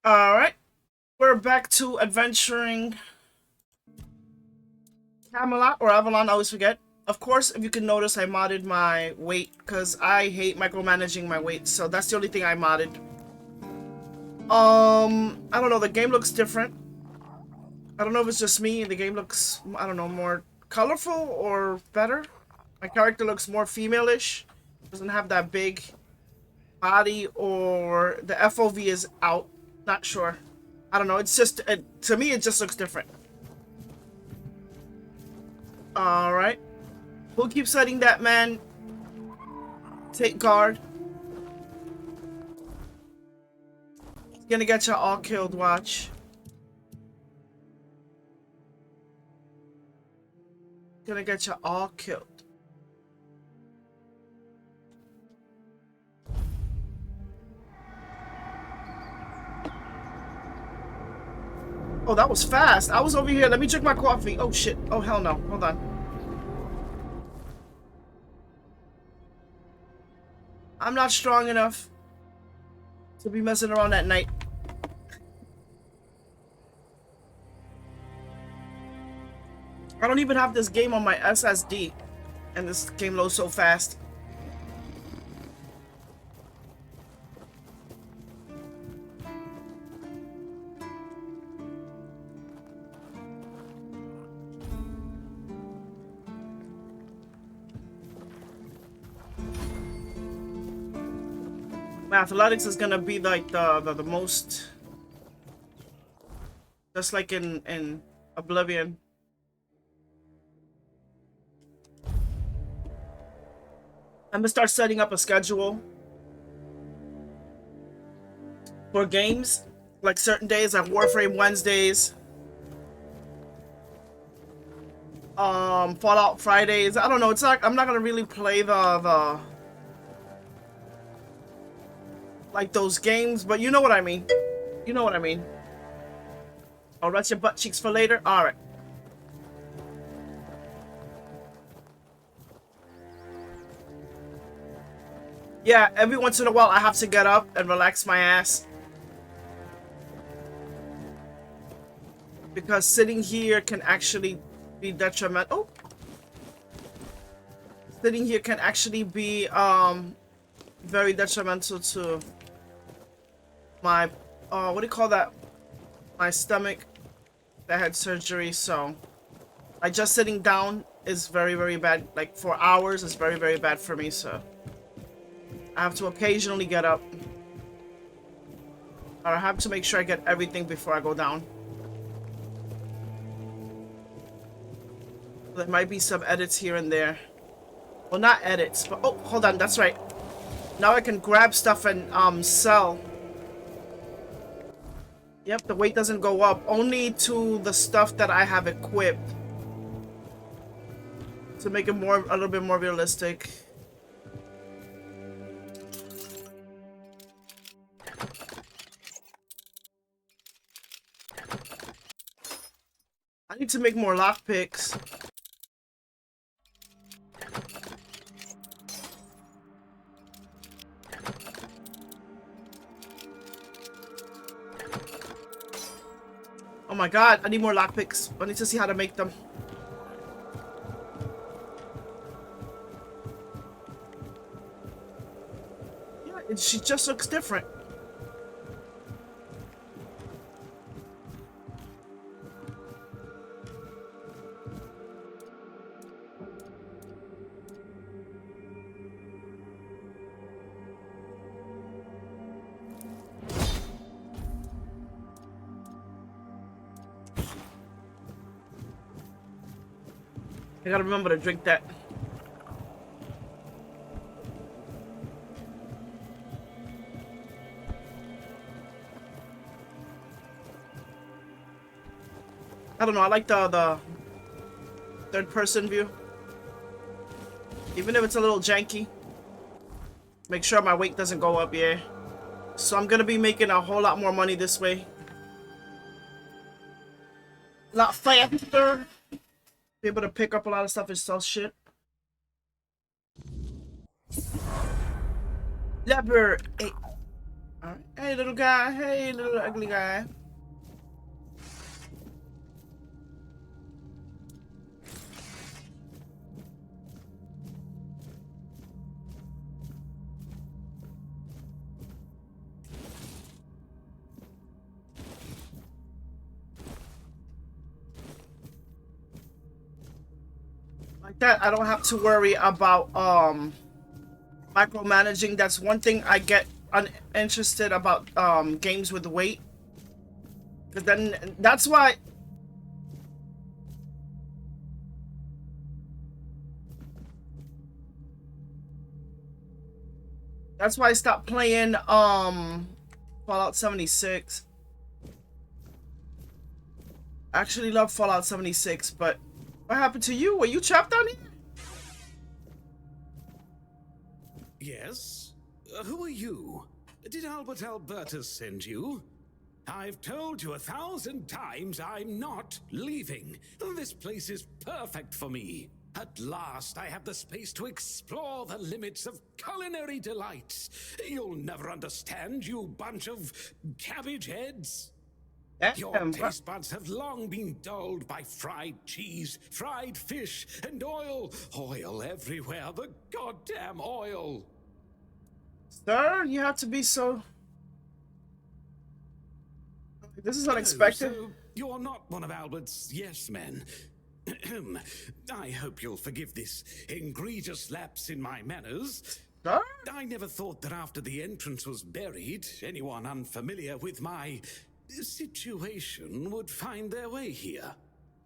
Alright, we're back to adventuring Camelot or Avalon, I always forget. Of course, if you can notice, I modded my weight because I hate micromanaging my weight, so that's the only thing I modded. I don't know, the game looks different. I don't know if it's just me, the game looks, I don't know, more colorful or better. My character looks more female-ish. Doesn't have that big body, or the FOV is out. Not sure. I don't know, it's just, to me, it just looks different. Alright. Who keeps letting that man take guard? He's gonna get you all killed, watch. Gonna get you all killed. Oh, that was fast. I was over here. Let me drink my coffee. Oh, shit. Oh, hell no. Hold on. I'm not strong enough to be messing around at night. I don't even have this game on my SSD. And this game loads so fast. Athletics is gonna be like the most, just like in Oblivion. I'm gonna start setting up a schedule for games, like certain days, like Warframe Wednesdays, Fallout Fridays. I don't know. It's like I'm not gonna really play the like those games, but you know what I mean. You know what I mean. I'll rest your butt cheeks for later. All right. Yeah, every once in a while I have to get up and relax my ass. Because sitting here can actually be detrimental. Oh. Sitting here can actually be very detrimental to my what do you call that? My stomach. I had surgery, so like just sitting down is very, very bad. Like for hours is very, very bad for me, so I have to occasionally get up. I have to make sure I get everything before I go down. There might be some edits here and there. Well, not edits, but oh, hold on, that's right. Now I can grab stuff and sell. Yep, the weight doesn't go up, only to the stuff that I have equipped. To make it a little bit more realistic. I need to make more lockpicks. Oh my god, I need more lockpicks. I need to see how to make them. Yeah, she just looks different. I gotta remember to drink that. I don't know, I like the third person view. Even if it's a little janky. Make sure my weight doesn't go up, yeah. So I'm gonna be making a whole lot more money this way. A lot faster. Be able to pick up a lot of stuff and sell shit. Lever 8. All right. Hey, little guy. Hey, little ugly guy. Like that, I don't have to worry about micromanaging. That's one thing I get uninterested about games with weight. Because then that's why I stopped playing Fallout 76. I actually love Fallout 76, but what happened to you? Were you trapped down here? Yes? Who are you? Did Albert Albertus send you? I've told you 1,000 times I'm not leaving. This place is perfect for me. At last, I have the space to explore the limits of culinary delights. You'll never understand, you bunch of cabbage heads. Your taste buds have long been dulled by fried cheese, fried fish, and oil. Oil everywhere, the goddamn oil. Sir, you have to be so... This is unexpected. Oh, so you're not one of Albert's yes men. I hope you'll forgive this egregious lapse in my manners. Sir? I never thought that after the entrance was buried, anyone unfamiliar with my situation would find their way here.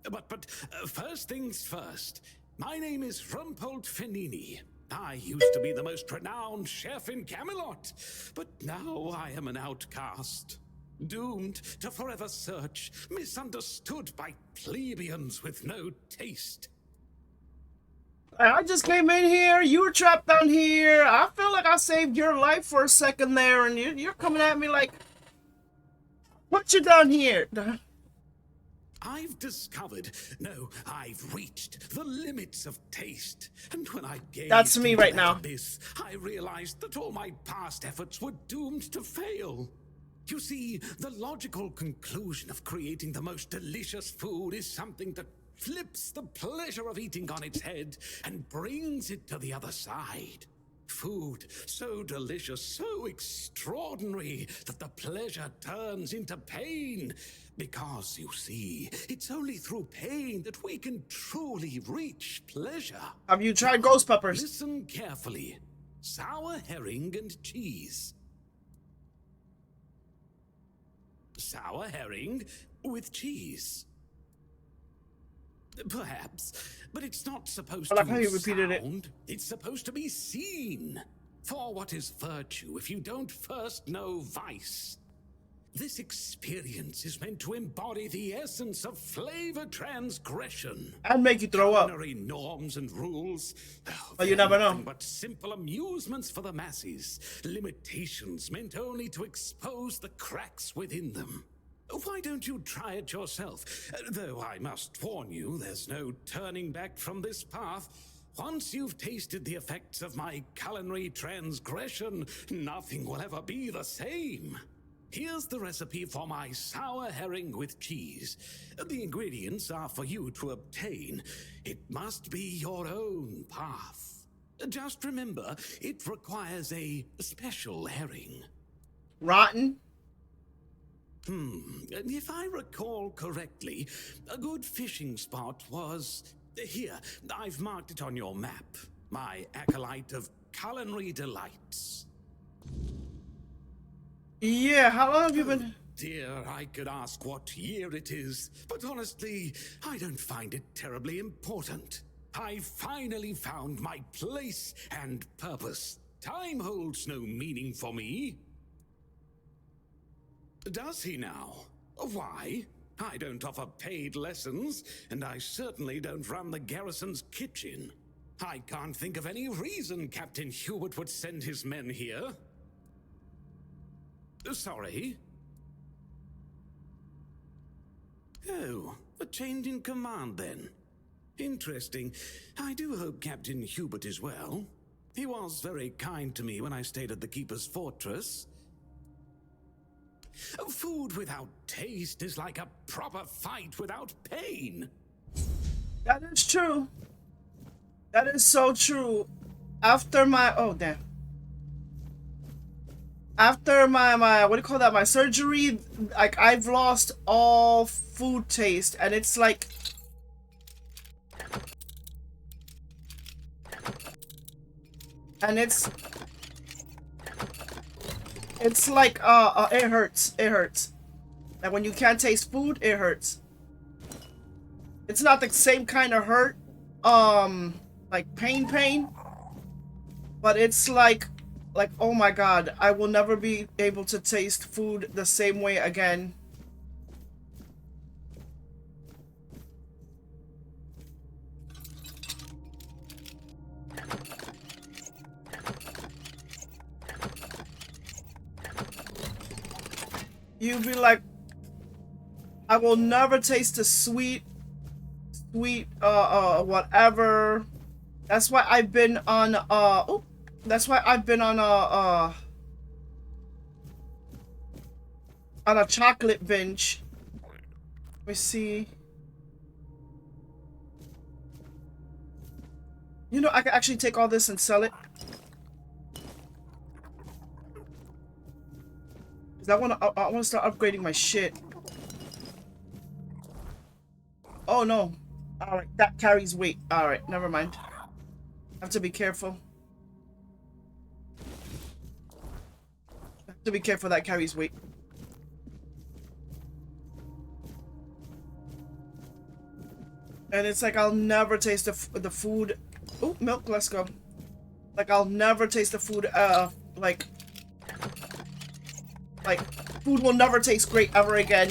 But first things first. My name is Rumpold Fenini. I used to be the most renowned chef in Camelot, but now I am an outcast. Doomed to forever search, misunderstood by plebeians with no taste. I just came in here, you were trapped down here. I feel like I saved your life for a second there, and you're coming at me like... What you down here? I've discovered, no, I've reached the limits of taste. And when I gazed That's me into right that now. abyss, I realized that all my past efforts were doomed to fail. You see, the logical conclusion of creating the most delicious food is something that flips the pleasure of eating on its head and brings it to the other side. Food so delicious, so extraordinary, that the pleasure turns into pain. Because, you see, it's only through pain that we can truly reach pleasure. Have you tried ghost peppers? Listen carefully. Sour herring and cheese. Sour herring with cheese. Perhaps, but it's not supposed I like to how you repeated sound. it. It's supposed to be seen. For what is virtue if you don't first know vice? This experience is meant to embody the essence of flavor transgression. And make you throw up. Culinary norms and rules. But you never know. Nothing but simple amusements for the masses. Limitations meant only to expose the cracks within them. Why don't you try it yourself? Though I must warn you, there's no turning back from this path. Once you've tasted the effects of my culinary transgression, nothing will ever be the same. Here's the recipe for my sour herring with cheese. The ingredients are for you to obtain. It must be your own path. Just remember, it requires a special herring. Rotten? If I recall correctly, a good fishing spot was... Here, I've marked it on your map. My acolyte of culinary delights. Yeah, how long have you been... Dear, I could ask what year it is, but honestly, I don't find it terribly important. I finally found my place and purpose. Time holds no meaning for me. Does he now? Why? I don't offer paid lessons, and I certainly don't run the garrison's kitchen. I can't think of any reason Captain Hubert would send his men here. Sorry? Oh, a change in command then. Interesting. I do hope Captain Hubert is well. He was very kind to me when I stayed at the Keeper's Fortress. Food without taste is like a proper fight without pain. That is true. That is so true. After my after my what do you call that? My surgery, like I've lost all food taste, and it's like it's like it hurts. It hurts. Like when you can't taste food, it hurts. It's not the same kind of hurt, like pain, but it's like oh my god, I will never be able to taste food the same way again. You'd be like, I will never taste the sweet, whatever. That's why I've been on, that's why I've been on a chocolate binge. Let me see. You know, I could actually take all this and sell it. Cause I wanna start upgrading my shit. Oh no. Alright, that carries weight. Alright, never mind. I have to be careful. I have to be careful, that carries weight. And it's like I'll never taste the food. Oh, milk, let's go. Like I'll never taste the food, like food will never taste great ever again.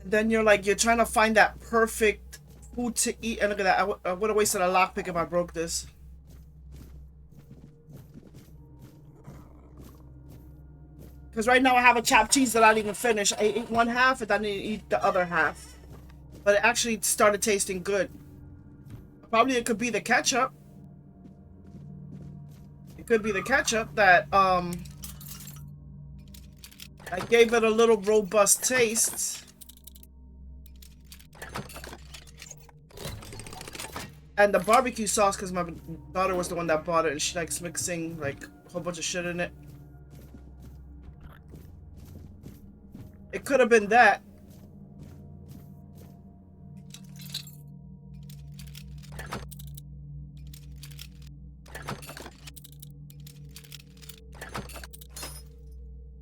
And then you're trying to find that perfect food to eat. And look at that, I would have wasted a lockpick if I broke this. Because right now I have a chopped cheese that I didn't even finish. I ate one half and then I didn't eat the other half. But it actually started tasting good. Probably it could be the ketchup. It could be the ketchup that I gave it a little robust taste. And the barbecue sauce, because my daughter was the one that bought it, and she likes mixing like a whole bunch of shit in it. It could have been that.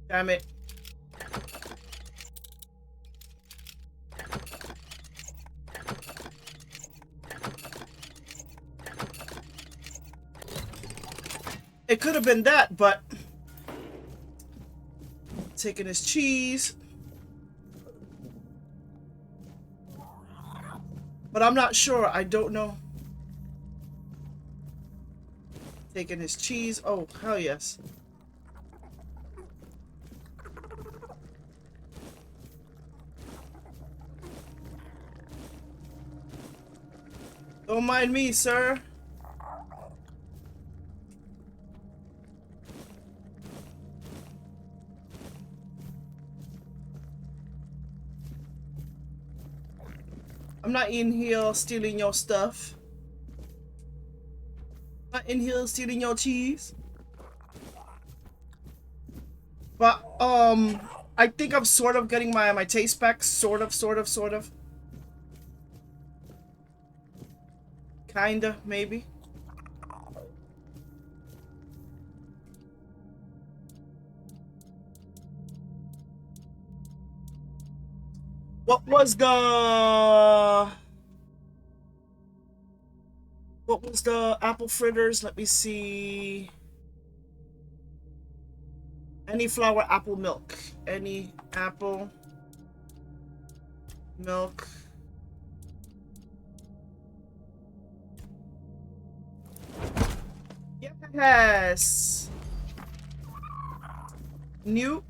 Damn it. It could have been that, but taking his cheese. But I'm not sure. I don't know. Taking his cheese. Oh, hell yes. Don't mind me, sir. I'm not in here stealing your stuff. I'm not in here stealing your cheese. But, I think I'm sort of getting my taste back. Sort of. Kinda, maybe. What was the apple fritters? Let me see. Any flour, apple milk. Any apple milk. Yes. New.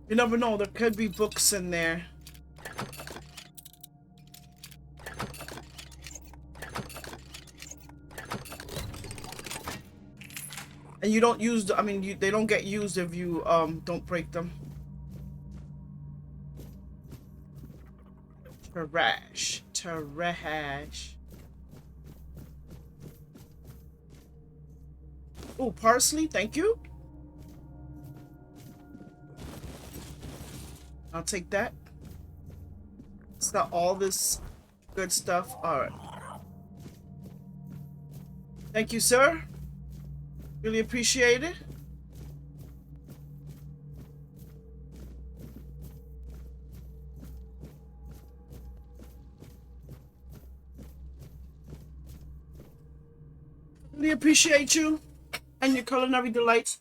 You never know, there could be books in there. And you don't use the, I mean, they don't get used if you don't break them. Trash. Trash. Oh, parsley, thank you. I'll take that. It's not all this good stuff. Alright. Thank you, sir. Really appreciate it. Really appreciate you and your culinary delights.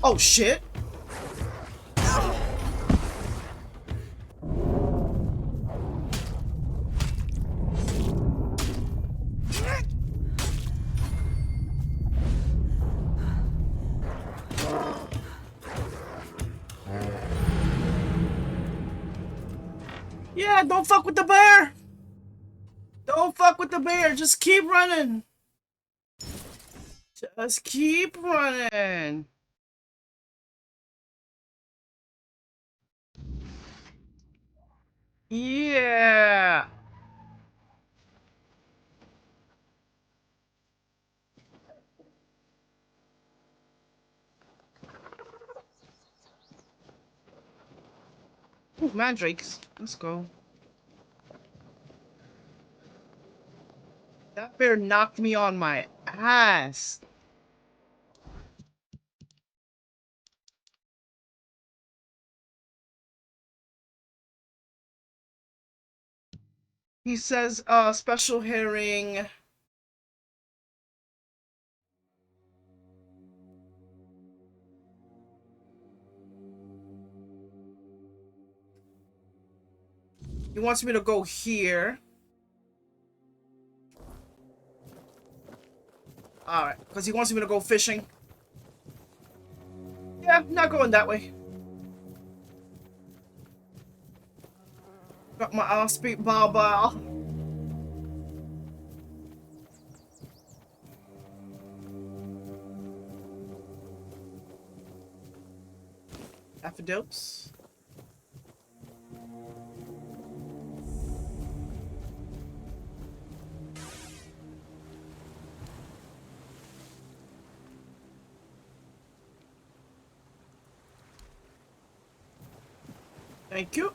Oh shit. Yeah, don't fuck with the bear. Don't fuck with the bear. Just keep running. Just keep running. Yeah. Ooh, mandrakes. Let's go. That bear knocked me on my ass. He says, special hearing. He wants me to go here. Alright, because he wants me to go fishing. Yeah, not going that way. Got my speak baba. Daffodils. Thank you.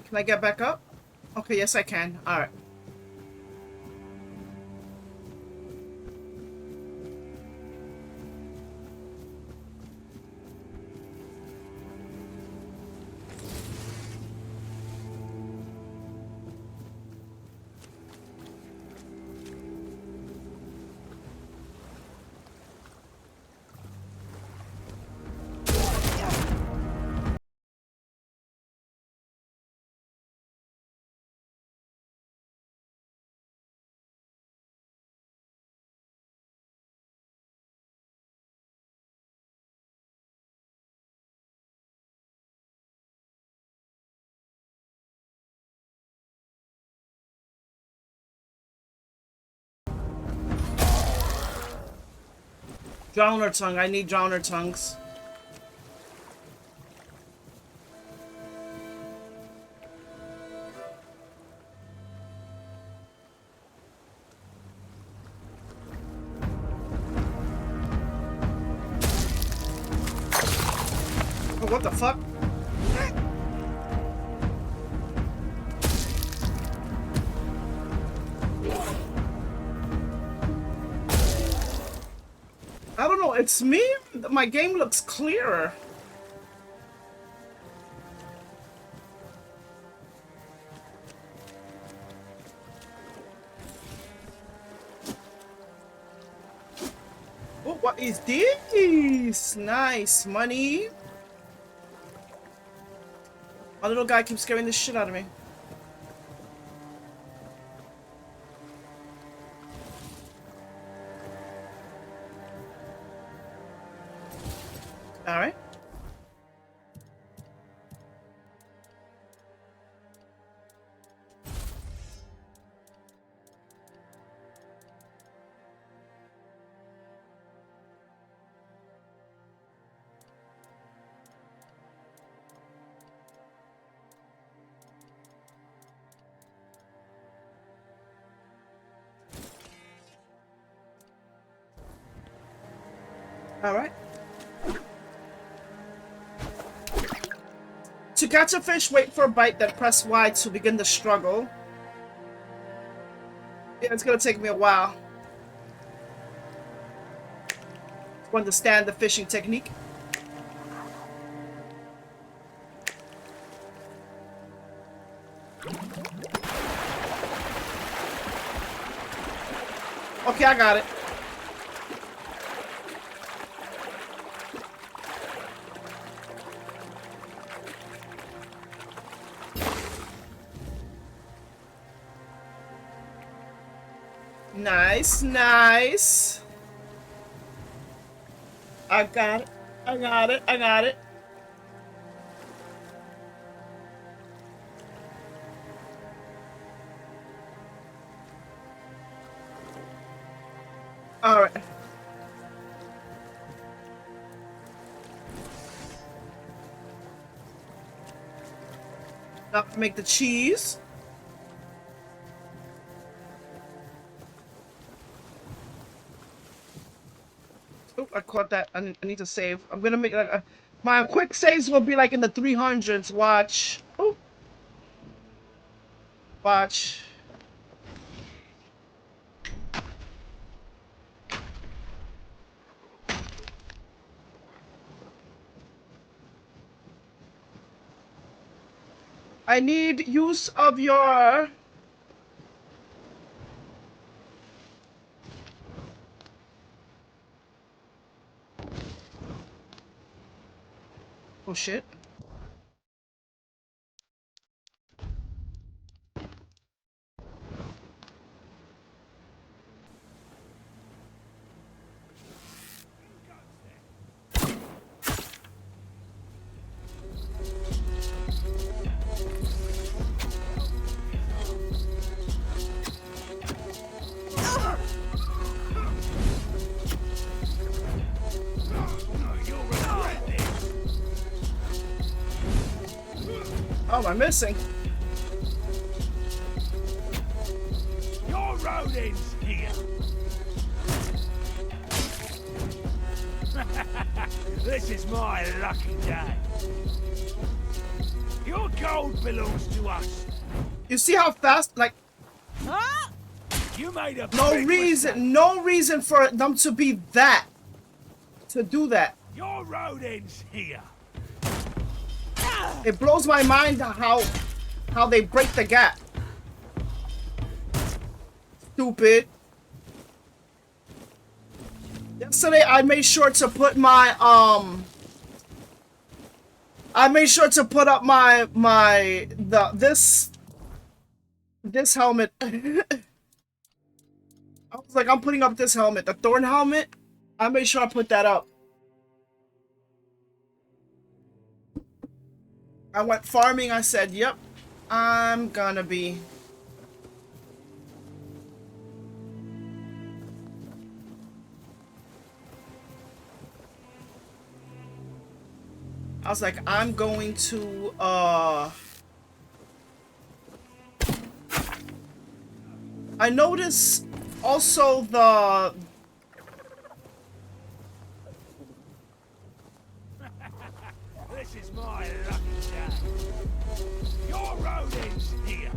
Can I get back up? Okay, yes I can. Alright. Drowner tongue. I need drowner tongues. what the fuck? I don't know, it's me? My game looks clearer. Oh, what is this? Nice money. My little guy keeps scaring the shit out of me. All right. All right. To catch a fish, wait for a bite, then press Y to begin the struggle. Yeah, it's gonna take me a while to understand the fishing technique. Okay, I got it. Nice, nice. I got it. I got it. I got it. All right. Now make the cheese. Oh, I caught that. I need to save. I'm gonna make like my quick saves will be like in the 300s. Watch. Oh, watch. I need use of your. Oh shit. Oh, am I missing? Your road ends here. This is my lucky day. Your gold belongs to us. You see how fast? Like You made a no big reason, mistake. no reason for them to be that, to do that. Your road ends here. It blows my mind how they break the gap. Stupid. Yesterday I made sure to put my I made sure to put up this helmet. I was like, I'm putting up this helmet, the Thorn helmet. I made sure I put that up. I went farming. I said, yep, I'm gonna be. I was like, I'm going to, I noticed also This is my lucky day. Your road ends here.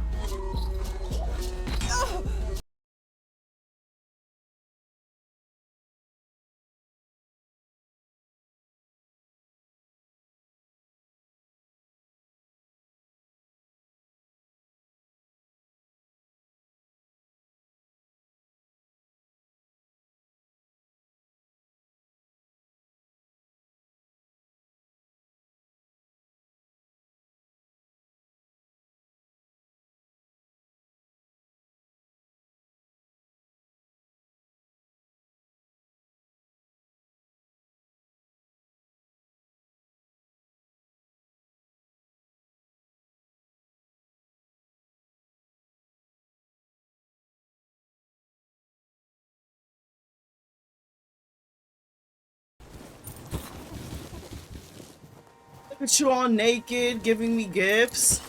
Look at you all naked, giving me gifts.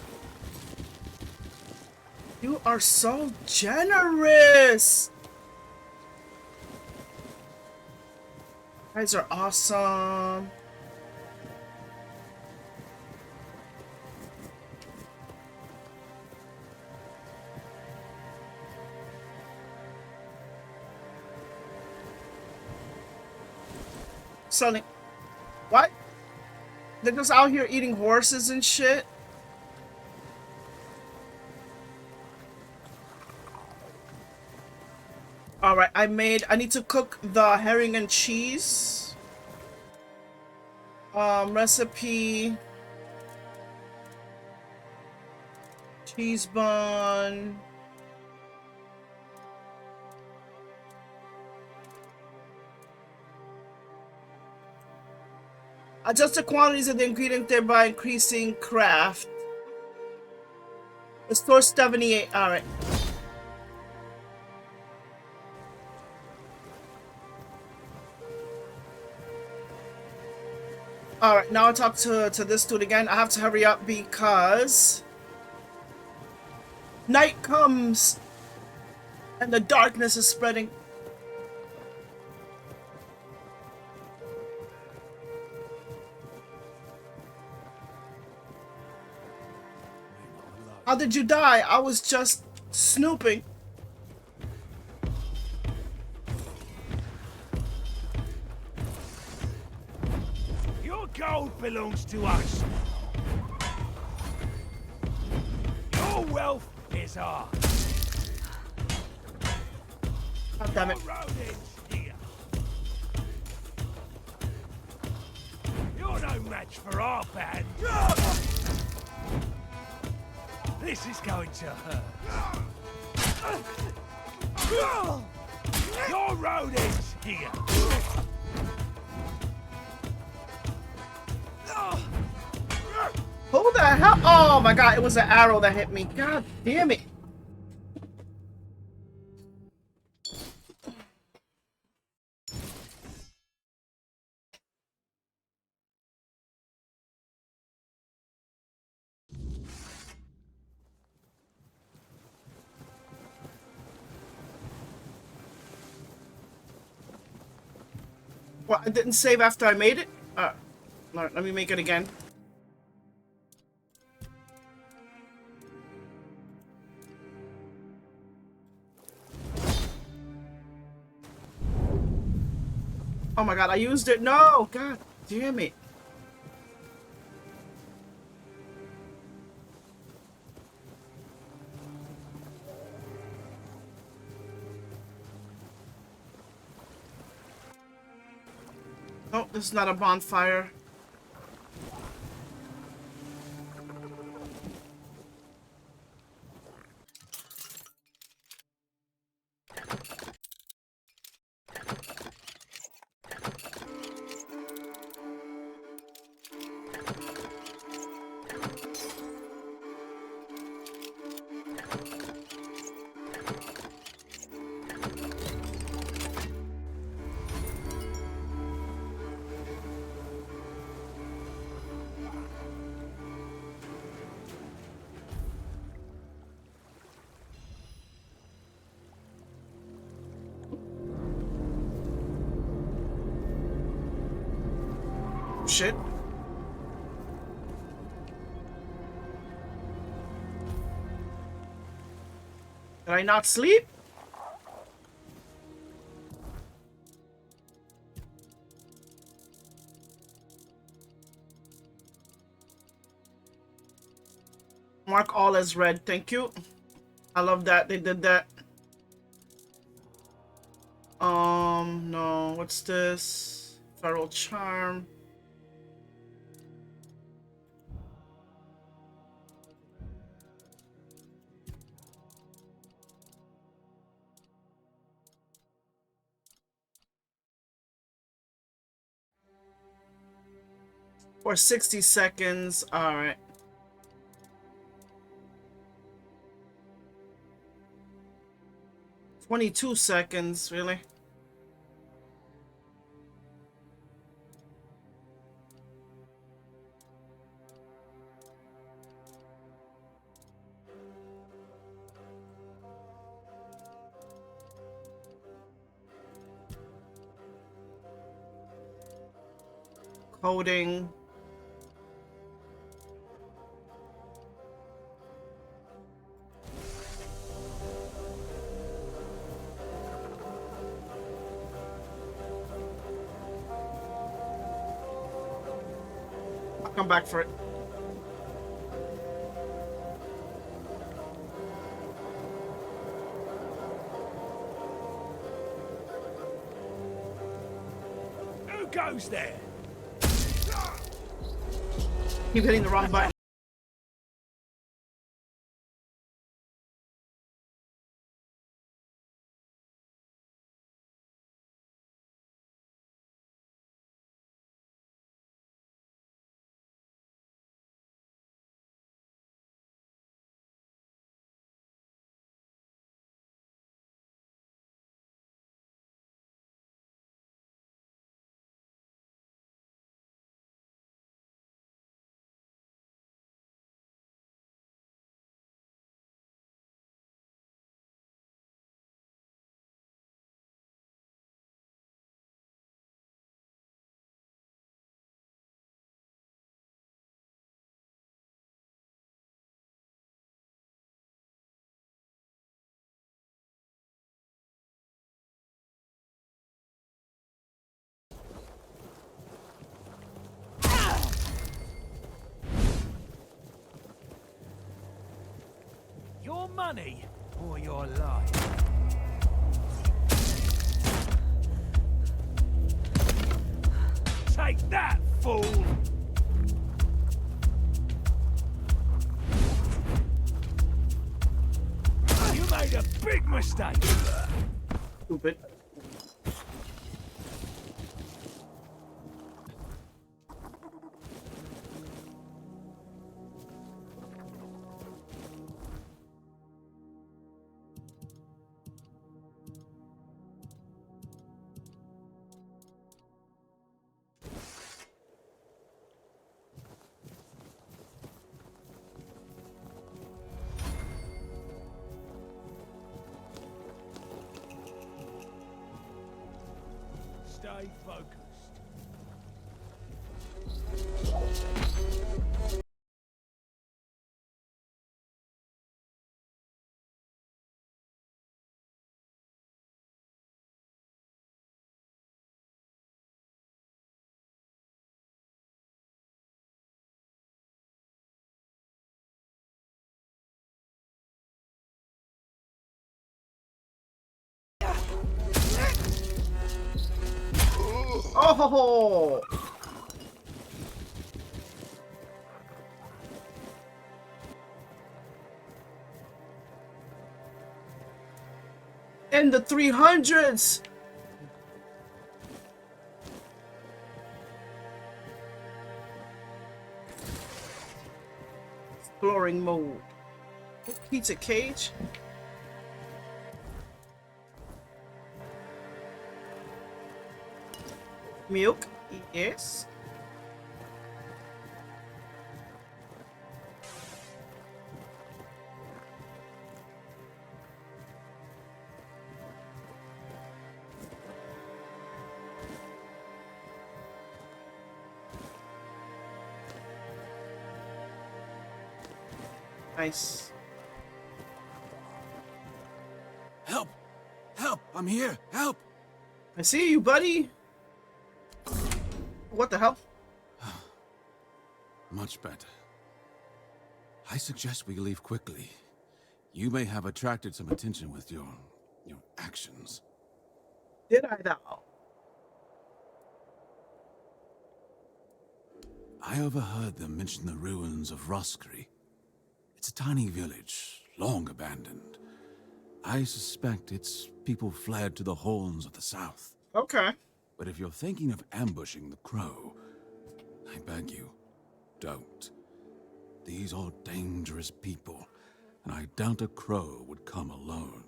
You are so generous. You guys are awesome. Selling. What? They're just out here eating horses and shit. Alright, I need to cook the herring and cheese. Recipe. Cheese bun. Adjust the quantities of the ingredient, thereby increasing craft. Restore 78. Alright. Alright, now I talk to this dude again. I have to hurry up because night comes and the darkness is spreading. How did you die? I was just snooping. Your gold belongs to us. Your wealth is ours. God damn it. Your road ends here. You're no match for our band. This is going to hurt. Your road ends here. Who the hell? Oh my god, it was an arrow that hit me. God damn it. Well, I didn't save after I made it? Alright, let me make it again. Oh my god, I used it. No! God damn it. Oh, this is not a bonfire. Shit. Did I not sleep? Mark all as red. Thank you. I love that they did that. No. What's this? Feral Charm. For 60 seconds. All right. $22 seconds, really? Coding. I'll come back for it. Who goes there? Keep hitting the wrong button. Your money or your life? Take that, fool! You made a big mistake! Stupid. Stay focused. Oh! In the 300s! Exploring mode. Pizza cage. Milk. Yes. Nice. Help! I'm here! Help! I see you, buddy. What the hell? Much better. I suggest we leave quickly. You may have attracted some attention with your actions. Did I now? I overheard them mention the ruins of Roscary. It's a tiny village, long abandoned. I suspect its people fled to the Horns of the South. Okay. But if you're thinking of ambushing the Crow, I beg you, don't. These are dangerous people, and I doubt a Crow would come alone.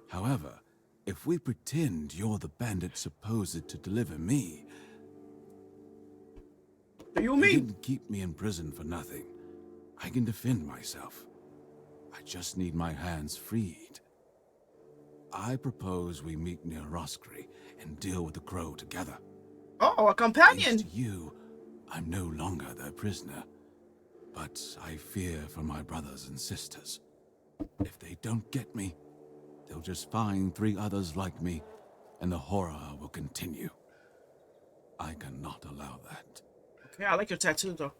However, if we pretend you're the bandit supposed to deliver me... What do you You mean? didn't keep me in prison for nothing. I can defend myself. I just need my hands freed. I propose we meet near Roscary and deal with the Crow together. Oh, a companion. Thanks to you, I'm no longer their prisoner. But I fear for my brothers and sisters. If they don't get me, they'll just find 3 others like me, and the horror will continue. I cannot allow that. Okay, I like your tattoo though.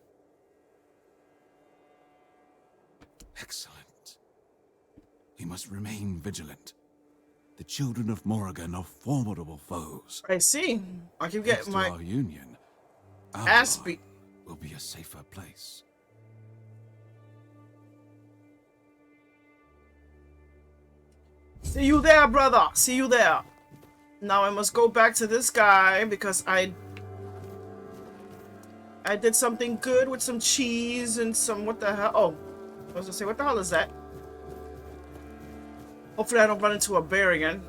Excellent. We must remain vigilant. The children of Morrigan are formidable foes. I see. I can Thanks get to my our union, ass Avalon beat. will be a safer place. See you there, brother. See you there. Now I must go back to this guy because I did something good with some cheese and some what the hell? Oh, I was gonna say what the hell is that? Hopefully I don't run into a bear again.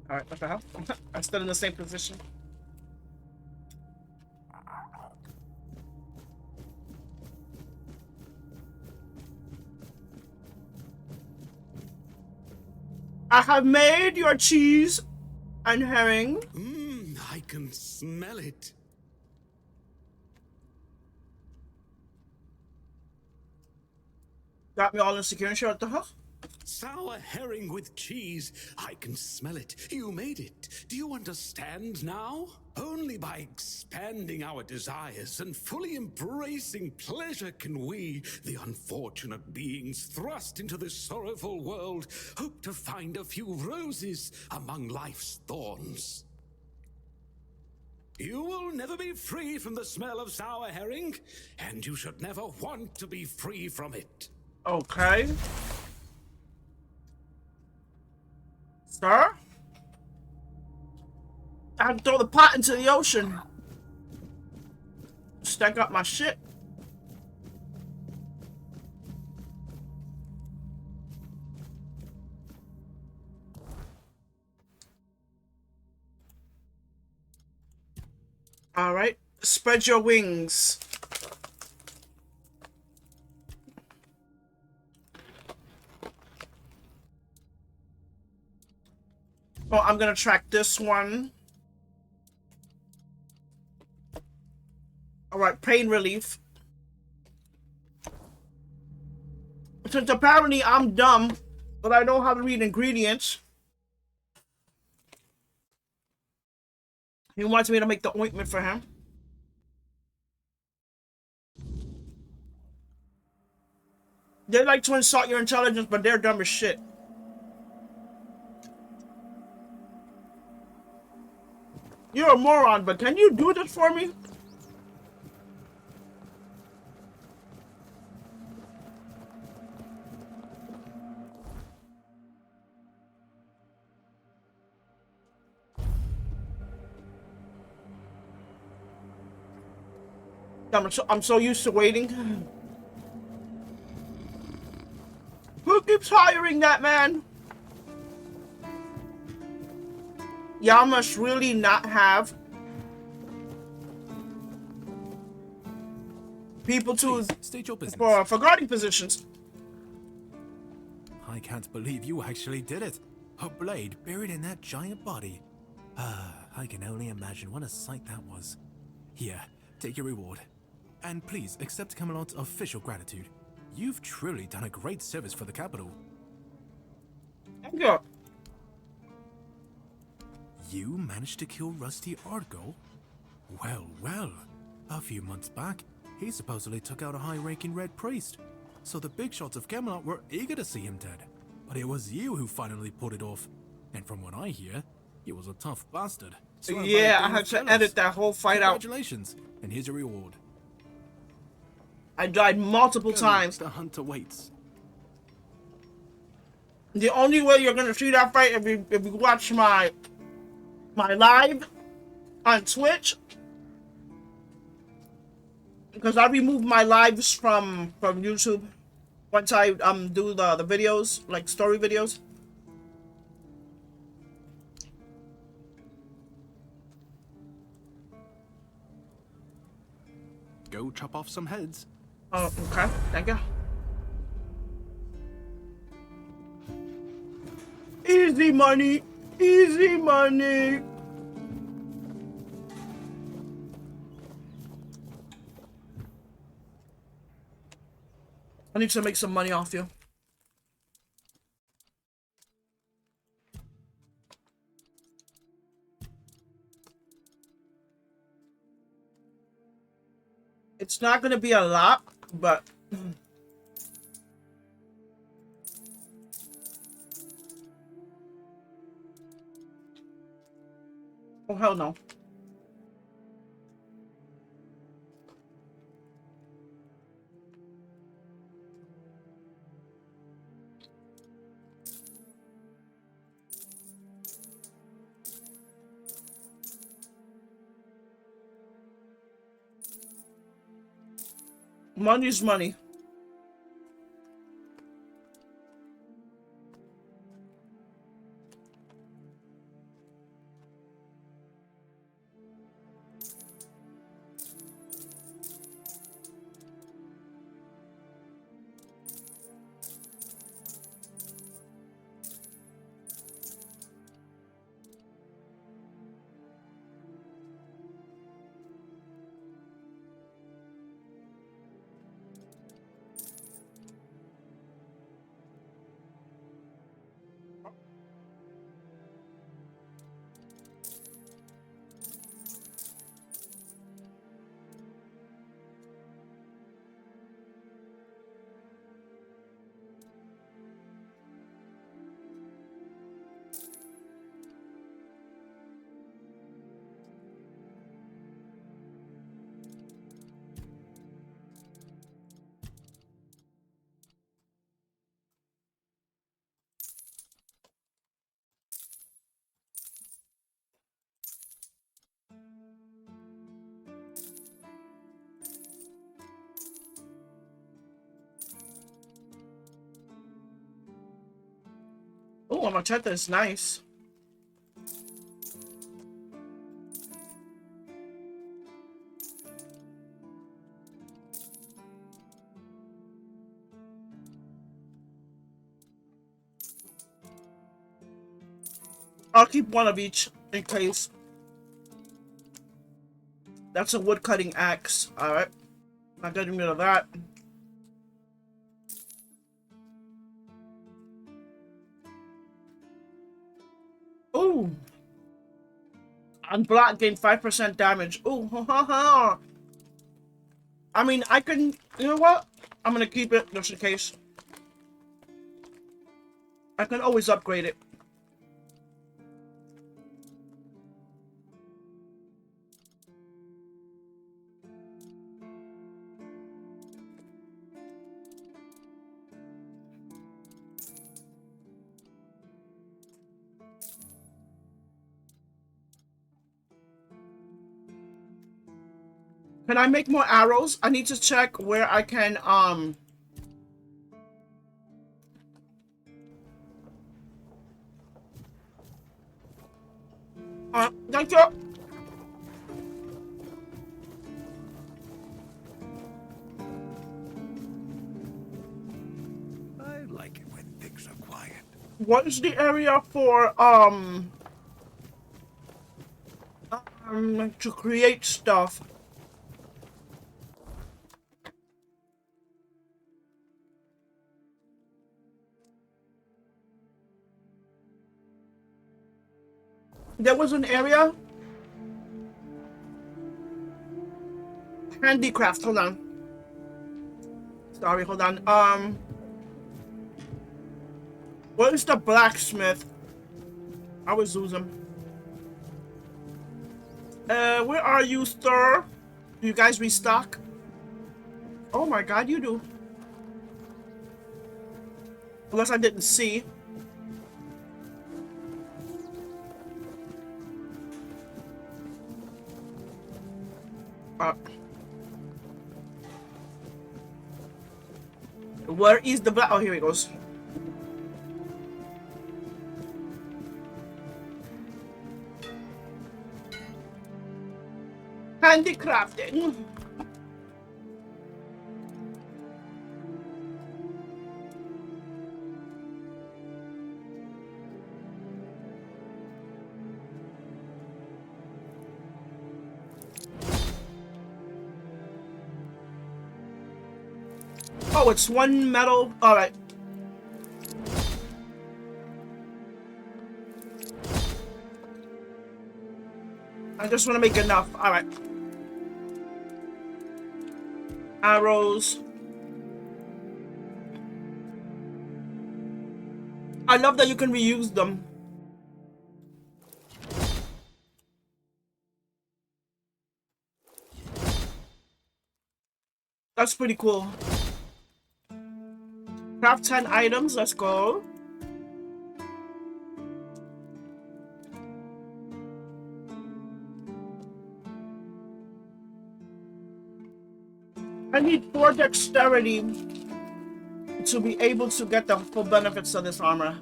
Alright, what the hell? I'm still in the same position. I have made your cheese and herring. I can smell it. Got me all insecure and shit. What the hell? Sour herring with cheese. I can smell it. You made it. Do you understand now? Only by expanding our desires and fully embracing pleasure can we, the unfortunate beings thrust into this sorrowful world, hope to find a few roses among life's thorns. You will never be free from the smell of sour herring, and you should never want to be free from it. Okay. Sir? I have to throw the pot into the ocean. Stack up my shit. Alright. Spread your wings. Oh, I'm gonna track this one. Alright, pain relief. Since apparently I'm dumb, but I know how to read ingredients. He wants me to make the ointment for him. They like to insult your intelligence, but they're dumb as shit. You're a moron, but can you do this for me? I'm so used to waiting. Who keeps hiring that man? y'all must really not have people to Please, state your business. for guarding positions. I can't believe you actually did it. A blade buried in that giant body. I can only imagine what a sight that was. Here, take your reward. And please accept Camelot's official gratitude. You've truly done a great service for the capital. Thank you. You managed to kill Rusty Argo? Well, well. A few months back, he supposedly took out a high-ranking red priest. So the big shots of Camelot were eager to see him dead. But it was you who finally pulled it off. And from what I hear, he was a tough bastard. So Yeah, I had to edit that whole fight out. Congratulations, and here's your reward. I died multiple times. The hunter waits. The only way you're gonna see that fight if you watch my live on Twitch, because I remove my lives from YouTube once I do the videos, like story videos. Go chop off some heads. Oh, okay, thank you. Easy money, easy money. I need to make some money off you. It's not gonna be a lot, but oh hell no. Money's money. Oh, my machete is nice. I'll keep one of each in case. That's a wood cutting axe. Alright. Not getting rid of that. Ooh. Unblock gain 5% damage. Ooh, ha ha ha. I mean, I can. You know what? I'm gonna keep it just in case. I can always upgrade it. Can I make more arrows? I need to check where I can, Thank you. I like it when things are quiet. What is the area for to create stuff? There was an area. Handicraft. Hold on. Sorry, hold on. What is the blacksmith? I was losing. Where are you, sir? Do you guys restock? Oh my god, you do. Unless I didn't see. Where is the black? Oh, here he goes. Handicrafting. Oh, it's one metal. All right. I just want to make enough. All right. Arrows. I love that you can reuse them. That's pretty cool. Craft 10 items. Let's go. I need 4 dexterity to be able to get the full benefits of this armor.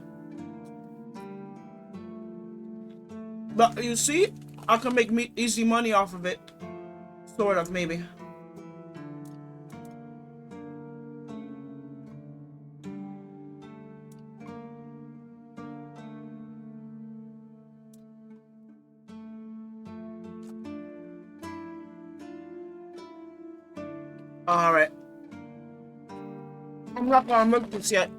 But you see, I can make easy money off of it. Sort of, maybe. Alright. I'm not gonna make this yet.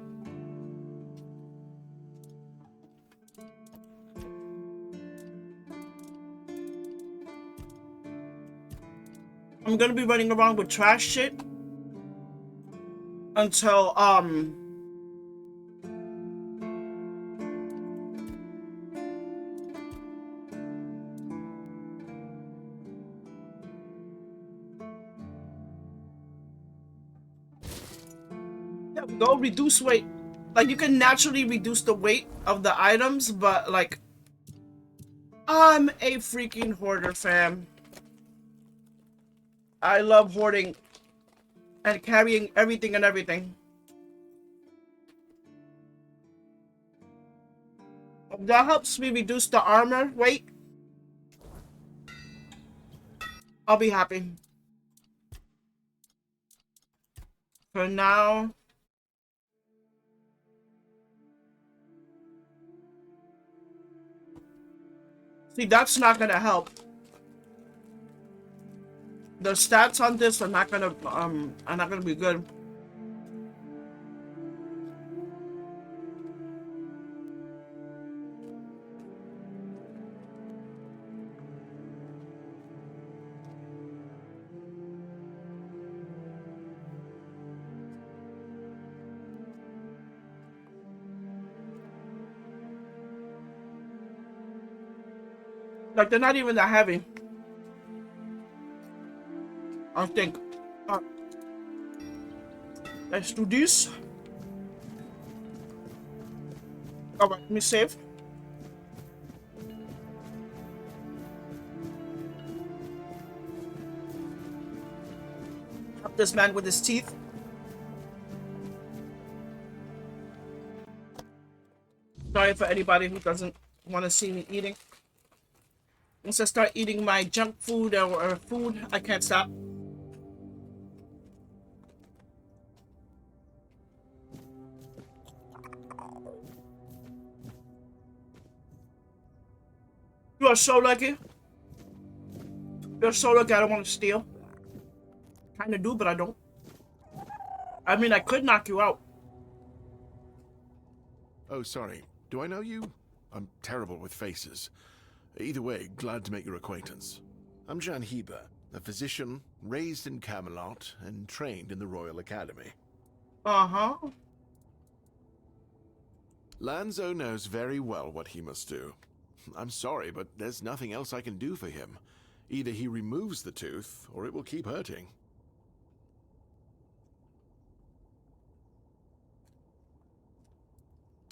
I'm gonna be running around with trash shit until there we go, reduce weight. Like, you can naturally reduce the weight of the items, but like, I'm a freaking hoarder, fam. I love hoarding and carrying everything and everything. If that helps me reduce the armor weight, I'll be happy. For now, see, that's not gonna help. The stats on this are not gonna be good. Like, they're not even that heavy, I think. Let's do this. Alright, let me save. Help this man with his teeth. Sorry for anybody who doesn't want to see me eating. Once I start eating my junk food or food, I can't stop. You are so lucky. You're so lucky I don't want to steal. Kinda do, but I don't. I mean, I could knock you out. Oh, sorry. Do I know you? I'm terrible with faces. Either way, glad to make your acquaintance. I'm Jan Heber, a physician raised in Camelot and trained in the Royal Academy. Uh-huh. Lanzo knows very well what he must do. I'm sorry, but there's nothing else I can do for him. Either he removes the tooth, or it will keep hurting.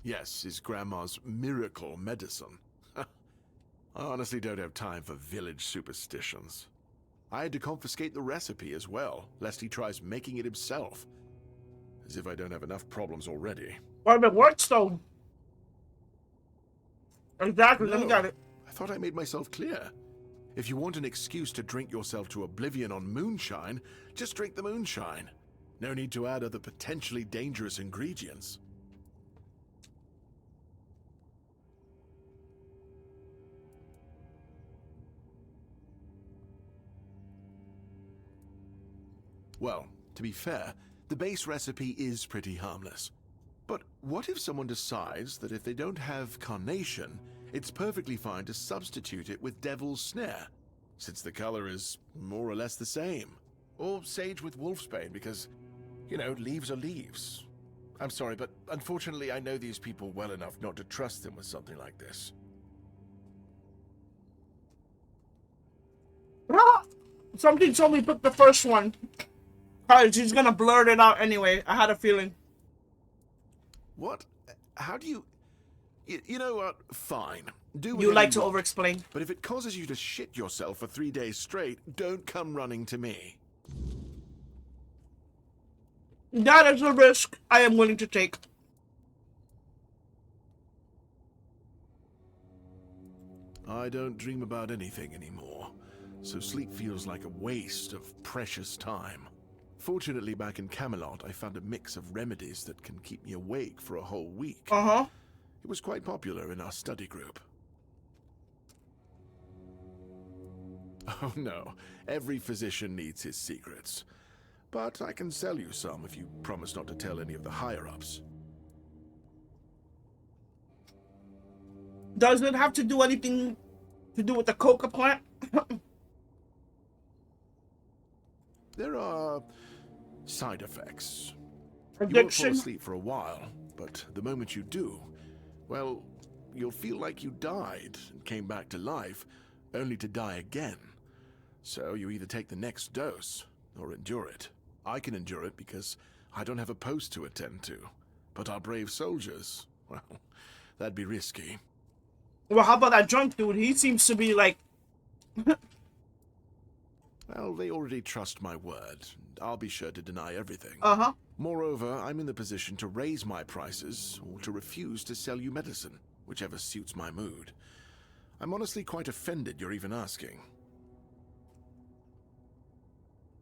Yes, his grandma's miracle medicine. I honestly don't have time for village superstitions. I had to confiscate the recipe as well, lest he tries making it himself. As if I don't have enough problems already. Well, it works, though. Exactly, let me No, get it. I thought I made myself clear. If you want an excuse to drink yourself to oblivion on moonshine, just drink the moonshine. No need to add other potentially dangerous ingredients. Well, to be fair, the base recipe is pretty harmless. But what if someone decides that if they don't have carnation, it's perfectly fine to substitute it with devil's snare, since the color is more or less the same? Or sage with wolfsbane, because, you know, leaves are leaves. I'm sorry, but unfortunately I know these people well enough not to trust them with something like this. Ah! Something told me pick the first one. Because he's gonna blurt it out anyway. I had a feeling. What? How do you... You know what? Fine. Do You whatever like to want. over-explain. But if it causes you to shit yourself for 3 days straight, don't come running to me. That is a risk I am willing to take. I don't dream about anything anymore, so sleep feels like a waste of precious time. Fortunately, back in Camelot, I found a mix of remedies that can keep me awake for a whole week. Uh-huh. It was quite popular in our study group. Oh no, every physician needs his secrets. But I can sell you some if you promise not to tell any of the higher-ups. Does it have to do anything to do with the coca plant? There are side effects. You won't fall Addiction? asleep for a while, but the moment you do, well, you'll feel like you died and came back to life, only to die again. So you either take the next dose, or endure it. I can endure it because I don't have a post to attend to. But our brave soldiers, well, that'd be risky. Well, how about that drunk dude? He seems to be like... Well, they already trust my word, and I'll be sure to deny everything. Uh-huh. Moreover, I'm in the position to raise my prices or to refuse to sell you medicine, whichever suits my mood. I'm honestly quite offended you're even asking.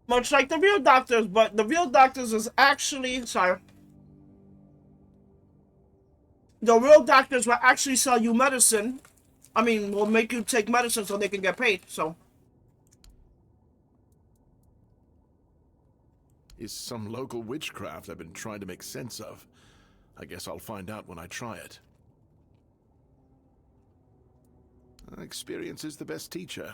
Much like the real doctors, but the real doctors is actually... Sorry. The real doctors will actually sell you medicine. I mean, will make you take medicine so they can get paid, so... Is some local witchcraft I've been trying to make sense of. I guess I'll find out when I try it. Experience is the best teacher.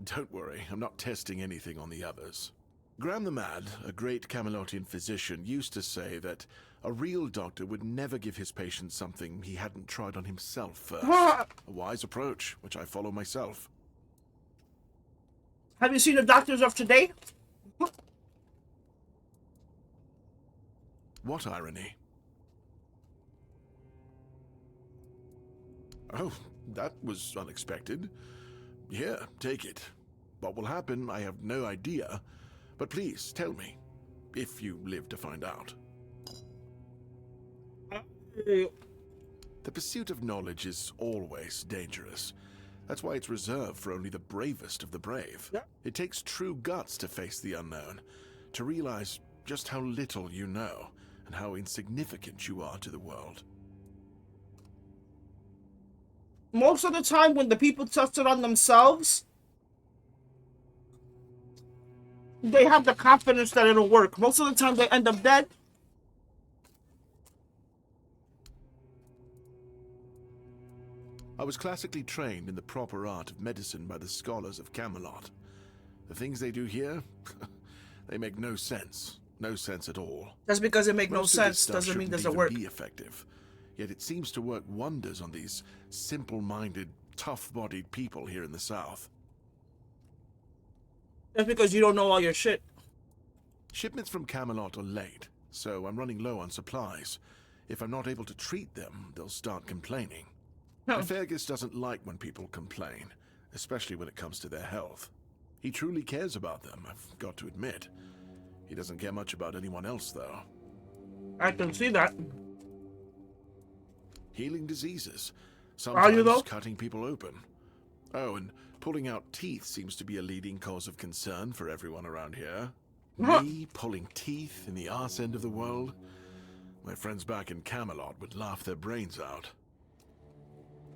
Don't worry, I'm not testing anything on the others. Graham the Mad, a great Camelotian physician, used to say that a real doctor would never give his patients something he hadn't tried on himself first. A wise approach, which I follow myself. Have you seen the doctors of today? What irony? Oh, that was unexpected. Here, take it. What will happen, I have no idea. But please, tell me, if you live to find out. The pursuit of knowledge is always dangerous. That's why it's reserved for only the bravest of the brave. Yeah. It takes true guts to face the unknown, to realize just how little you know and how insignificant you are to the world. Most of the time when the people test it on themselves, they have the confidence that it'll work. Most of the time they end up dead. I was classically trained in the proper art of medicine by the scholars of Camelot. The things they do here, they make no sense. No sense at all. Just because it makes no Most of this sense stuff doesn't mean shouldn't doesn't even work. be effective. Yet it seems to work wonders on these simple-minded, tough-bodied people here in the South. Just because you don't know all your shit. Shipments from Camelot are late, so I'm running low on supplies. If I'm not able to treat them, they'll start complaining. And Fergus doesn't like when people complain, especially when it comes to their health. He truly cares about them, I've got to admit. He doesn't care much about anyone else, though. I can see that. Healing diseases. Are you, though? Sometimes cutting people open. Oh, and pulling out teeth seems to be a leading cause of concern for everyone around here. Me pulling teeth in the arse end of the world? My friends back in Camelot would laugh their brains out.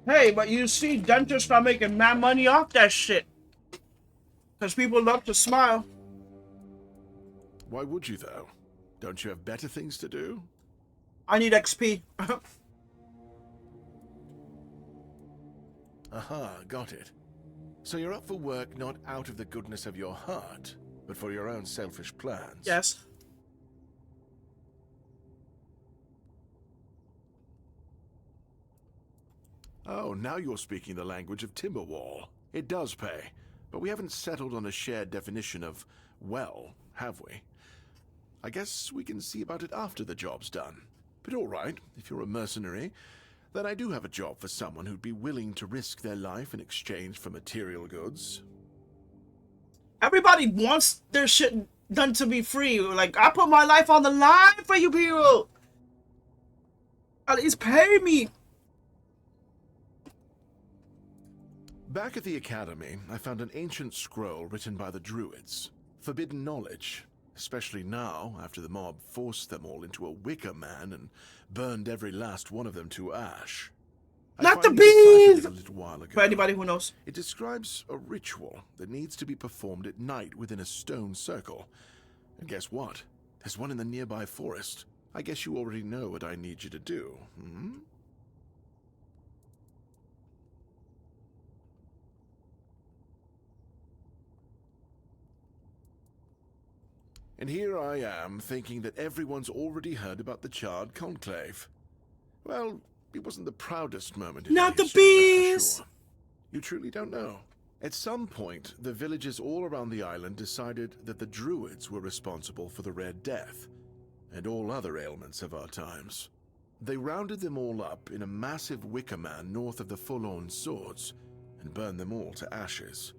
Hey, but you see, dentists are making mad money off that shit. Because people love to smile. Why would you, though? Don't you have better things to do? I need XP. Aha, got it. So you're up for work not out of the goodness of your heart, but for your own selfish plans. Yes. Oh, now you're speaking the language of Timberwall. It does pay, but we haven't settled on a shared definition of well, have we? I guess we can see about it after the job's done. But all right, if you're a mercenary, then I do have a job for someone who'd be willing to risk their life in exchange for material goods. Everybody wants their shit done to be free. Like, I put my life on the line for you people. At least pay me. Back at the academy, I found an ancient scroll written by the Druids. Forbidden knowledge, especially now after the mob forced them all into a wicker man and burned every last one of them to ash. Not the finally deciphered bees! it a little while ago. For anybody who knows. It describes a ritual that needs to be performed at night within a stone circle. And guess what? There's one in the nearby forest. I guess you already know what I need you to do, hmm? And here I am, thinking that everyone's already heard about the Charred Conclave. Well, it wasn't the proudest moment in Not my the history, that's for bees! sure. You truly don't know. At some point, the villagers all around the island decided that the Druids were responsible for the Red Death, and all other ailments of our times. They rounded them all up in a massive wicker man north of the Forlorn Swords, and burned them all to ashes.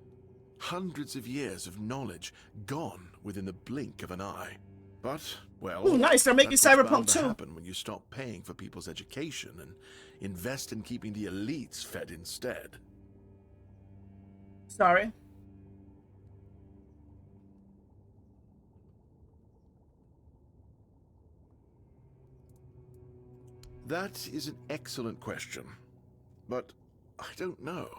Hundreds of years of knowledge gone within the blink of an eye. But, well, Ooh, nice. They're making that's what's Cyberpunk bound to too. happen when you stop paying for people's education and invest in keeping the elites fed instead. Sorry. That is an excellent question, but I don't know.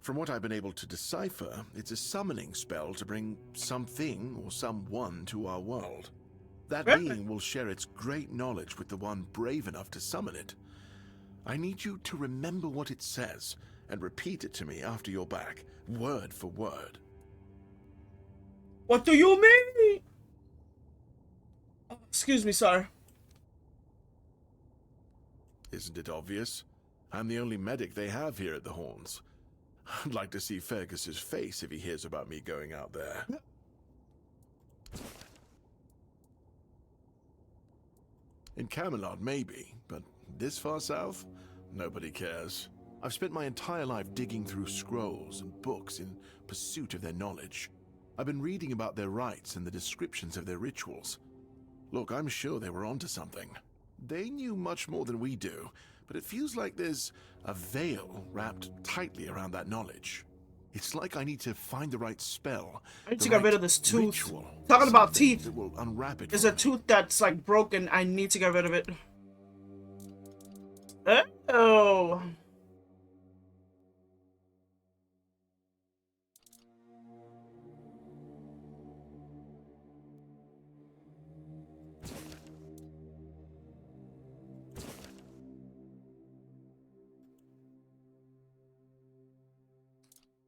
From what I've been able to decipher, it's a summoning spell to bring something or someone to our world. That being will share its great knowledge with the one brave enough to summon it. I need you to remember what it says and repeat it to me after you're back, word for word. What do you mean? Excuse me, sir. Isn't it obvious? I'm the only medic they have here at the Horns. I'd like to see Fergus's face if he hears about me going out there. In Camelot, maybe, but this far south? Nobody cares. I've spent my entire life digging through scrolls and books in pursuit of their knowledge. I've been reading about their rites and the descriptions of their rituals. Look, I'm sure they were onto something. They knew much more than we do, but it feels like there's a veil wrapped tightly around that knowledge. It's like I need to find the right spell. I need the to get rid right of this tooth. ritual, Talking about something teeth. that will unwrap it. There's for a me. tooth that's like broken. I need to get rid of it. Oh.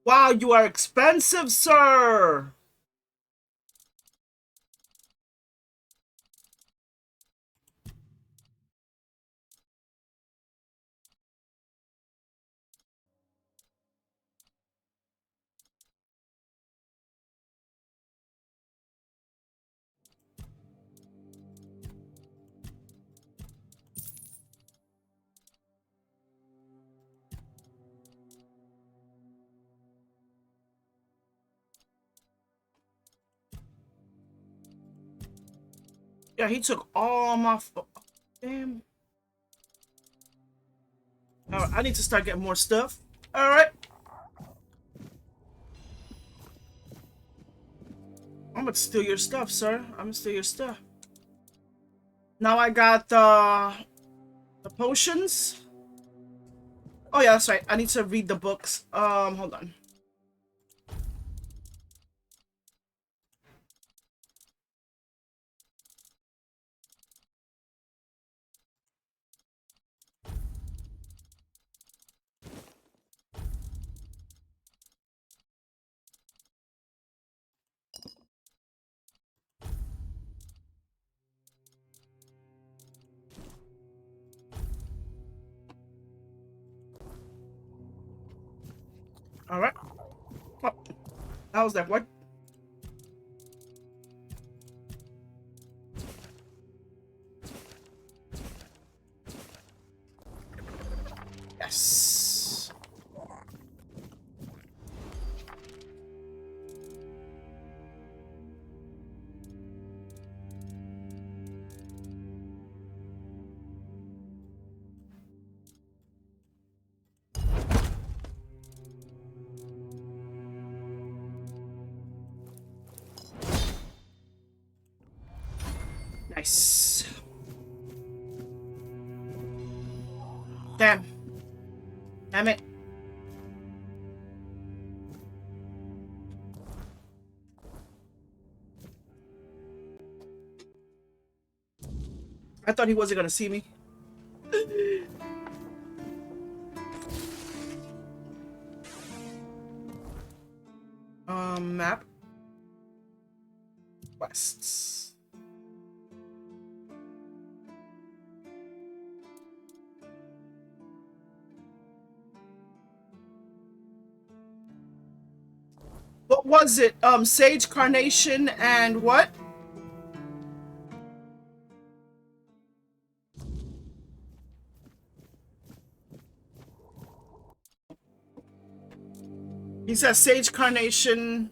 Wow, you are expensive, sir. Yeah, he took all my damn. Alright, I need to start getting more stuff. Alright. I'm gonna steal your stuff, sir. I'm gonna steal your stuff. Now I got the potions. Oh yeah, that's right. I need to read the books. Hold on. Alright. Oh, that was that. What? Yes. Nice. Damn. Damn it. I thought he wasn't gonna see me. Map. Quests. What was it? Sage Carnation and what? He says Sage Carnation.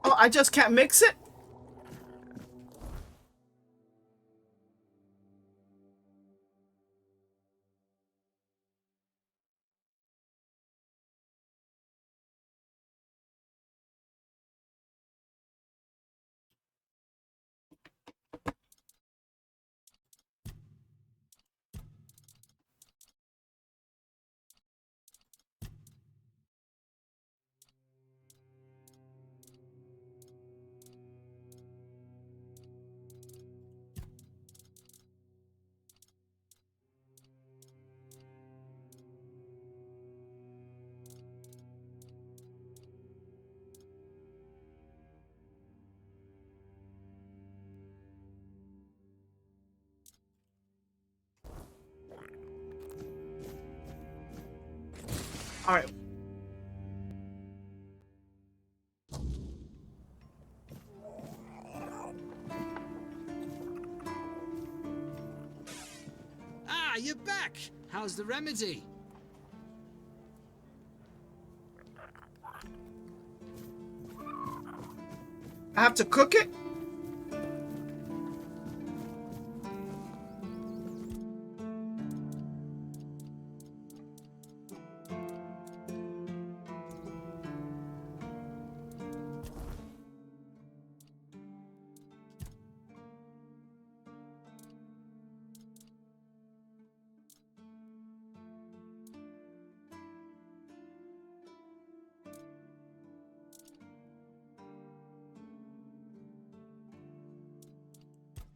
Oh, I just can't mix it? All right. Ah, you're back. How's the remedy? I have to cook it?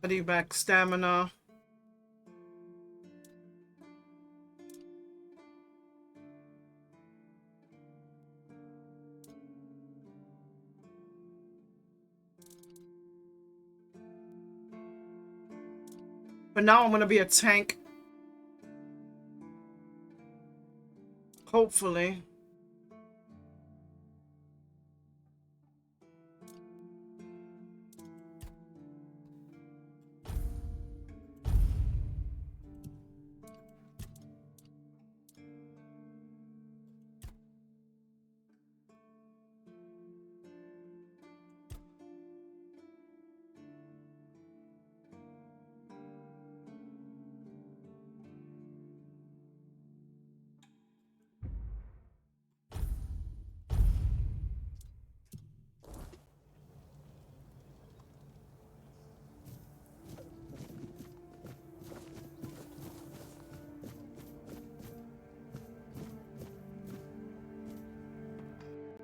Getting back stamina. But now I'm gonna be a tank. Hopefully.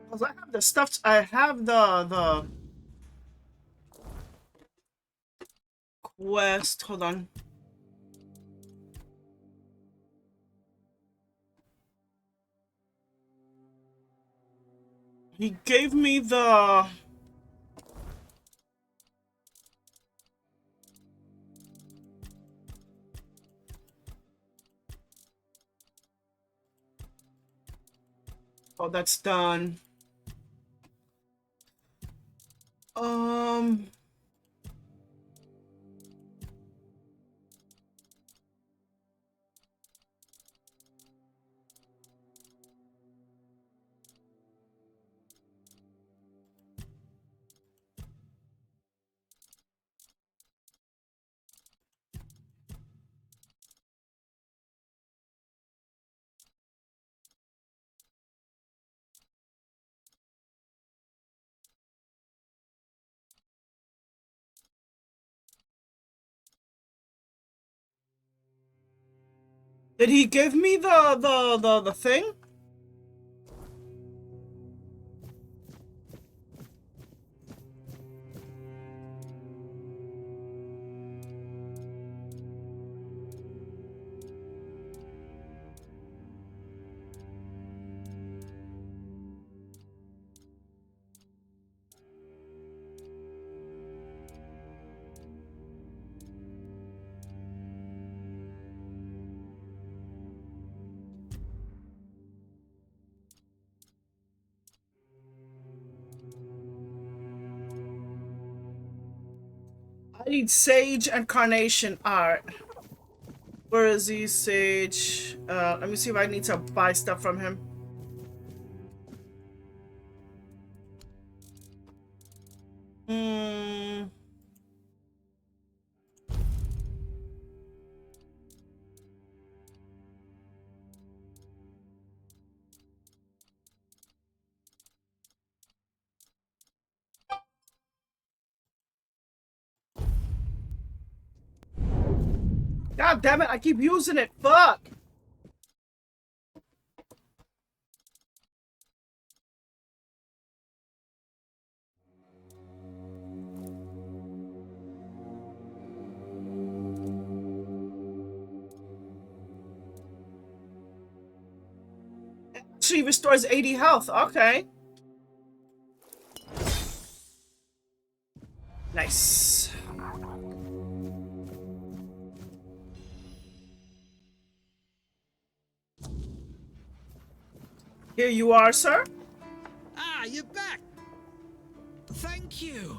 Cause I have the stuff. I have the quest. Hold on. He gave me the. Oh, that's done. Um. Did he give me the thing? I need sage and carnation art. Where is he, sage? Let me see if I need to buy stuff from him. Hmm. God damn it, I keep using it. Fuck. She restores 80 health. Okay. Nice. Here you are, sir. Ah, you're back. Thank you.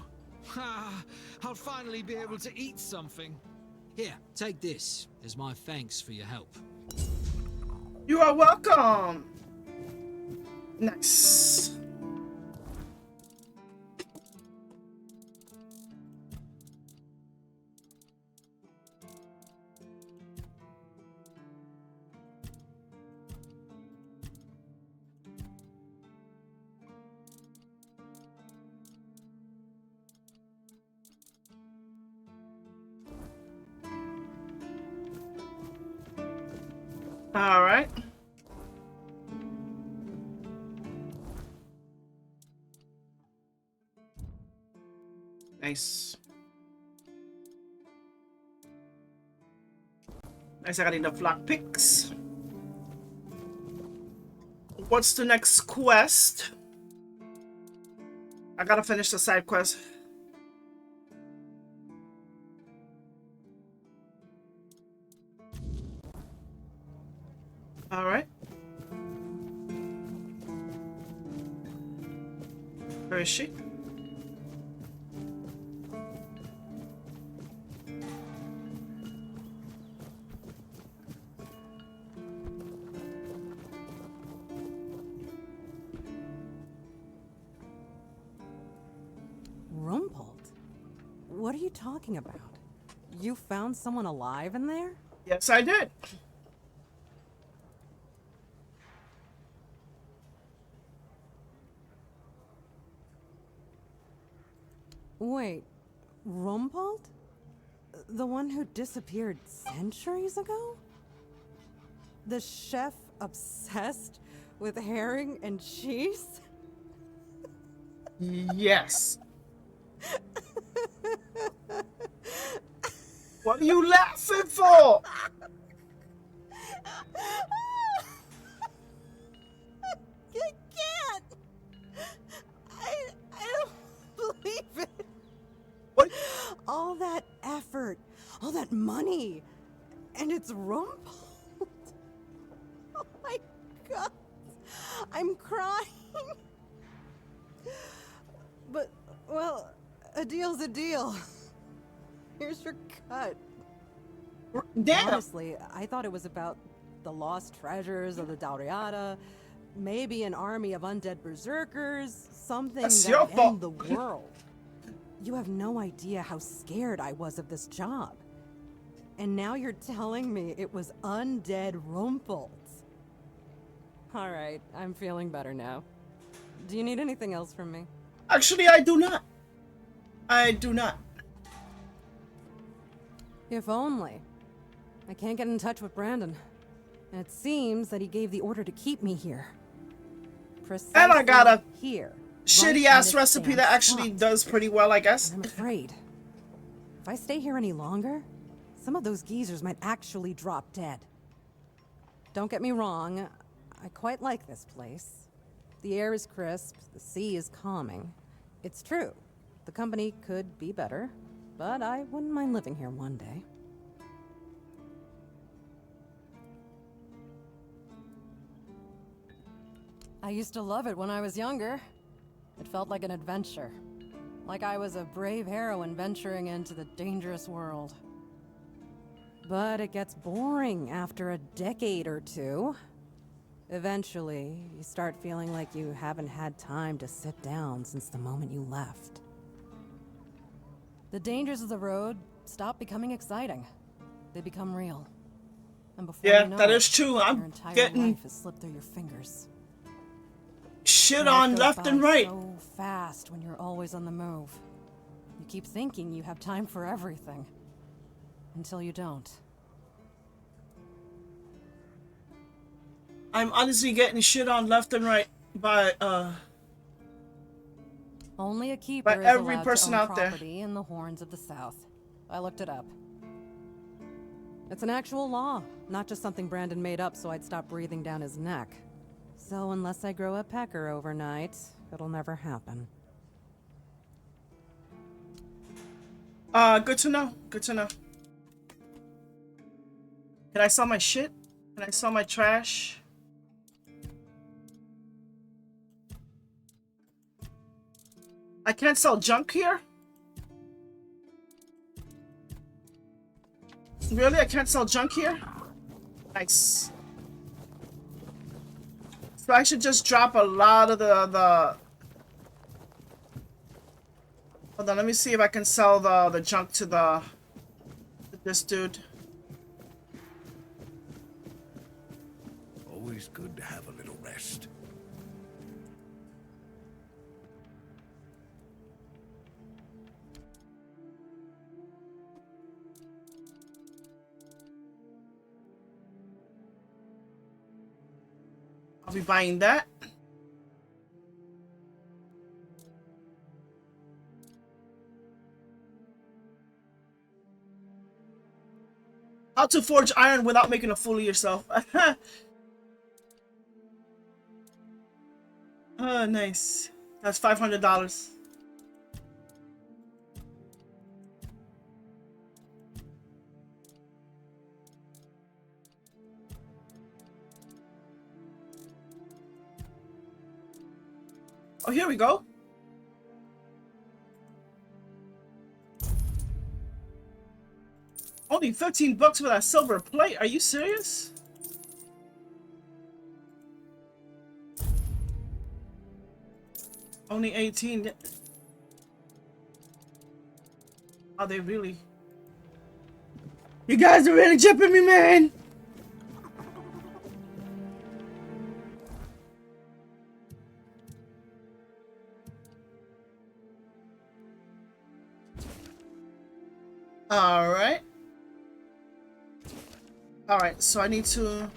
Ah, I'll finally be able to eat something. Here, take this as my thanks for your help. You are welcome. Nice. All right. Nice. Nice, I got enough lockpicks. What's the next quest? I gotta finish the side quest. All right. Where is she? Rumpled? What are you talking about? You found someone alive in there? Yes, I did. Wait, Rumpled? The one who disappeared centuries ago? The chef obsessed with herring and cheese? Yes. What are you laughing for? I can't! I don't believe it! What? All that effort, all that money, and it's Rumpled. Oh my god! I'm crying! But, well, a deal's a deal. Here's your cut. Damn. Honestly, I thought it was about the lost treasures of the Dauriata, maybe an army of undead berserkers, something That's that your would fault. end the world. You have no idea how scared I was of this job. And now you're telling me it was undead Rumpled. Alright, I'm feeling better now. Do you need anything else from me? Actually, I do not. I do not. If only. I can't get in touch with Brandon. And it seems that he gave the order to keep me here. Precisely And I got a here. shitty right ass where this recipe damn that actually spot. does pretty well, I guess. And I'm afraid. If I stay here any longer, some of those geezers might actually drop dead. Don't get me wrong, I quite like this place. The air is crisp, the sea is calming. It's true, the company could be better, but I wouldn't mind living here one day. I used to love it when I was younger. It felt like an adventure. Like I was a brave heroine venturing into the dangerous world. But it gets boring after a decade or two. Eventually, you start feeling like you haven't had time to sit down since the moment you left. The dangers of the road stop becoming exciting. They become real. And before Yeah, you know that it, is true. your I'm entire getting life has slipped through your fingers. shit Life on goes left by and right. So fast when you're always on the move. You keep thinking you have time for everything. Until you don't. I'm honestly getting shit on left and right by Only a keeper By is every allowed person to own out there. property in the Horns of the South. I looked it up. It's an actual law, not just something Brandon made up so I'd stop breathing down his neck. So unless I grow a pecker overnight, it'll never happen. Good to know. Good to know. Can I sell my shit? Can I sell my trash? I can't sell junk here? Really? I can't sell junk here? Nice. So I should just drop a lot of the... Hold on, let me see if I can sell the junk to this dude. Always good to have a little rest. I'll be buying that. How to forge iron without making a fool of yourself. Oh, nice. That's $500. Oh, here we go. Only 15 bucks for that silver plate. Are you serious? Only 18. Are they really? You guys are really chipping me, man. Alright. Alright, so I need to...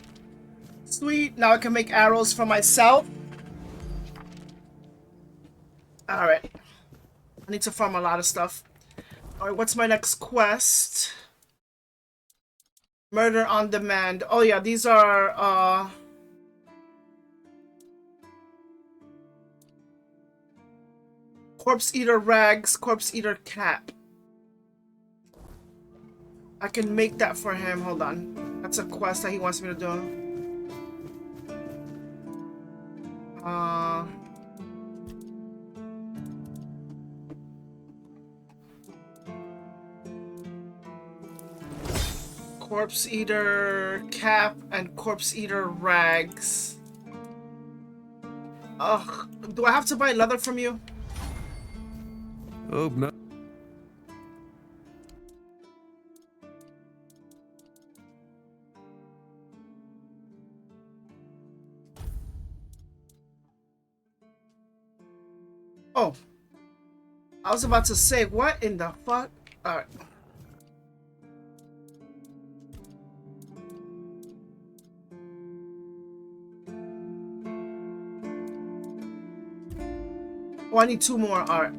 Sweet, now I can make arrows for myself. Alright. I need to farm a lot of stuff. Alright, what's my next quest? Murder on demand. Oh yeah, these are, Corpse Eater Rags, Corpse Eater Cap. I can make that for him. Hold on. That's a quest that he wants me to do. Corpse Eater Cap and Corpse Eater Rags. Ugh. Do I have to buy leather from you? Oh, no. Oh. I was about to say, what in the fuck? Alright. Oh, I need 2 more. Alright.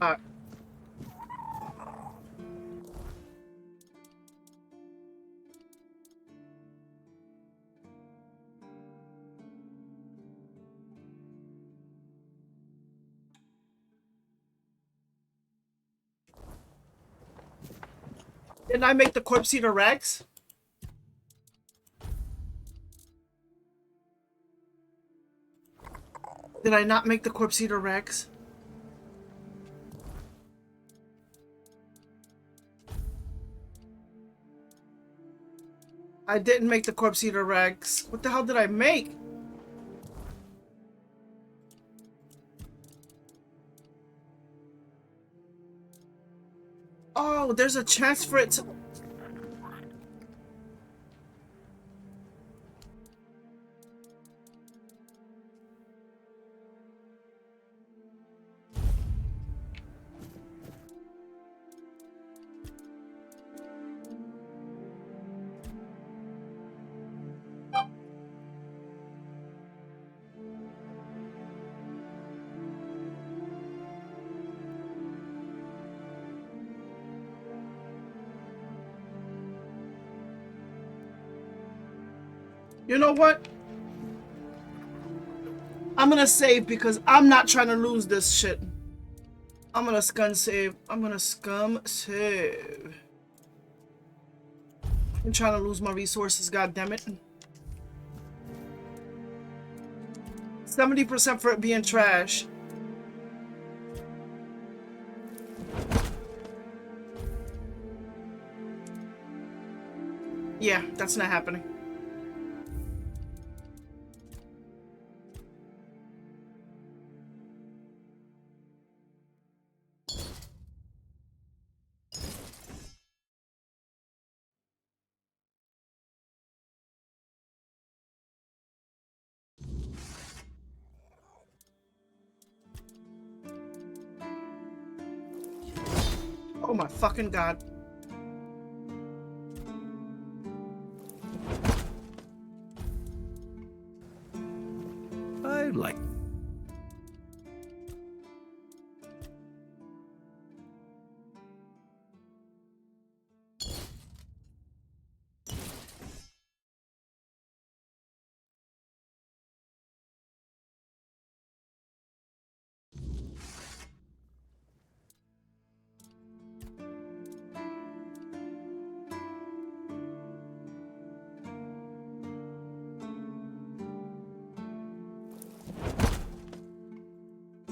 Alright. Didn't I make the Corpse Eater Rags? Did I not make the Corpse Eater Rags? I didn't make the Corpse Eater Rags. What the hell did I make? Oh, there's a chance for it to... You know what? I'm gonna save because I'm not trying to lose this shit. I'm gonna scum save. I'm gonna scum save. I'm trying to lose my resources, god damn it. 70% for it being trash. Yeah, that's not happening. Oh my fucking god. I like.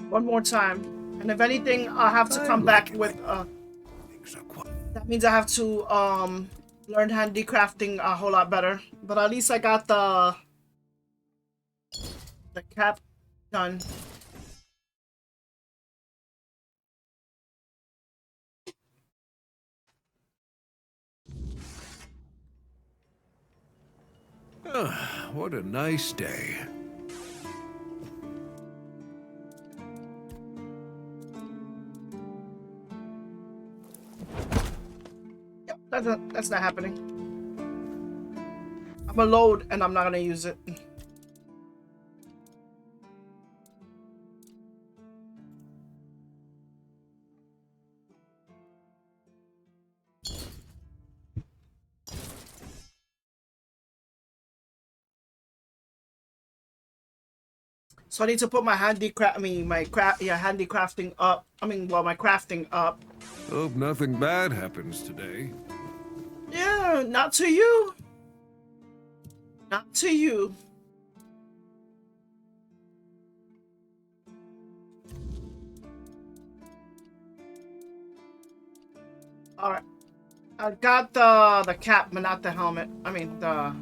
One more time. And if anything, I'll have to come back with that means I have to learn handicrafting a whole lot better. But at least I got the cap done. What a nice day. Yep, that's not happening. I'm gonna load and I'm not gonna use it. So I need to put my handicrafting up. My crafting up. Hope nothing bad happens today. Yeah, not to you. Not to you. All right. I got the cap, but not the helmet. I mean the.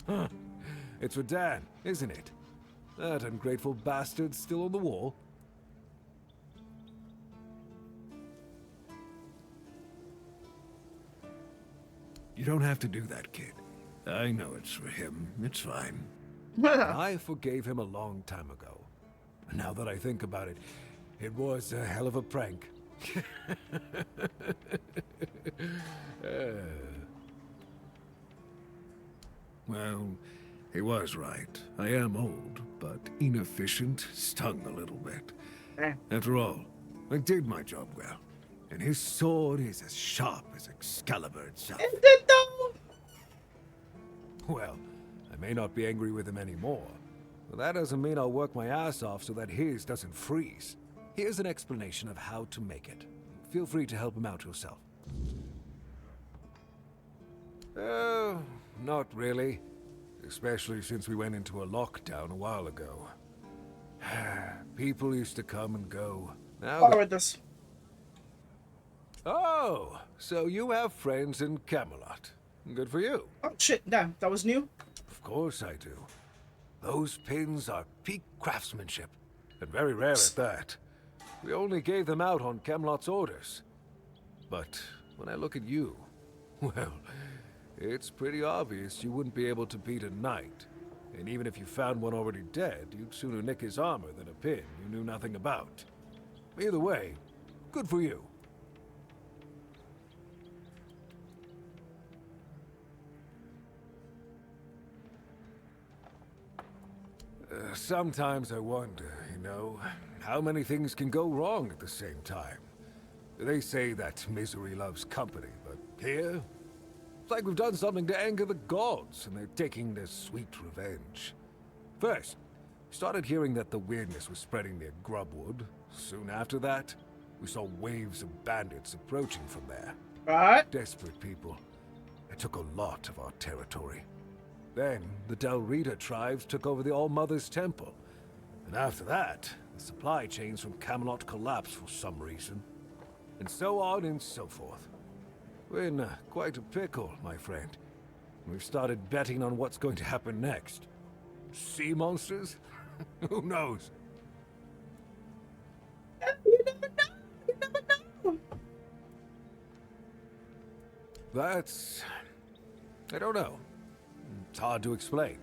Huh. It's for Dan, isn't it? That ungrateful bastard's still on the wall. You don't have to do that, kid. I know it's for him. It's fine. I forgave him a long time ago. Now that I think about it, it was a hell of a prank. Well, he was right. I am old, but inefficient, stung a little bit. After all, I did my job well. And his sword is as sharp as Excalibur itself. Is it though? Well, I may not be angry with him anymore, but that doesn't mean I'll work my ass off so that his doesn't freeze. Here's an explanation of how to make it. Feel free to help him out yourself. Not really. Especially since we went into a lockdown a while ago. People used to come and go. Now I'll read this. Oh, so you have friends in Camelot. Good for you. Oh shit, damn, that was new? Of course I do. Those pins are peak craftsmanship, and very rare at that. We only gave them out on Camelot's orders. But when I look at you, well, it's pretty obvious you wouldn't be able to beat a knight. And even if you found one already dead, you'd sooner nick his armor than a pin you knew nothing about. Either way, good for you. Sometimes I wonder, you know, how many things can go wrong at the same time. They say that misery loves company, but here, it's like we've done something to anger the gods, and they're taking their sweet revenge. First, we started hearing that the weirdness was spreading near Grubwood. Soon after that, we saw waves of bandits approaching from there. Right? Desperate people. They took a lot of our territory. Then, the Del Rita tribes took over the All-Mother's Temple. And after that, the supply chains from Camelot collapsed for some reason. And so on and so forth. We're in quite a pickle, my friend. We've started betting on what's going to happen next. Sea monsters? Who knows? You never know. You never know. That's... I don't know. It's hard to explain.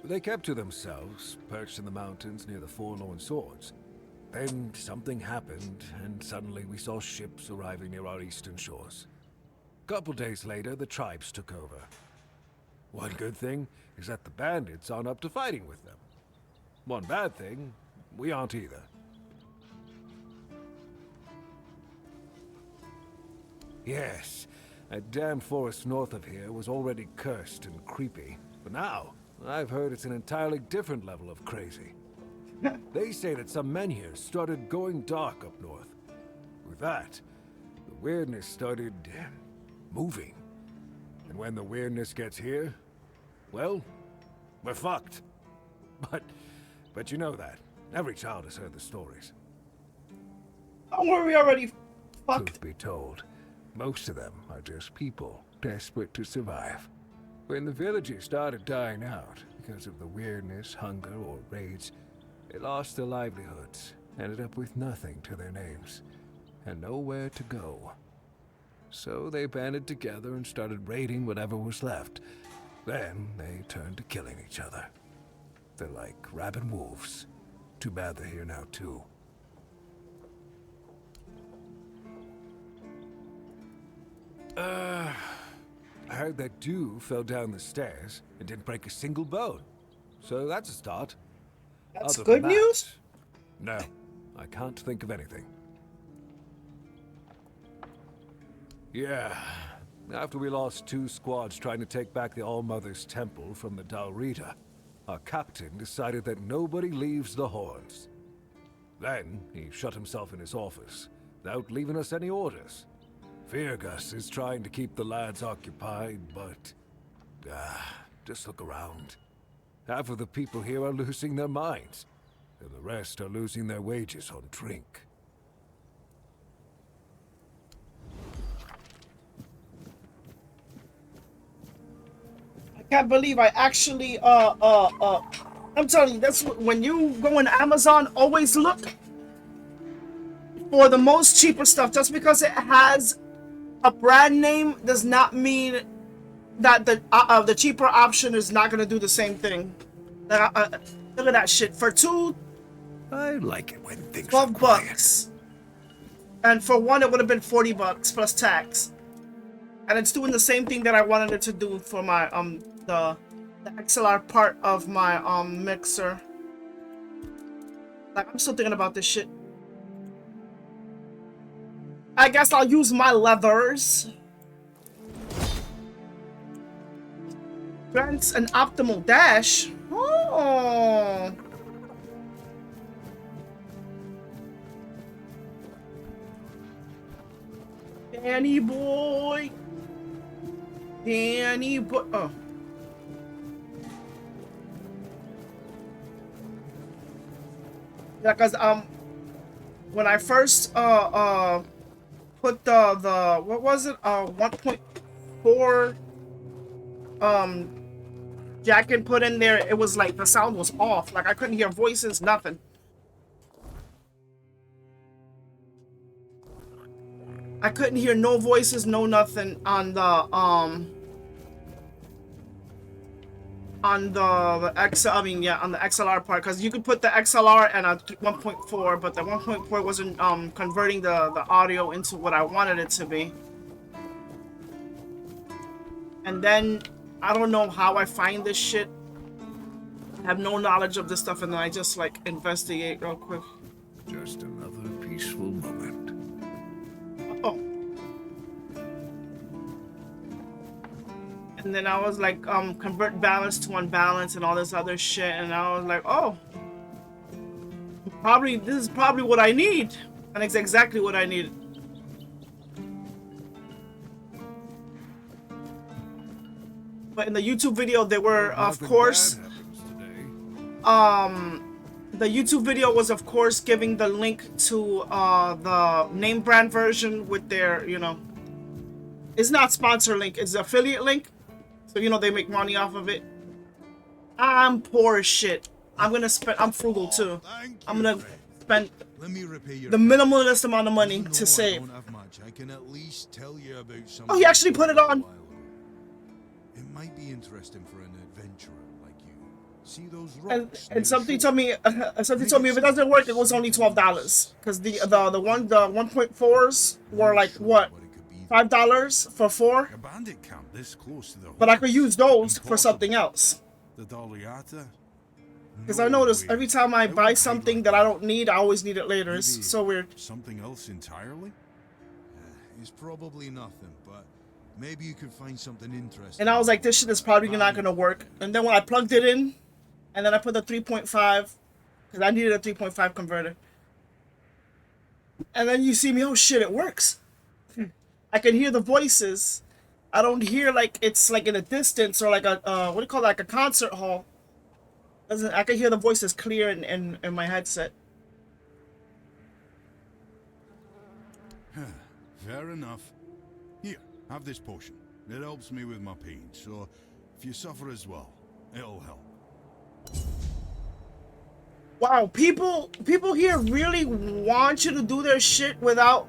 They kept to themselves, perched in the mountains near the Forlorn Swords. Then something happened, and suddenly we saw ships arriving near our eastern shores. A couple days later, the tribes took over. One good thing is that the bandits aren't up to fighting with them. One bad thing, we aren't either. Yes, that damn forest north of here was already cursed and creepy. But now, I've heard it's an entirely different level of crazy. They say that some men here started going dark up north. With that, the weirdness started moving. And when the weirdness gets here, well, we're fucked. But you know that. Every child has heard the stories. Don't worry, we already fucked. Truth be told, most of them are just people desperate to survive. When the villages started dying out because of the weirdness, hunger, or raids, they lost their livelihoods, ended up with nothing to their names, and nowhere to go. So they banded together and started raiding whatever was left. Then they turned to killing each other. They're like rabid wolves. Too bad they're here now, too. I heard that dew fell down the stairs and didn't break a single bone. So that's a start. That's Other good than that, news? No, I can't think of anything. Yeah, after we lost 2 squads trying to take back the All-Mother's Temple from the Del Rita, our captain decided that nobody leaves the Horns. Then, he shut himself in his office, without leaving us any orders. Feargus is trying to keep the lads occupied, but... just look around. Half of the people here are losing their minds, and the rest are losing their wages on drink. I can't believe I actually, I'm telling you, that's when you go on Amazon, always look for the most cheaper stuff. Just because it has a brand name does not mean that the cheaper option is not gonna do the same thing. Look at that shit. For 2, I like it when things are 12 quiet. bucks. And for 1, it would have been 40 bucks plus tax. And it's doing the same thing that I wanted it to do for my the XLR part of my mixer. Like, I'm still thinking about this shit. I guess I'll use my levers. Grants an optimal dash. Oh. Danny boy. Danny boy. Oh. Yeah, cause when I first put the what was it 1.4 jack input in there, it was like the sound was off, like I couldn't hear voices, nothing. I couldn't hear no voices, no nothing on the on the XLR part, because you could put the XLR and a 1.4, but the 1.4 wasn't converting the audio into what I wanted it to be. And then I don't know how I find this shit. I have no knowledge of this stuff, and then I just like investigate real quick. Just another peaceful moment. And then I was like, convert balance to unbalance and all this other shit. And I was like, oh, probably this is probably what I need. And it's exactly what I needed. But in the YouTube video, they were, of course, the YouTube video was, of course, giving the link to the name brand version with their, you know, it's not sponsor link, it's affiliate link. So, you know, they make money off of it. I'm poor as shit. I'm gonna spend, I'm frugal too. I'm gonna spend the minimalist amount of money to save. Oh, he actually put it on. It might be interesting for an adventurer like you. See those rocks? And something told me if it doesn't work, it was only $12 because the 1.4s were like what, $5 for 4. A bandit camp this close to the But I could use those for something else. The Doliata? Because I notice every time I buy something that I don't need, I always need it later. It's so weird. Something else entirely? It's probably nothing, but maybe you could find something interesting. And I was like, this shit is probably not gonna work. And then when I plugged it in, and then I put the 3.5, because I needed a 3.5 converter. And then you see me, oh shit, it works. I can hear the voices. I don't hear like it's like in a distance or like a what do you call it, like a concert hall. I can hear the voices clear in my headset. Fair enough. Here, have this potion. It helps me with my pain, so if you suffer as well, it'll help. Wow, people here really want you to do their shit without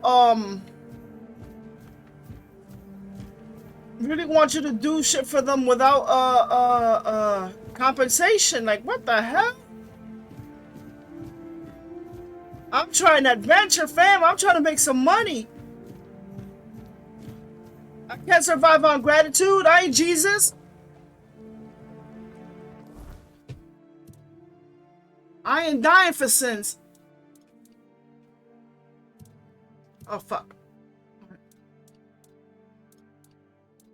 really want you to do shit for them without compensation. Like, what the hell? I'm trying to adventure, fam. I'm trying to make some money. I can't survive on gratitude. I ain't Jesus. I ain't dying for sins. Oh, fuck.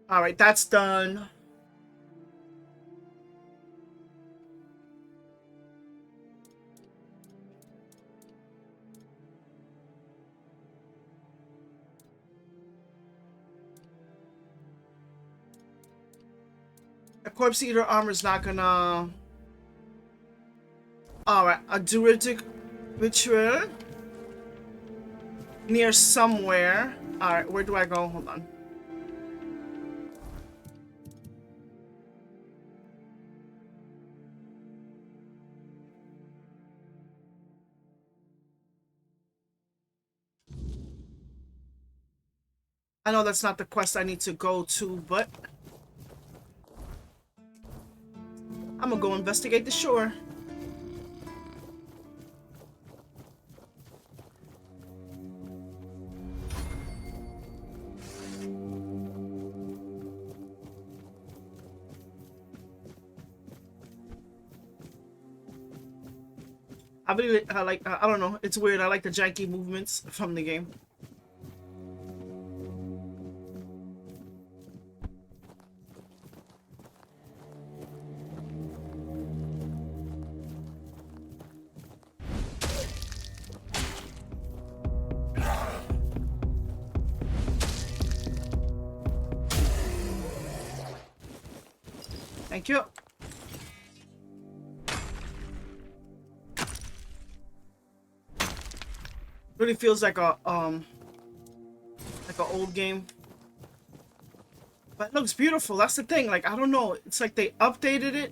Alright, that's done. A corpse eater armor is not gonna... Alright, a druidic ritual near somewhere. Alright, where do I go? Hold on. I know that's not the quest I need to go to, but I'm gonna go investigate the shore. I like, I don't know, it's weird. I like the janky movements from the game. Thank you. Really feels like a an old game. But it looks beautiful. That's the thing. Like, I don't know. It's like they updated it.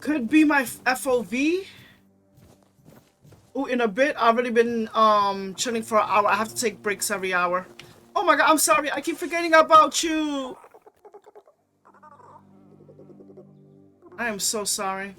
Could be my FOV. Ooh, in a bit. I've already been chilling for an hour. I have to take breaks every hour. Oh my god, I'm sorry. I keep forgetting about you. I am so sorry.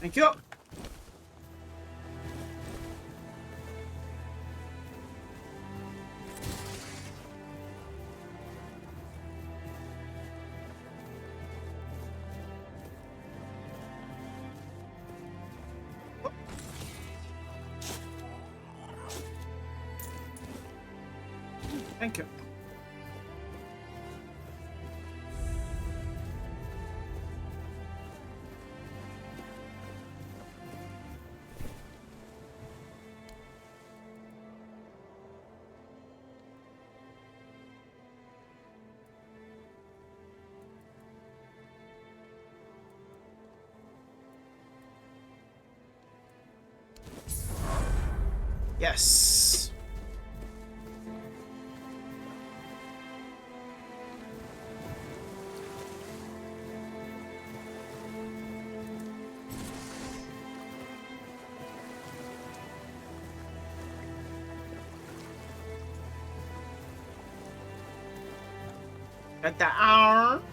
Thank you. Thank you. Yes. Got the arm.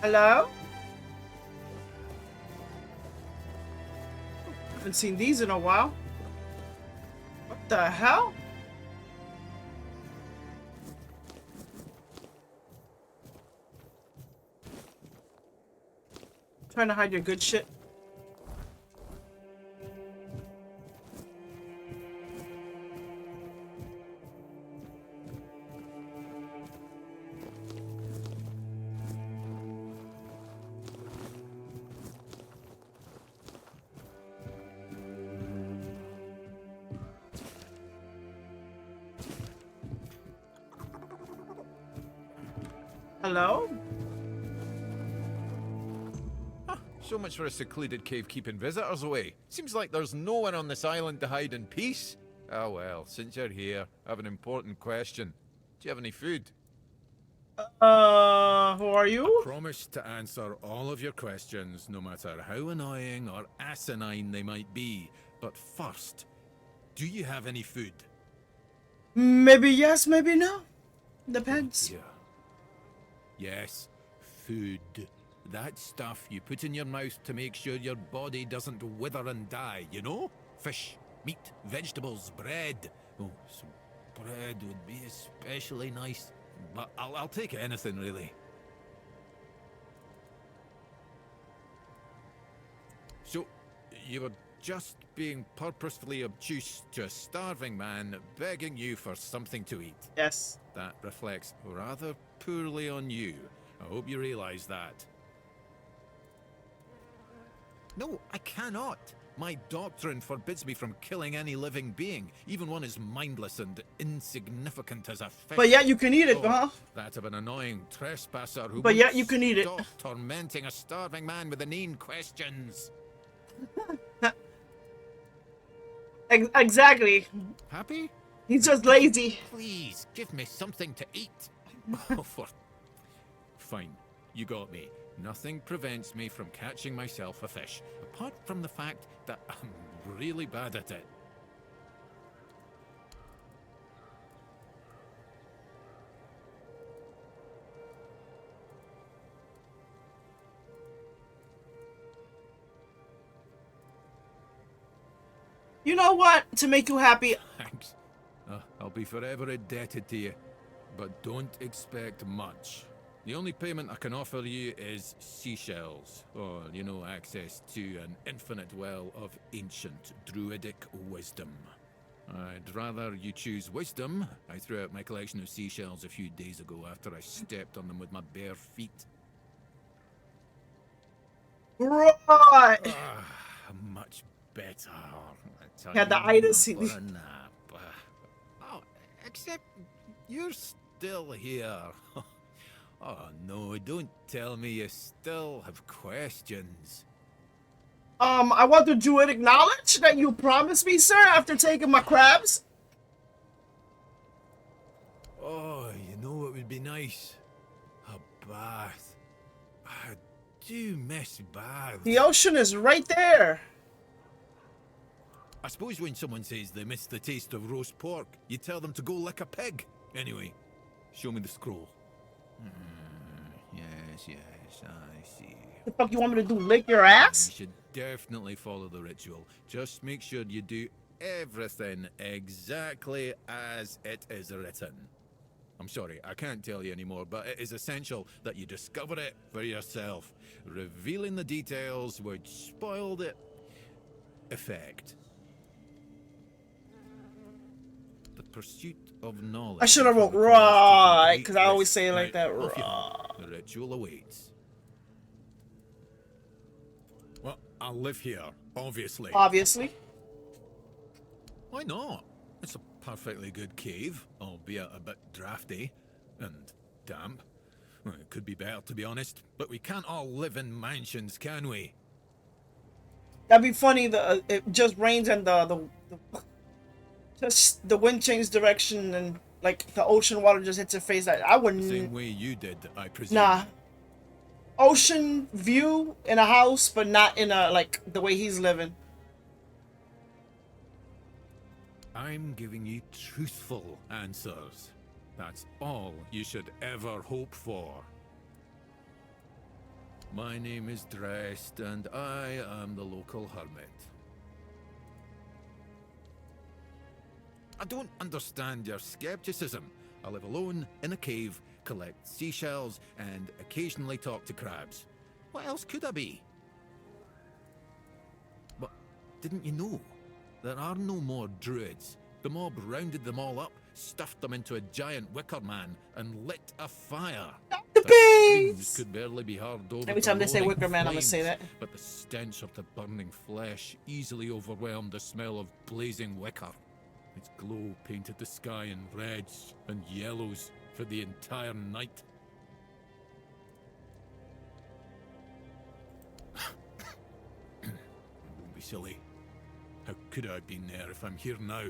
Hello? Haven't seen these in a while. What the hell? Trying to hide your good shit. Hello? So much for a secluded cave keeping visitors away. Seems like there's no one on this island to hide in peace. Ah well, since you're here, I have an important question. Do you have any food? Who are you? I promise to answer all of your questions, no matter how annoying or asinine they might be. But first, do you have any food? Maybe yes, maybe no. Depends. Yeah. Yes, food. That stuff you put in your mouth to make sure your body doesn't wither and die, you know? Fish, meat, vegetables, bread. Oh, some bread would be especially nice. But I'll take anything, really. So, you were just being purposefully obtuse to a starving man begging you for something to eat. Yes. That reflects rather poorly on you. I hope you realize that. No, I cannot. My doctrine forbids me from killing any living being, even one as mindless and insignificant as a fish. But yet you can eat it, huh? That of an annoying trespasser who But won't yet you can eat it. stop tormenting a starving man with inane questions. Exactly. Happy? He's just lazy. Please, give me something to eat. Fine, you got me. Nothing prevents me from catching myself a fish, apart from the fact that I'm really bad at it. You know what? To make you happy. Thanks. I'll be forever indebted to you, but don't expect much. The only payment I can offer you is seashells, or, you know, access to an infinite well of ancient druidic wisdom. I'd rather you choose wisdom. I threw out my collection of seashells a few days ago after I stepped on them with my bare feet. Right. Much better. Had the itis. For a nap. Oh, except you're still here. Oh no, don't tell me you still have questions. I want the druidic knowledge that you promised me, sir, after taking my crabs. Oh, you know what would be nice? A bath. I do miss baths. The ocean is right there. I suppose when someone says they miss the taste of roast pork, you tell them to go lick a pig. Anyway, show me the scroll. Yes, I see. The fuck you want me to do? Lick your You ass? should definitely follow the ritual. Just make sure you do everything exactly as it is written. I'm sorry, I can't tell you anymore, but it is essential that you discover it for yourself. Revealing the details would spoil the effect. The pursuit of knowledge. I should have wrote requires taking right, great because I always risks. say it like Now, that. off you Raw. go. The ritual awaits. Well, I'll live here, obviously. Obviously. Why not? It's a perfectly good cave, albeit a bit drafty and damp. Well, it could be better, to be honest, but we can't all live in mansions, can we? That'd be funny. It just rains and just the wind changed direction and like the ocean water just hits your face. I The wouldn't. same way you did, I presume. Nah. Ocean view in a house, but not in a like the way he's living. I'm giving you truthful answers. That's all you should ever hope for. My name is Drest, and I am the local hermit. I don't understand your skepticism. I live alone in a cave, collect seashells, and occasionally talk to crabs. What else could I be? But didn't you know? There are no more druids. The mob rounded them all up, stuffed them into a giant wicker man, and lit a fire. The screams bees! could barely be heard over Every the time they say roaring wicker man, I'm gonna flames, say that. But the stench of the burning flesh easily overwhelmed the smell of blazing wicker. Its glow painted the sky in reds and yellows for the entire night. Don't be silly. How could I have been there if I'm here now?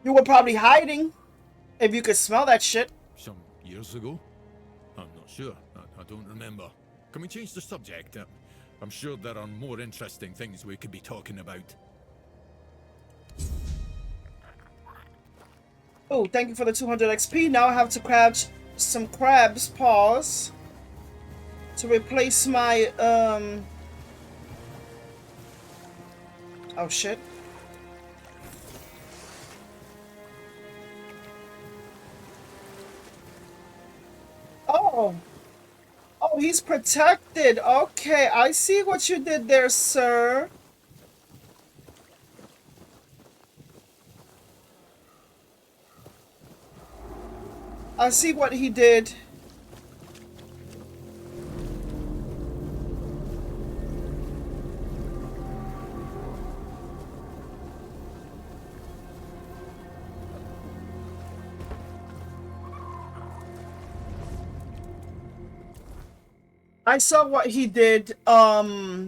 You were probably hiding. If you could smell that shit. Some years ago? I'm not sure. I don't remember. Can we change the subject? I'm sure there are more interesting things we could be talking about. Oh, thank you for the 200 XP. Now I have to grab some crab's paws to replace my oh shit. Oh. Oh, he's protected. Okay, I see what you did there, sir. I see what he did. I saw what he did.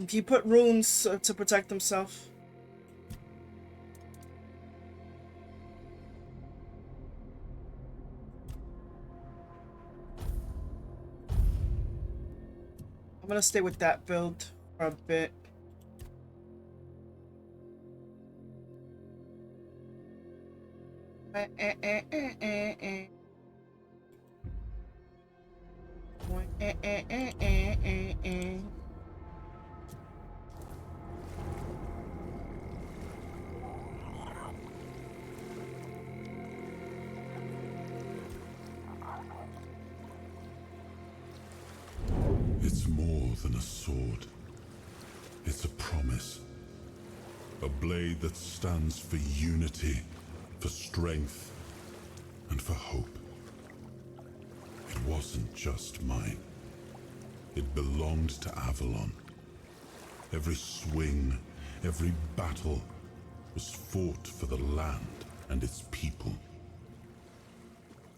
He put runes to protect himself. I'm gonna stay with that build for a bit. It's more than a sword. It's a promise. A blade that stands for unity, for strength, and for hope. It wasn't just mine. It belonged to Avalon. Every swing, every battle was fought for the land and its people.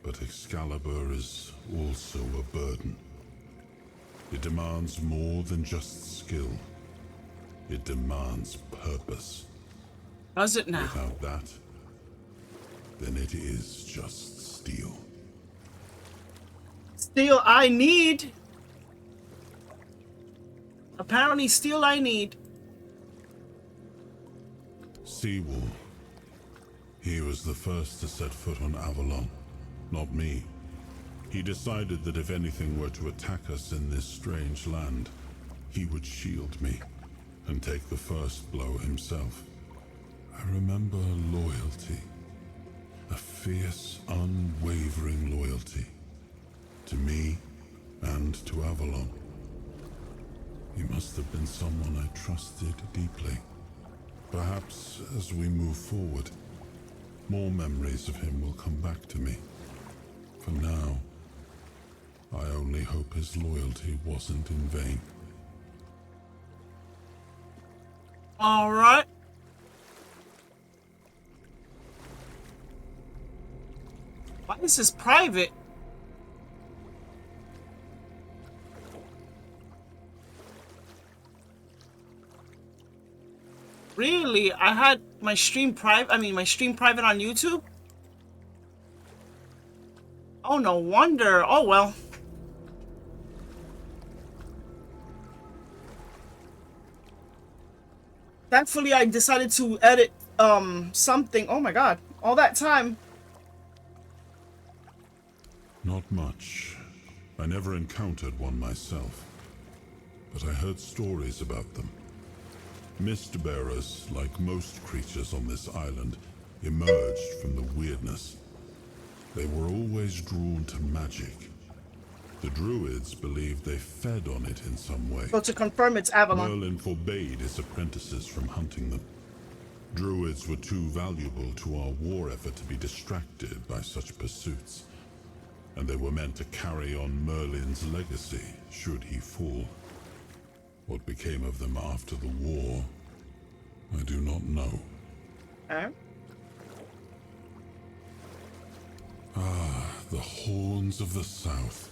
But Excalibur is also a burden. It demands more than just skill. It demands purpose. Does it now? Without that, then it is just steel. Steel I need. Apparently steel I need. Seawall. He was the first to set foot on Avalon, not me. He decided that if anything were to attack us in this strange land, he would shield me and take the first blow himself. I remember loyalty. A fierce, unwavering loyalty. To me and to Avalon. He must have been someone I trusted deeply. Perhaps as we move forward, more memories of him will come back to me. For now, I only hope his loyalty wasn't in vain. All right. Why is this private? Really? I had my stream private, my stream private on YouTube? Oh, no wonder. Oh, well. Thankfully, I decided to edit, something. Oh my god. All that time. Not much. I never encountered one myself. But I heard stories about them. Mist bearers, like most creatures on this island, emerged from the weirdness. They were always drawn to magic. The druids believed they fed on it in some way. So to confirm, it's Avalon. Merlin forbade his apprentices from hunting them. Druids were too valuable to our war effort to be distracted by such pursuits. And they were meant to carry on Merlin's legacy, should he fall. What became of them after the war, I do not know. Ah, the horns of the south.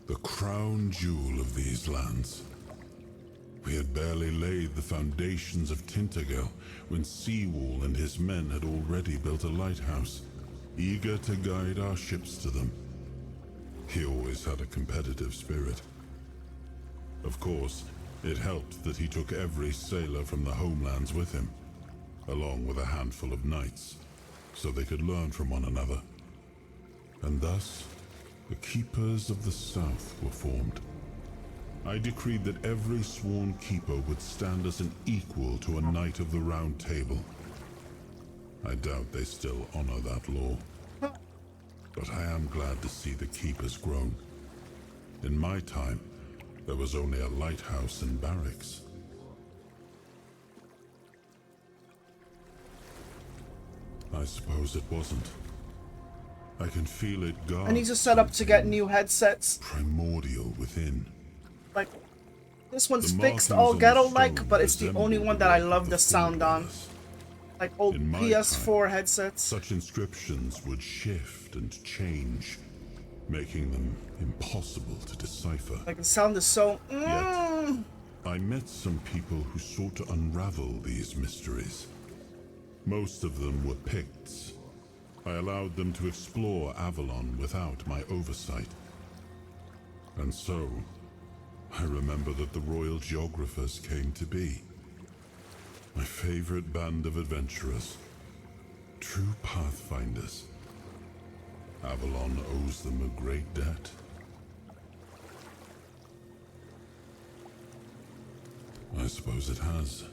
The crown jewel of these lands. We had barely laid the foundations of Tainted Grail when Seawall and his men had already built a lighthouse, eager to guide our ships to them. He always had a competitive spirit. Of course, it helped that he took every sailor from the homelands with him, along with a handful of knights, so they could learn from one another. And thus, the Keepers of the South were formed. I decreed that every sworn keeper would stand as an equal to a Knight of the Round Table. I doubt they still honor that law. But I am glad to see the keepers grown. In my time, there was only a lighthouse and barracks. I suppose it wasn't. I can feel it guard. I need to set up to get new headsets. Primordial within. Like, this one's fixed all ghetto-like, but it's the only one that I love the sound on. Like old PS4 headsets. Such inscriptions would shift and change, making them impossible to decipher. Like the sound is so. Yet, I met some people who sought to unravel these mysteries. Most of them were Picts. I allowed them to explore Avalon without my oversight. And so, I remember that the royal geographers came to be. My favorite band of adventurers. True pathfinders. Avalon owes them a great debt. I suppose it has.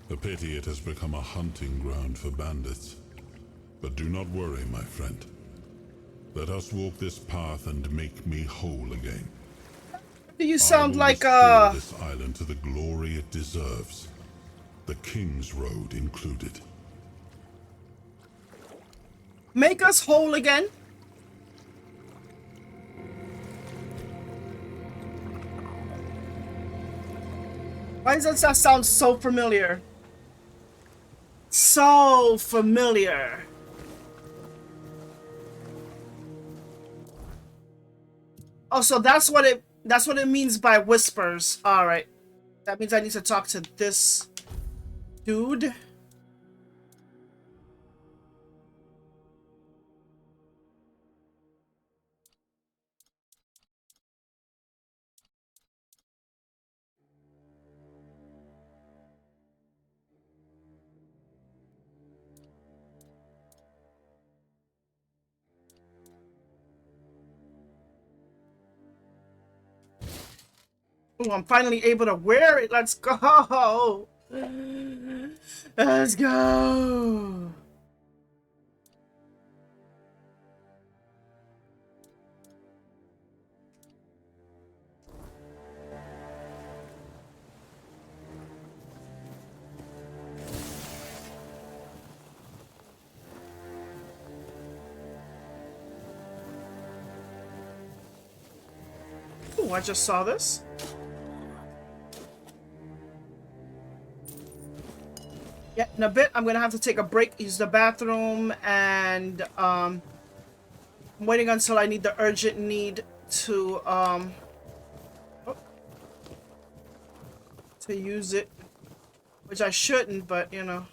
A pity it has become a hunting ground for bandits. But do not worry, my friend. Let us walk this path and make me whole again. Do you sound like this island to the glory it deserves. The King's Road included. Make us whole again? Why does that sound so familiar? So familiar. Oh, so that's what it means by whispers. All right. That means I need to talk to this dude. Oh, I'm finally able to wear it. Let's go. Let's go. Oh, I just saw this. Yeah, in a bit, I'm gonna have to take a break, use the bathroom, and I'm waiting until I need the urgent need to to use it, which I shouldn't, but you know.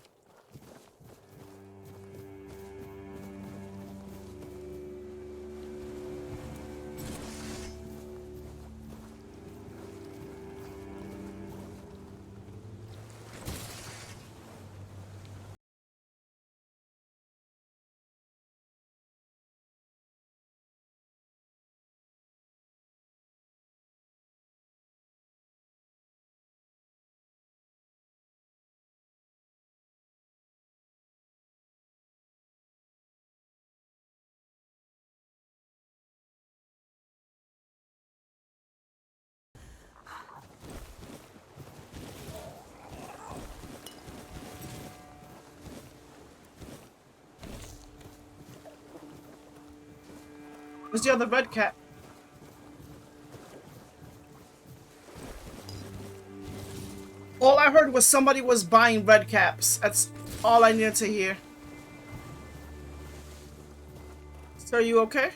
Where's the other red cat? All I heard was somebody was buying red caps. That's all I needed to hear. So are you okay?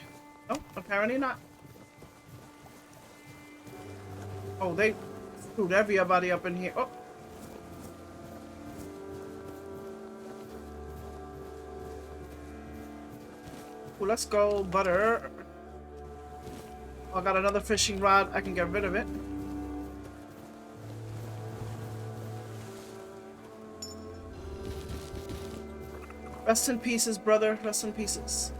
No, apparently not. Oh, they screwed everybody up in here. Oh. Well, let's go, butter. Oh, I got another fishing rod. I can get rid of it. Rest in pieces, brother. Rest in pieces.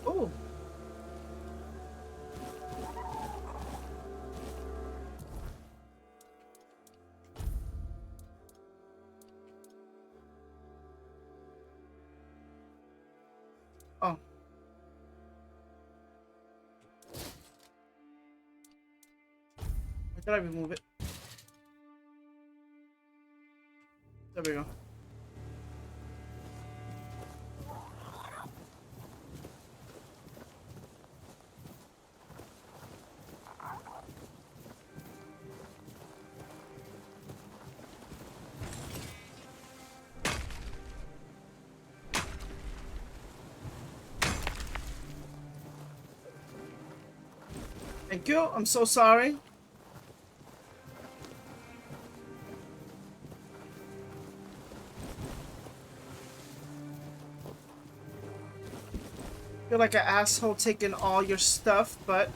Oh. Oh. Why did I remove it? There we go. Thank you. I'm so sorry. Feel like an asshole taking all your stuff, but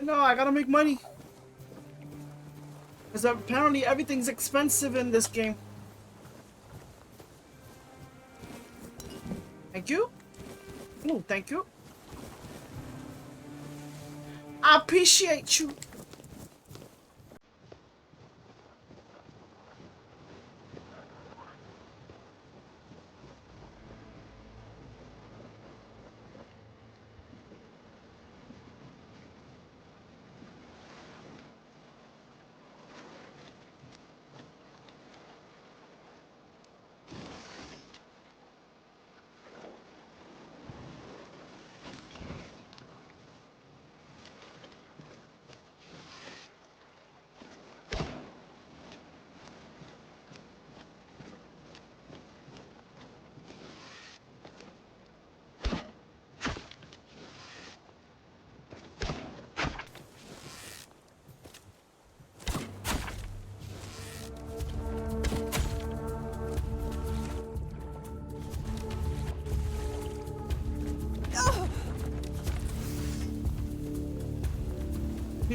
no, I gotta make money. Because apparently everything's expensive in this game. Thank you. Oh, thank you. I appreciate you.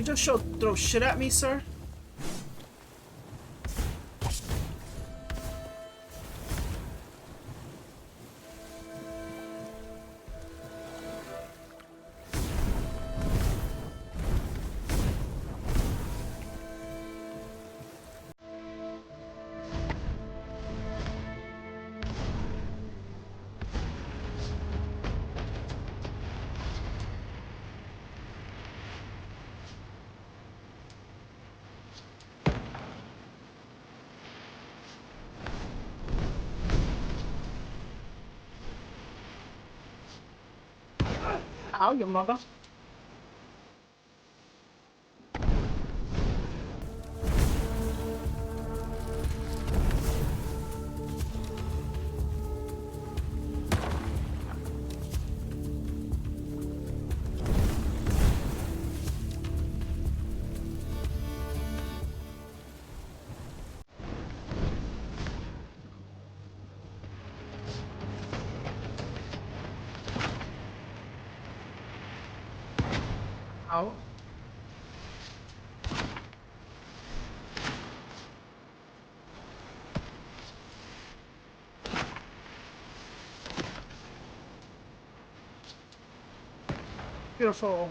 You just throw shit at me, sir? Ow, your mother. Ow. Beautiful.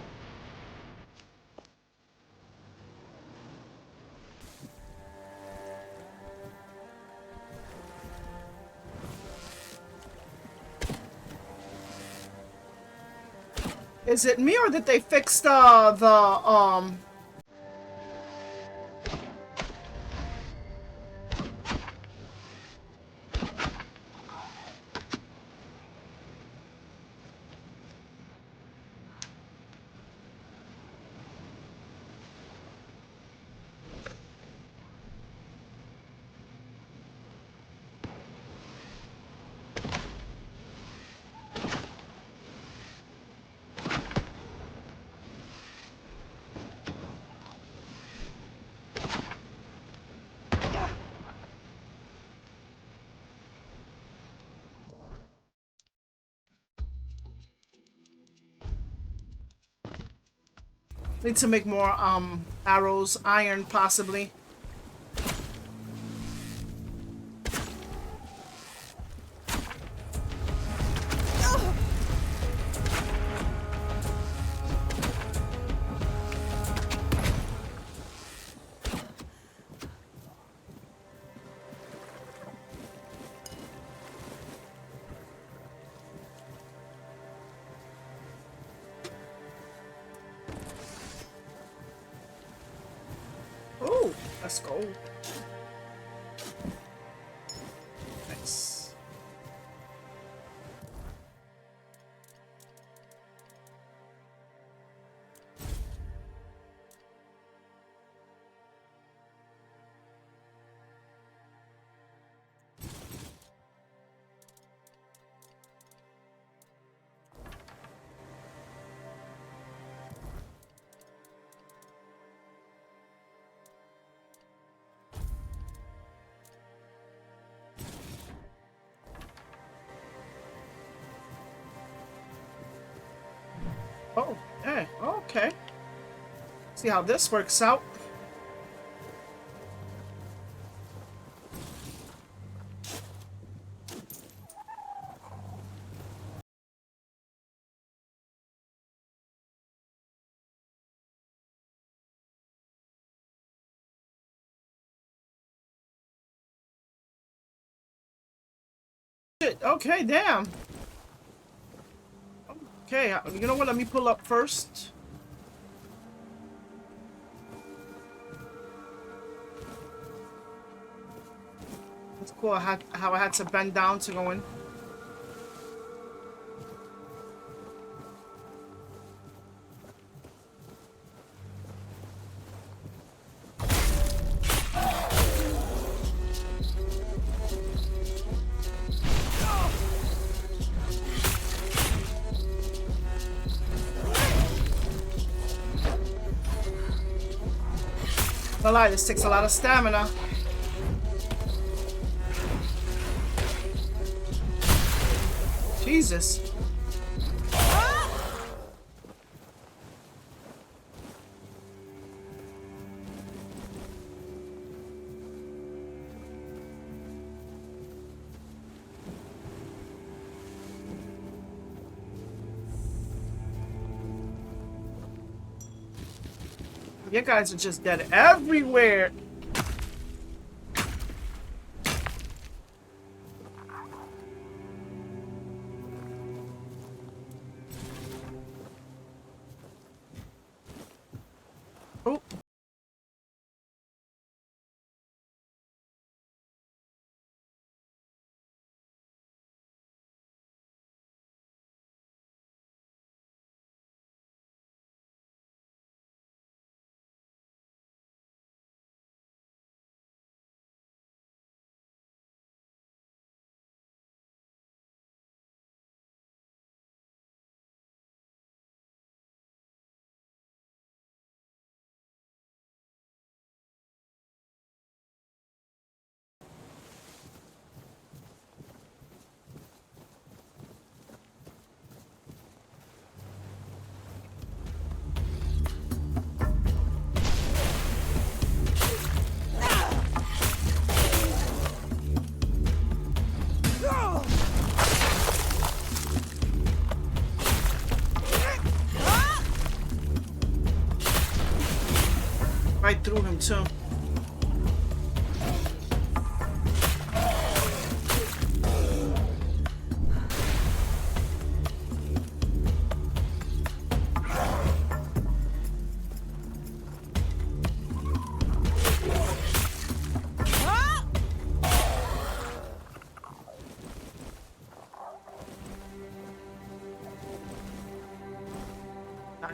Is it me or did they fix the need to make more arrows, iron possibly. Oh, let's go. Nice. Oh, yeah, okay. See how this works out. Shit, okay, damn. Okay, you know what? Let me pull up first. It's cool how I had to bend down to go in. No lie, this takes a lot of stamina. Jesus. You guys are just dead everywhere. Oh. Right through him too.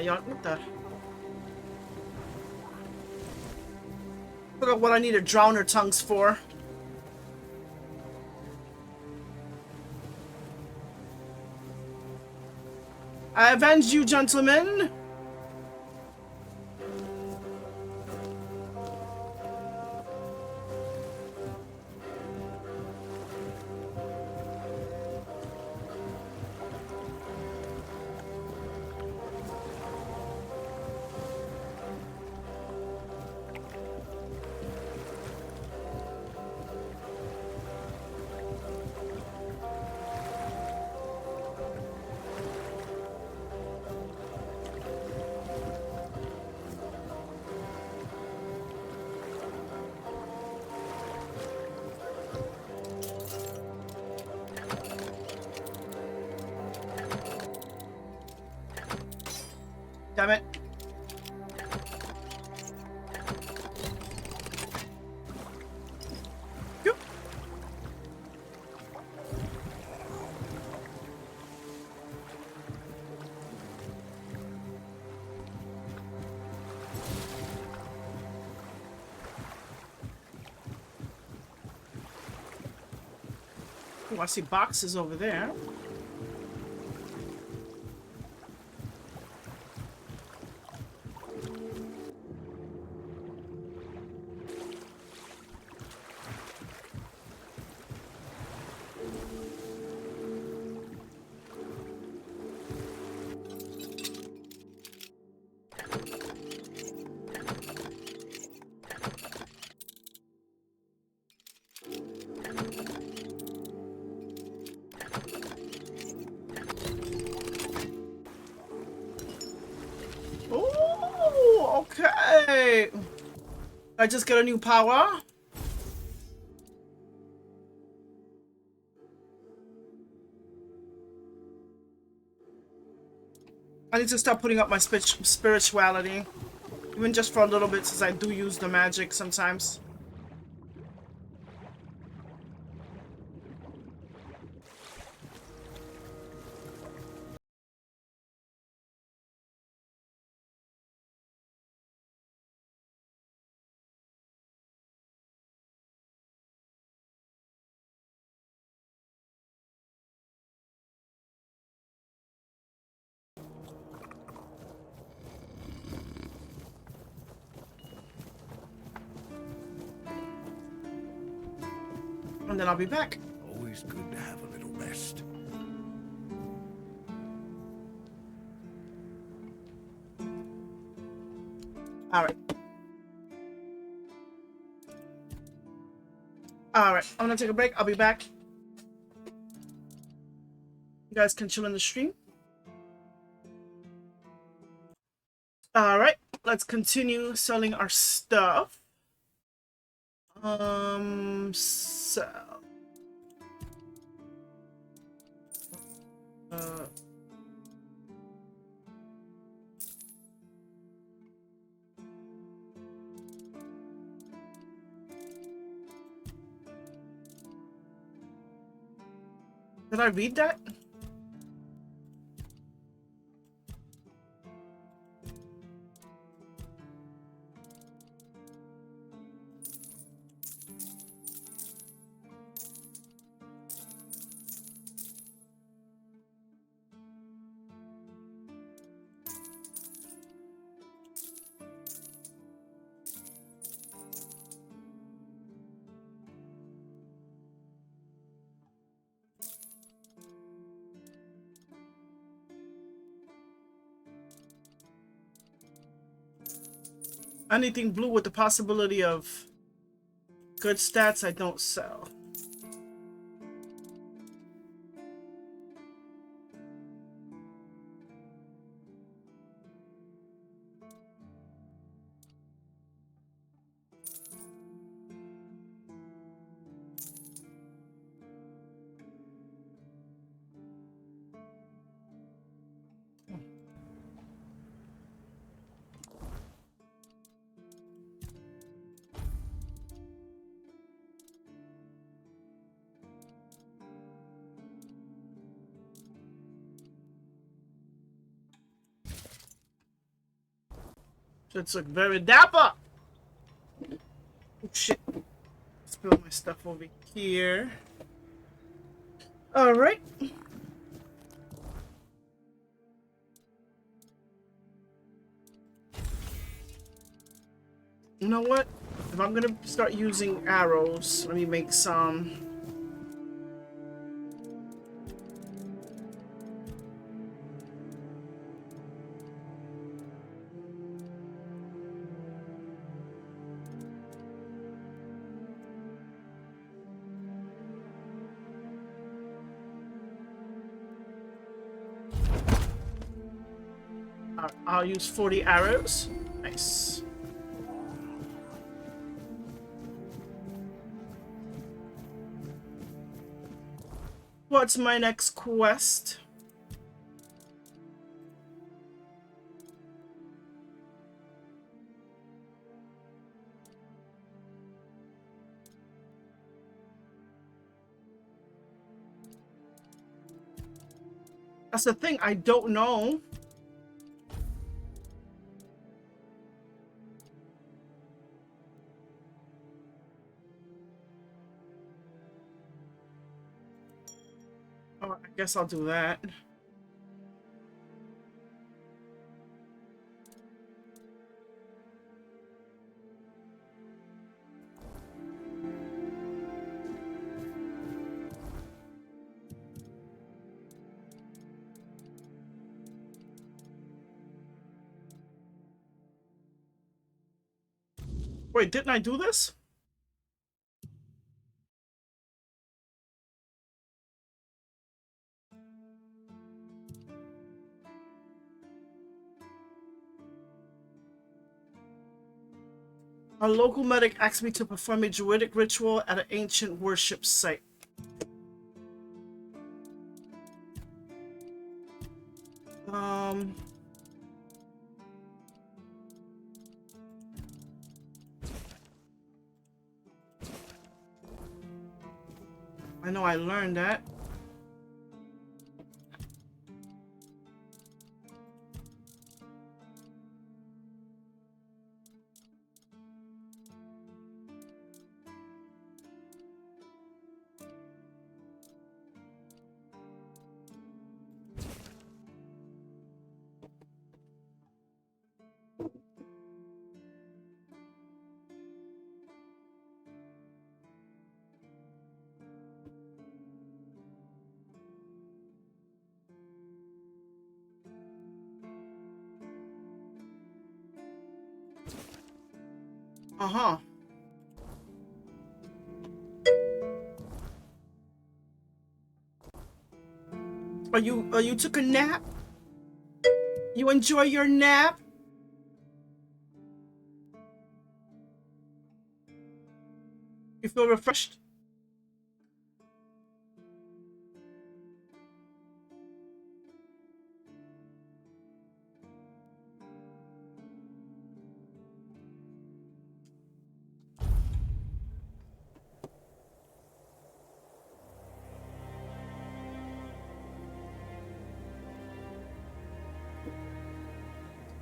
Y'all, what the? Look at what I needed drowner tongues for. I avenge you, gentlemen. Damn it. Yep. Oh, I see boxes over there. Oh, okay. I just got a new power. I need to start putting up my spirituality. Even just for a little bit, since I do use the magic sometimes. And then I'll be back. Always good to have a little rest. Alright. Alright, I'm gonna take a break. I'll be back. You guys can chill in the stream. Alright, let's continue selling our stuff. Sell. Did I read that? Anything blue with the possibility of good stats, I don't sell. Let's look very dapper. Oh shit. Spill my stuff over here. Alright. You know what? If I'm gonna start using arrows, let me make some. I'll use 40 arrows. Nice. What's my next quest? That's the thing, I don't know. Oh, I guess I'll do that. Wait, didn't I do this? A local medic asked me to perform a druidic ritual at an ancient worship site. I know I learned that. Uh-huh. You took a nap? You enjoy your nap? You feel refreshed?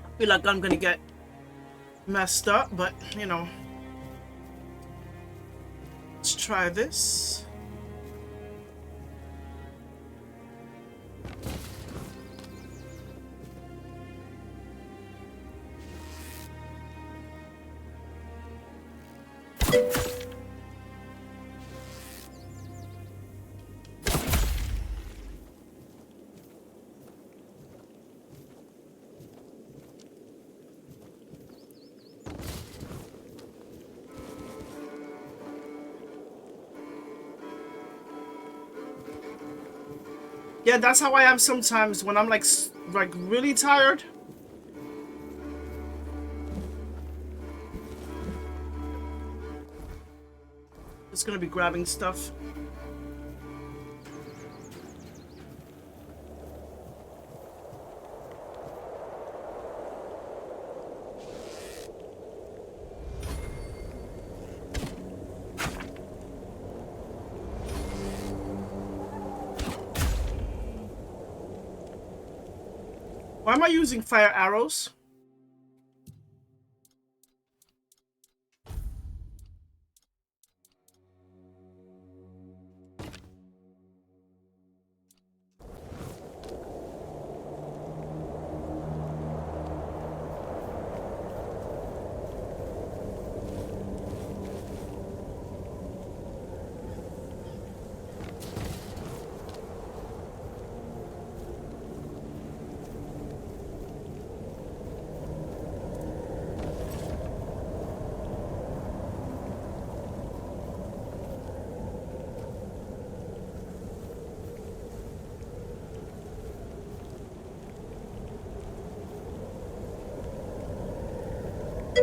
I feel like I'm gonna get messed up, but you know. Let's try this. Yeah, that's how I am sometimes when I'm like really tired. It's gonna be grabbing stuff. Why am I using fire arrows?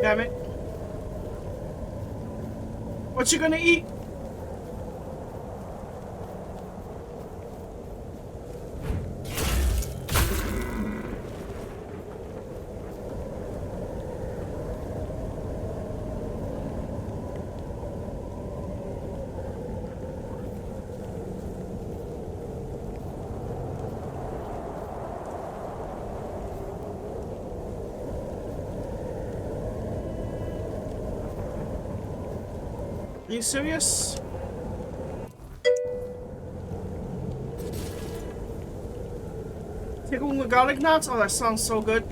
Damn it. What you gonna eat? Are you serious? Tickling the garlic knots? Oh, that sounds so good.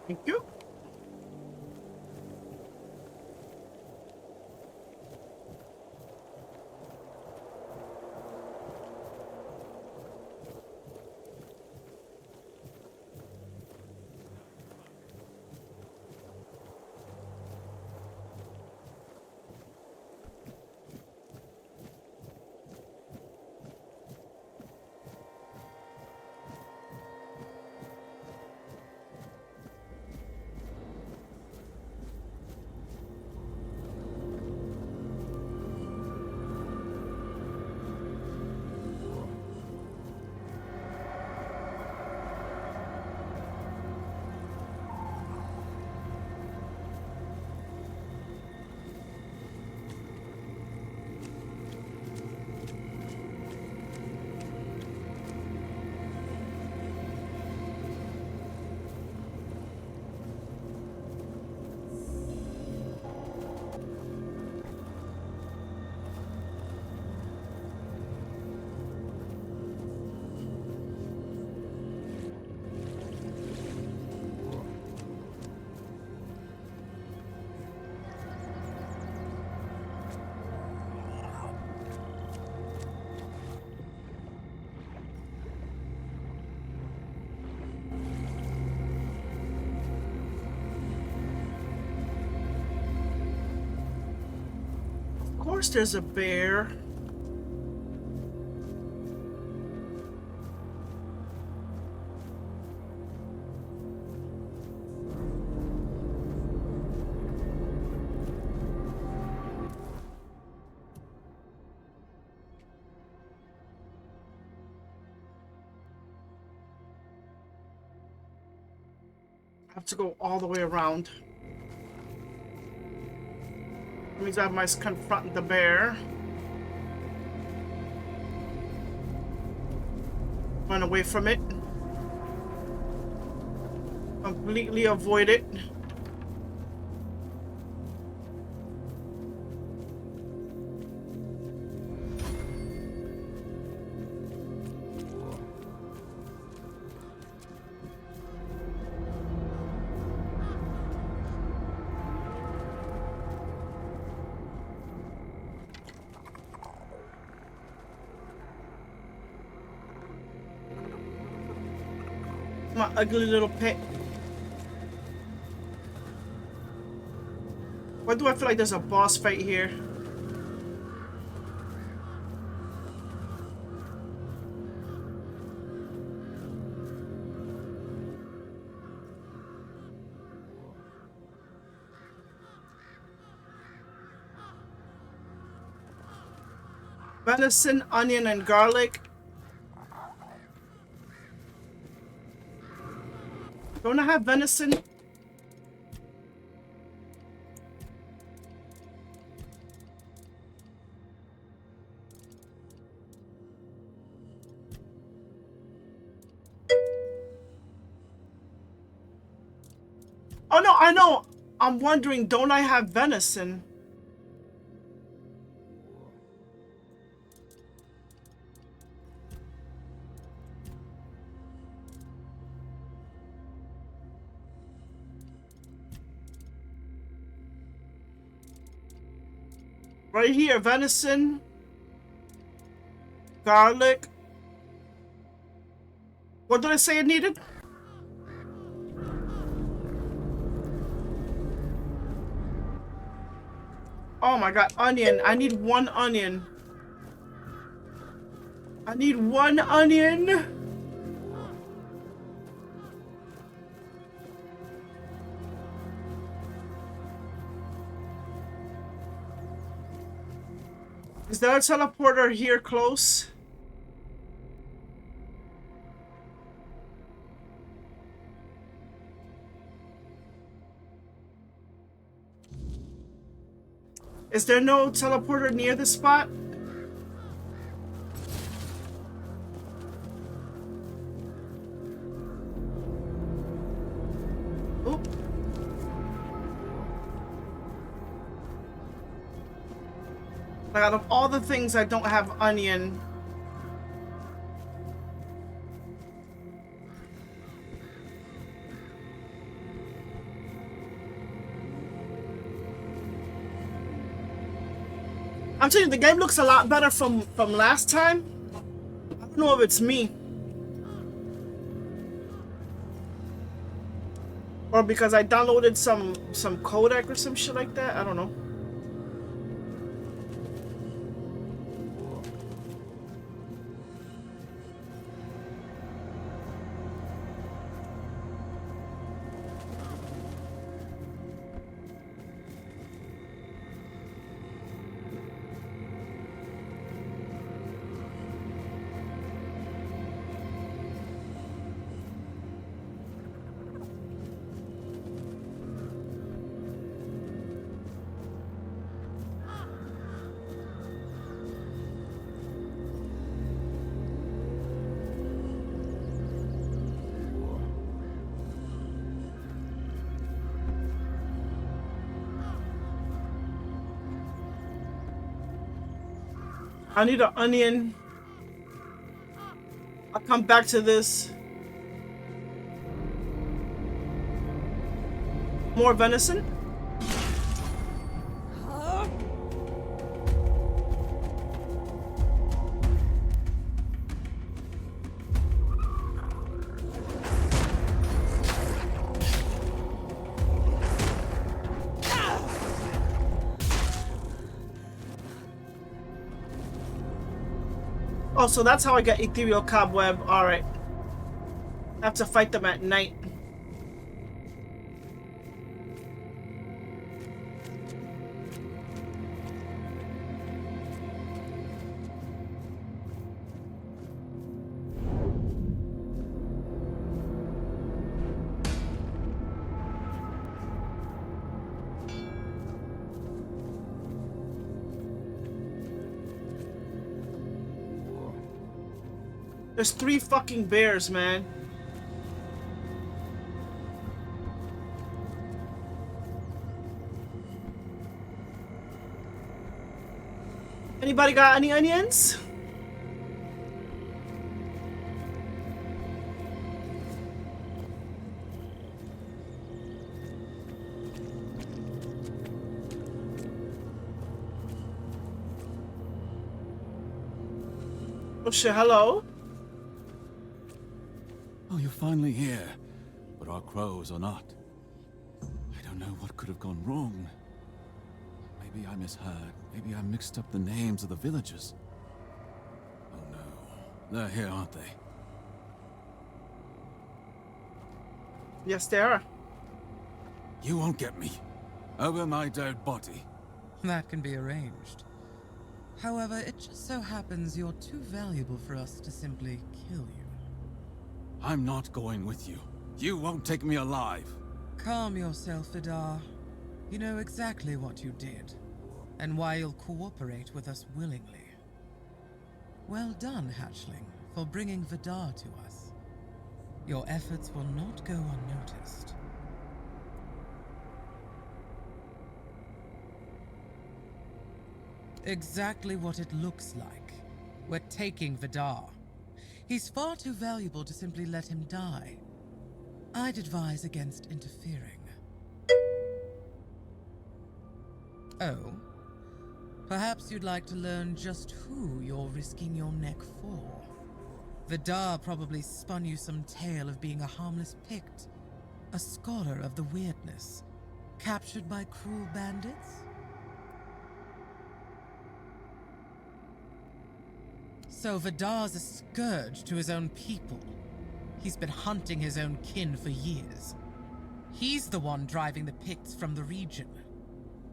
Thank you. course there's a bear. I have to go all the way around. That means I must confront the bear. Run away from it. Completely avoid it. My ugly little pet. Why do I feel like there's a boss fight here? Venison, onion, and garlic. Don't I have venison? Oh no, I know. I'm wondering, don't I have venison? Right here, venison, garlic. What did I say it needed? Oh my god, onion. I need one onion. I need one onion. Is there a teleporter here close? Is there no teleporter near the spot? Oop. Like, out of all the things, I don't have onion. I'm telling you, the game looks a lot better from last time. I don't know if it's me. Or because I downloaded some codec or some shit like that. I don't know. I need an onion. I'll come back to this. More venison? Oh, so that's how I get ethereal cobweb. Alright. I have to fight them at night. There's 3 fucking bears, man. Anybody got any onions? Oh shit, hello? Oh, you're finally here. But our crows are not. I don't know what could have gone wrong. Maybe I misheard. Maybe I mixed up the names of the villagers. Oh no. They're here, aren't they? Yes, they are. You won't get me. Over my dead body. That can be arranged. However, it just so happens you're too valuable for us to simply kill you. I'm not going with you. You won't take me alive. Calm yourself, Vidar. You know exactly what you did, and why you'll cooperate with us willingly. Well done, Hatchling, for bringing Vidar to us. Your efforts will not go unnoticed. Exactly what it looks like. We're taking Vidar. He's far too valuable to simply let him die. I'd advise against interfering. Oh? Perhaps you'd like to learn just who you're risking your neck for. Vidar probably spun you some tale of being a harmless Pict, a scholar of the weirdness, captured by cruel bandits? So Vidar's a scourge to his own people. He's been hunting his own kin for years. He's the one driving the Picts from the region.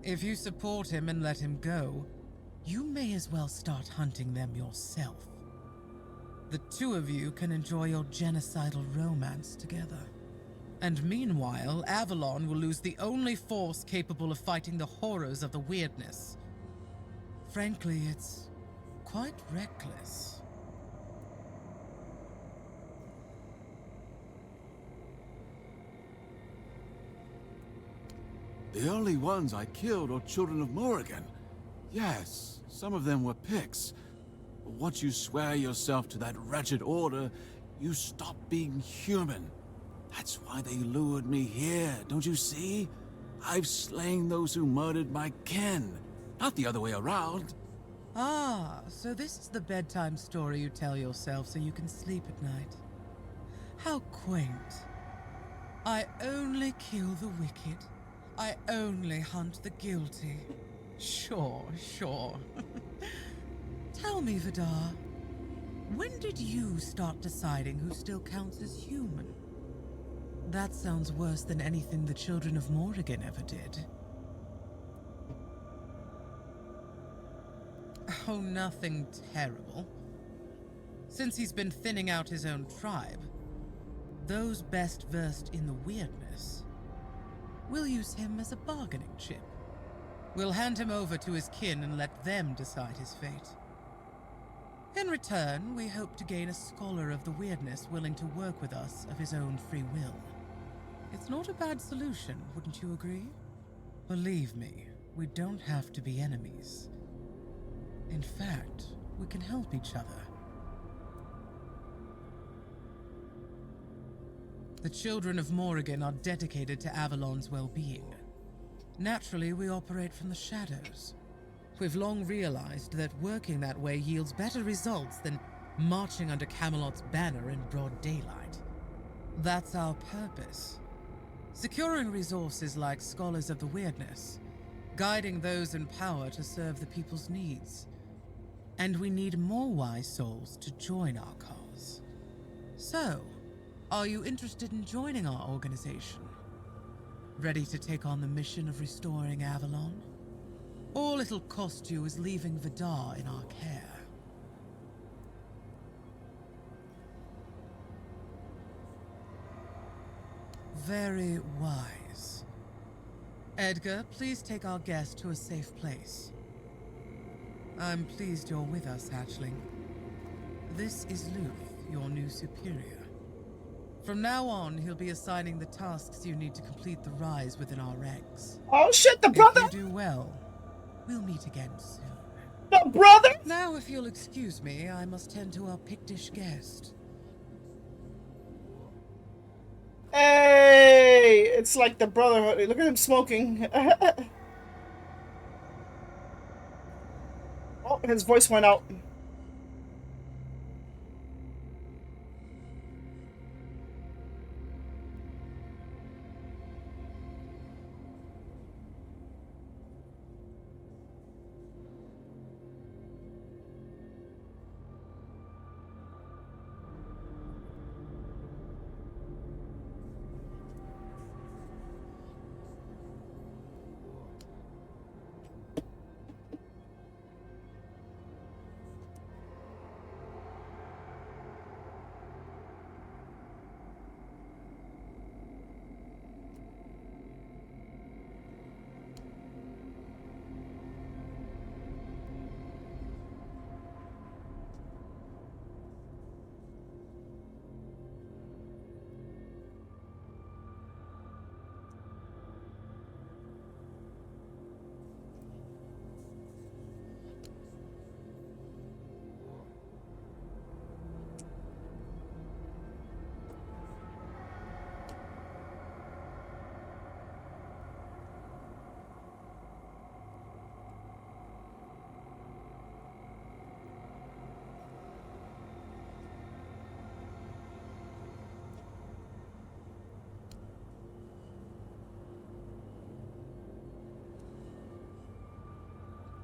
If you support him and let him go, you may as well start hunting them yourself. The two of you can enjoy your genocidal romance together. And meanwhile, Avalon will lose the only force capable of fighting the horrors of the weirdness. Frankly, it's quite reckless. The only ones I killed are children of Morrigan. Yes, some of them were Picts. But once you swear yourself to that wretched order, you stop being human. That's why they lured me here, don't you see? I've slain those who murdered my kin, not the other way around. Ah, so this is the bedtime story you tell yourself so you can sleep at night. How quaint. I only kill the wicked. I only hunt the guilty. Sure. Tell me, Vidar, when did you start deciding who still counts as human? That sounds worse than anything the children of Morrigan ever did. Oh, nothing terrible. Since he's been thinning out his own tribe, those best versed in the weirdness, we'll use him as a bargaining chip. We'll hand him over to his kin and let them decide his fate. In return, we hope to gain a scholar of the weirdness willing to work with us of his own free will. It's not a bad solution, wouldn't you agree? Believe me, we don't have to be enemies. In fact, we can help each other. The children of Morrigan are dedicated to Avalon's well-being. Naturally, we operate from the shadows. We've long realized that working that way yields better results than marching under Camelot's banner in broad daylight. That's our purpose. Securing resources like scholars of the weirdness, guiding those in power to serve the people's needs. And we need more wise souls to join our cause. So, are you interested in joining our organization? Ready to take on the mission of restoring Avalon? All it'll cost you is leaving Vidar in our care. Very wise. Edgar, please take our guest to a safe place. I'm pleased you're with us, Hatchling. This is Luth, your new superior. From now on, he'll be assigning the tasks you need to complete the rise within our ranks. Oh shit, the brother! If you do well, we'll meet again soon. The brother! Now, if you'll excuse me, I must tend to our Pictish guest. Hey! It's like the Brotherhood. Look at him smoking. Oh, his voice went out.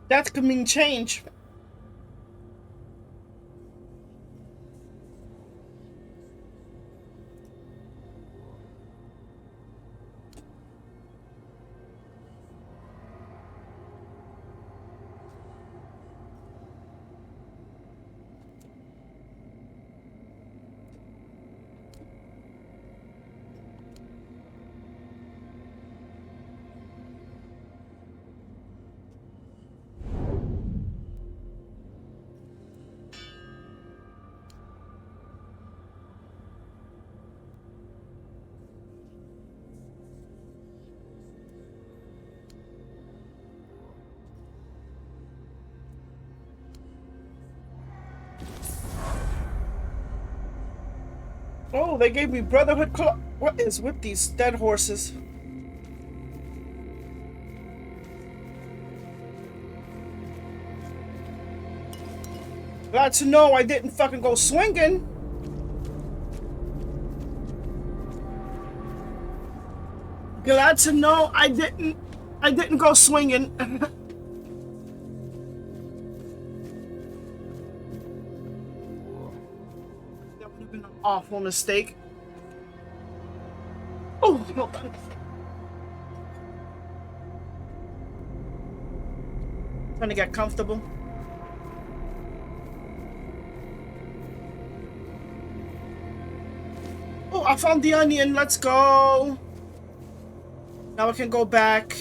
That could mean change. Oh, they gave me Brotherhood Club. What is with these dead horses? Glad to know I didn't fucking go swinging. Glad to know I didn't go swinging. Awful mistake. Oh, well done. Trying to get comfortable. Oh, I found the onion. Let's go. Now I can go back.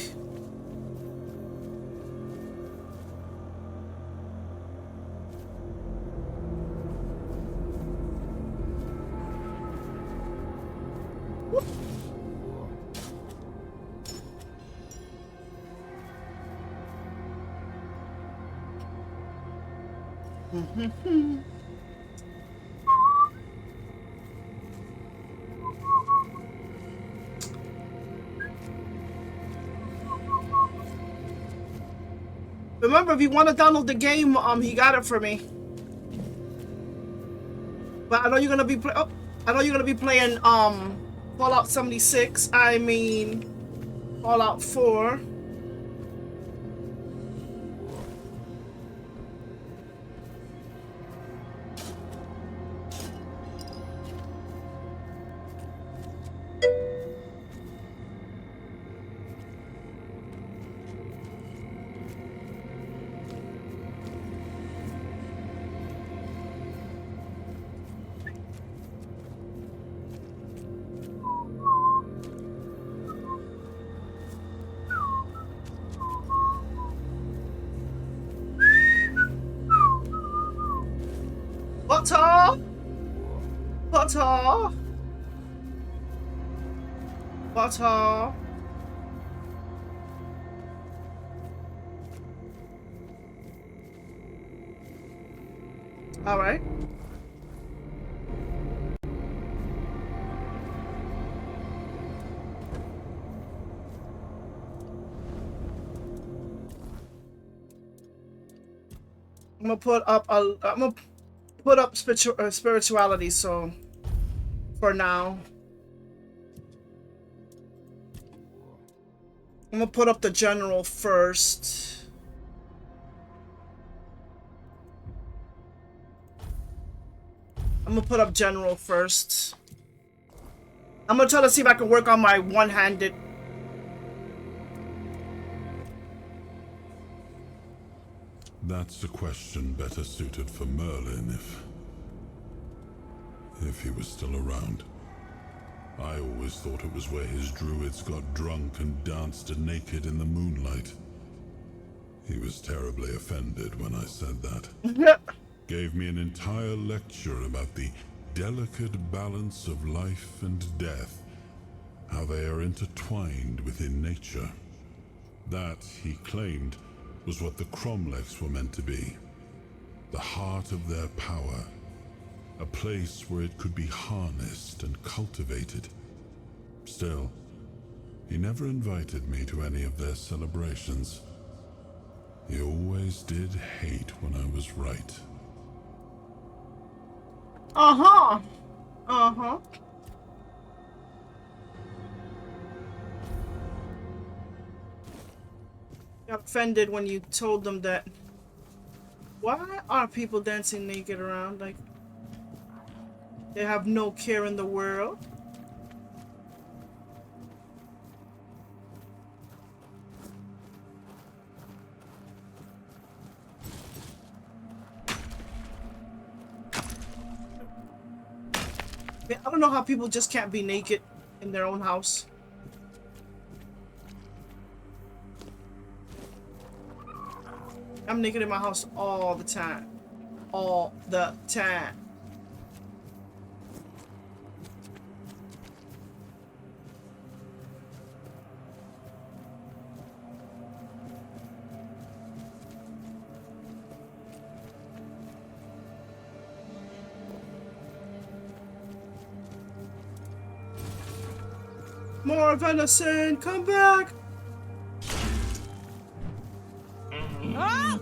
Remember, if you want to download the game, he got it for me. But I know you're gonna be playing Fallout 76. I mean Fallout 4. Butter. Butter. All right. I'm gonna put up spirituality. So for now, I'm gonna put up the general first. I'm gonna put up general first. I'm gonna try to see if I can work on my one-handed. That's a question better suited for Merlin if he was still around. I always thought it was where his druids got drunk and danced naked in the moonlight. He was terribly offended when I said that. Gave me an entire lecture about the delicate balance of life and death, how they are intertwined within nature. That, he claimed, was what the Cromlechs were meant to be. The heart of their power. A place where it could be harnessed and cultivated. Still, he never invited me to any of their celebrations. He always did hate when I was right. Uh-huh. Uh-huh. Got offended when you told them that. Why are people dancing naked around? Like, they have no care in the world. I don't know how people just can't be naked in their own house. I'm naked in my house all the time. All the time. More venison, come back! Ah!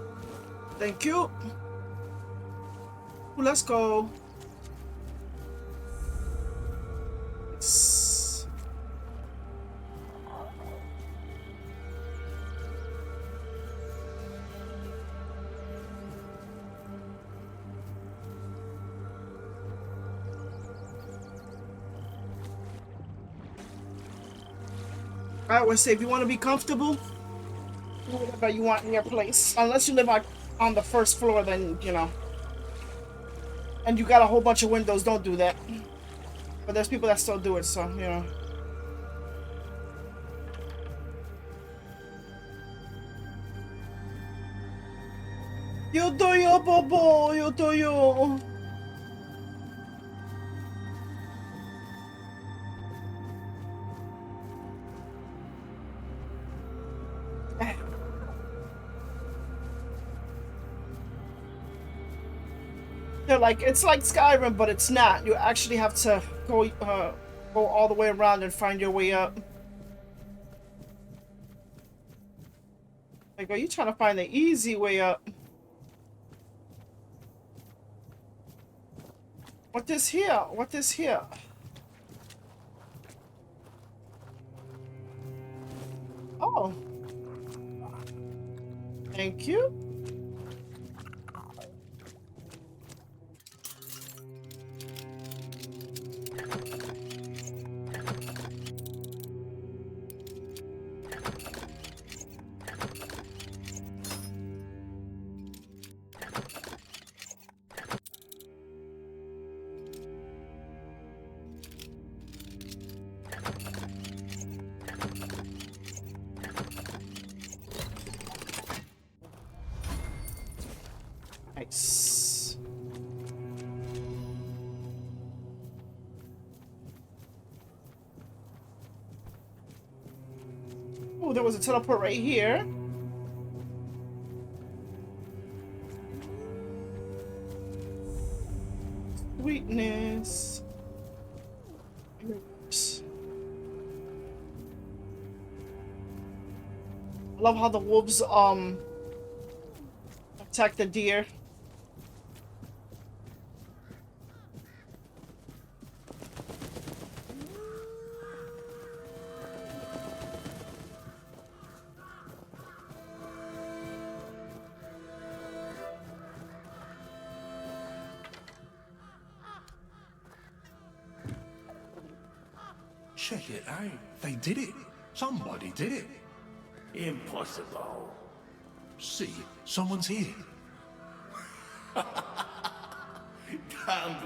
Thank you. Let's go. Yes. I always say, if you want to be comfortable, do whatever you want in your place. Unless you live on the first floor, then, you know. And you got a whole bunch of windows, don't do that. But there's people that still do it, so, you know. Yo toyo, bobo, yo toyo. They're like, it's like Skyrim, but it's not. You actually have to go all the way around and find your way up. Like, are you trying to find the easy way up? What is here? What is here? Oh. Thank you. Oh, there was a teleport right here. Sweetness. Oops. I love how the wolves attack the deer. Check it out. They did it. Somebody did it. Impossible. See, someone's here. Damned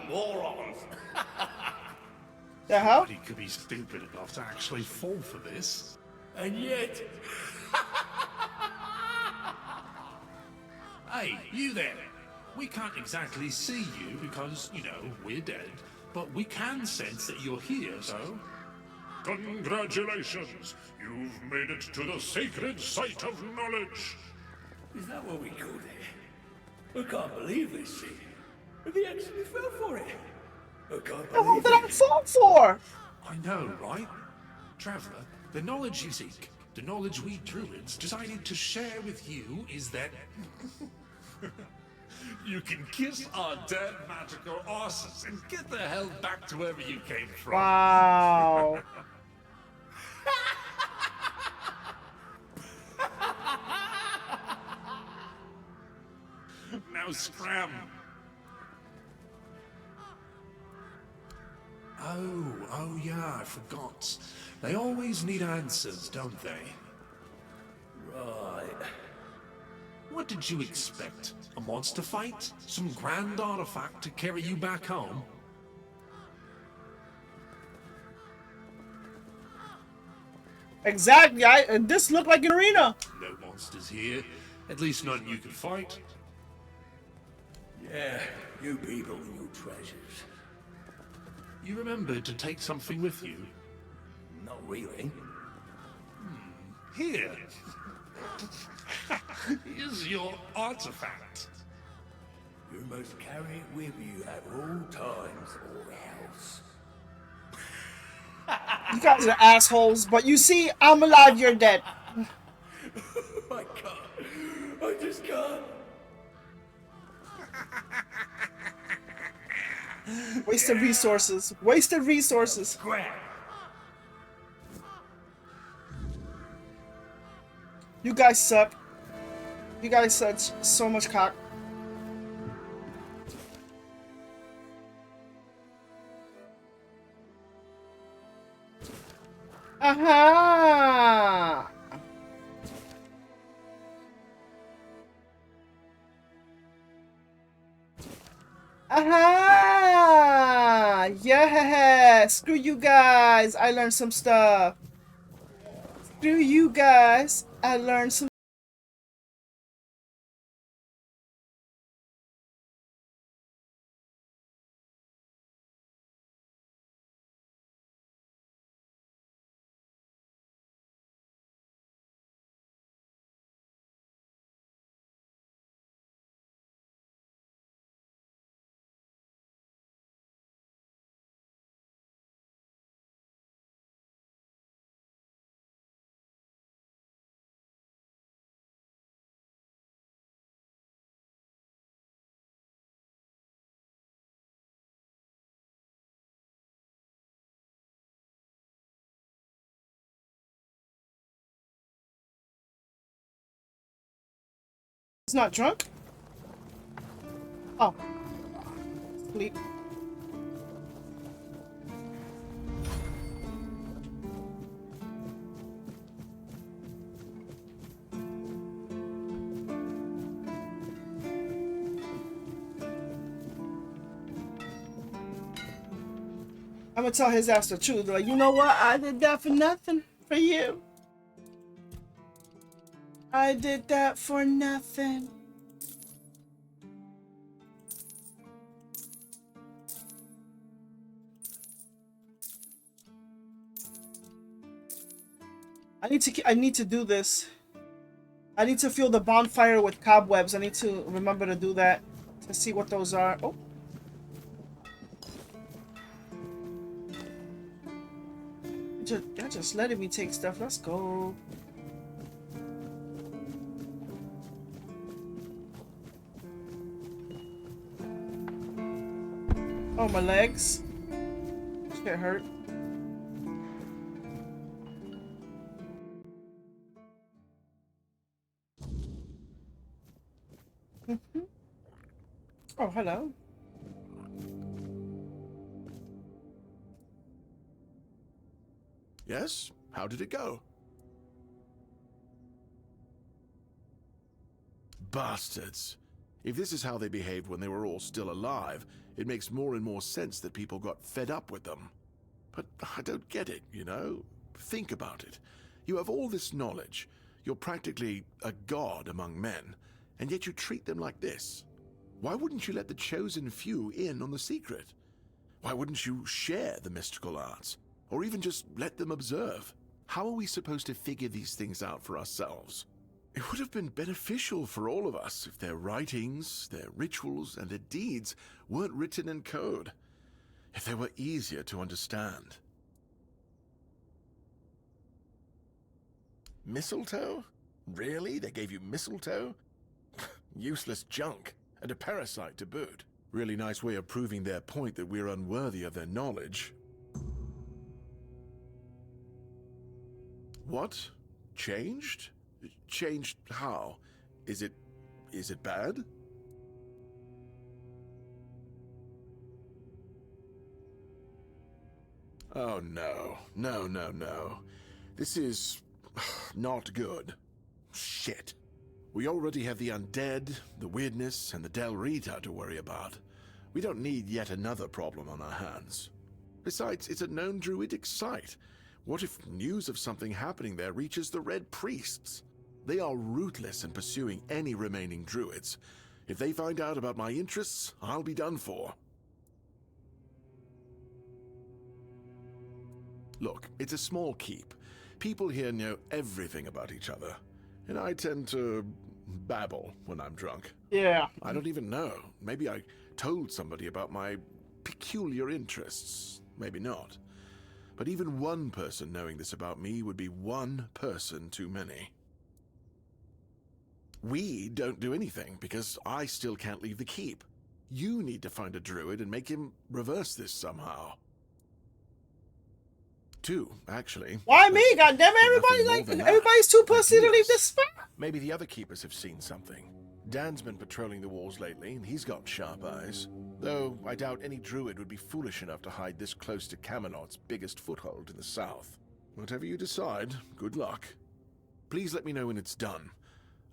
morons. The hell? Nobody could be stupid enough to actually fall for this. And yet... Hey, you there. We can't exactly see you because, you know, we're dead. But we can sense that you're here, so... Congratulations! You've made it to the sacred site of knowledge! Is that what we called it? I can't believe this thing. They actually fell for it. I can't What believe did I it. fall for? I know, right? Traveler, the knowledge you seek, the knowledge we druids decided to share with you is that... You can kiss our dead magical asses and get the hell back to wherever you came from. Wow. Now scram. Oh yeah, I forgot. They always need answers, don't they? Right. What did you expect? A monster fight? Some grand artifact to carry you back home? Exactly. This looked like an arena. No monsters here. At least none you can fight. Yeah, you people and your treasures. You remembered to take something with you? Not really. Here. Here's your artifact. You must carry it with you at all times or else. You guys are assholes, but you see, I'm alive, you're dead. I can't. I just can't. Wasted resources. Wasted resources. Scrap. You guys suck. You guys said so much cock. Aha! Aha! Yeah! Screw you guys! I learned some stuff. Screw you guys! I learned some. He's not drunk? Oh. Sleep. I'm gonna tell his ass the truth. Like, you know what? I did that for nothing. For you. I did that for nothing. I need to do this. I need to fuel the bonfire with cobwebs. I need to remember to do that to see what those are. Oh. You're just letting me take stuff. Let's go. Oh, my legs. Shit hurt. Oh, hello. Yes? How did it go? Bastards. If this is how they behaved when they were all still alive, it makes more and more sense that people got fed up with them. But I don't get it, you know? Think about it. You have all this knowledge. You're practically a god among men, and yet you treat them like this. Why wouldn't you let the chosen few in on the secret? Why wouldn't you share the mystical arts? Or even just let them observe? How are we supposed to figure these things out for ourselves? It would have been beneficial for all of us if their writings, their rituals, and their deeds weren't written in code. If they were easier to understand. Mistletoe? Really? They gave you mistletoe? Useless junk, and a parasite to boot. Really nice way of proving their point that we're unworthy of their knowledge. What? Changed? Changed how? Is it bad? Oh no. No. This is not good. Shit. We already have the undead, the weirdness, and the Del Rita to worry about. We don't need yet another problem on our hands. Besides, it's a known druidic site. What if news of something happening there reaches the Red Priests? They are ruthless in pursuing any remaining druids. If they find out about my interests, I'll be done for. Look, it's a small keep. People here know everything about each other. And I tend to babble when I'm drunk. Yeah. I don't even know. Maybe I told somebody about my peculiar interests. Maybe not. But even one person knowing this about me would be one person too many. We don't do anything because I still can't leave the keep. You need to find a druid and make him reverse this somehow. Two, actually. Why me? Goddamn it! Everybody's too pussy to leave this spot. Maybe the other keepers have seen something. Dan's been patrolling the walls lately, and he's got sharp eyes. Though I doubt any druid would be foolish enough to hide this close to Camelot's biggest foothold in the south. Whatever you decide, good luck. Please let me know when it's done.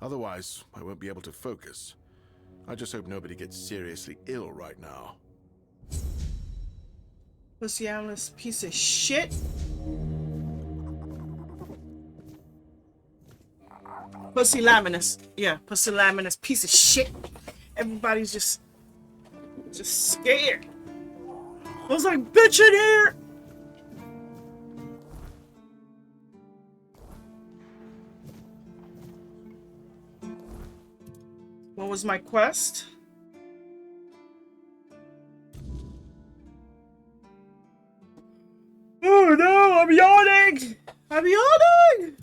Otherwise, I won't be able to focus. I just hope nobody gets seriously ill right now. Pussy-ass piece of shit. Pussy-laminous. Yeah, pussy-laminous piece of shit. Everybody's just scared. I was like, bitch in here! What was my quest? Oh no, I'm yawning! I'm yawning!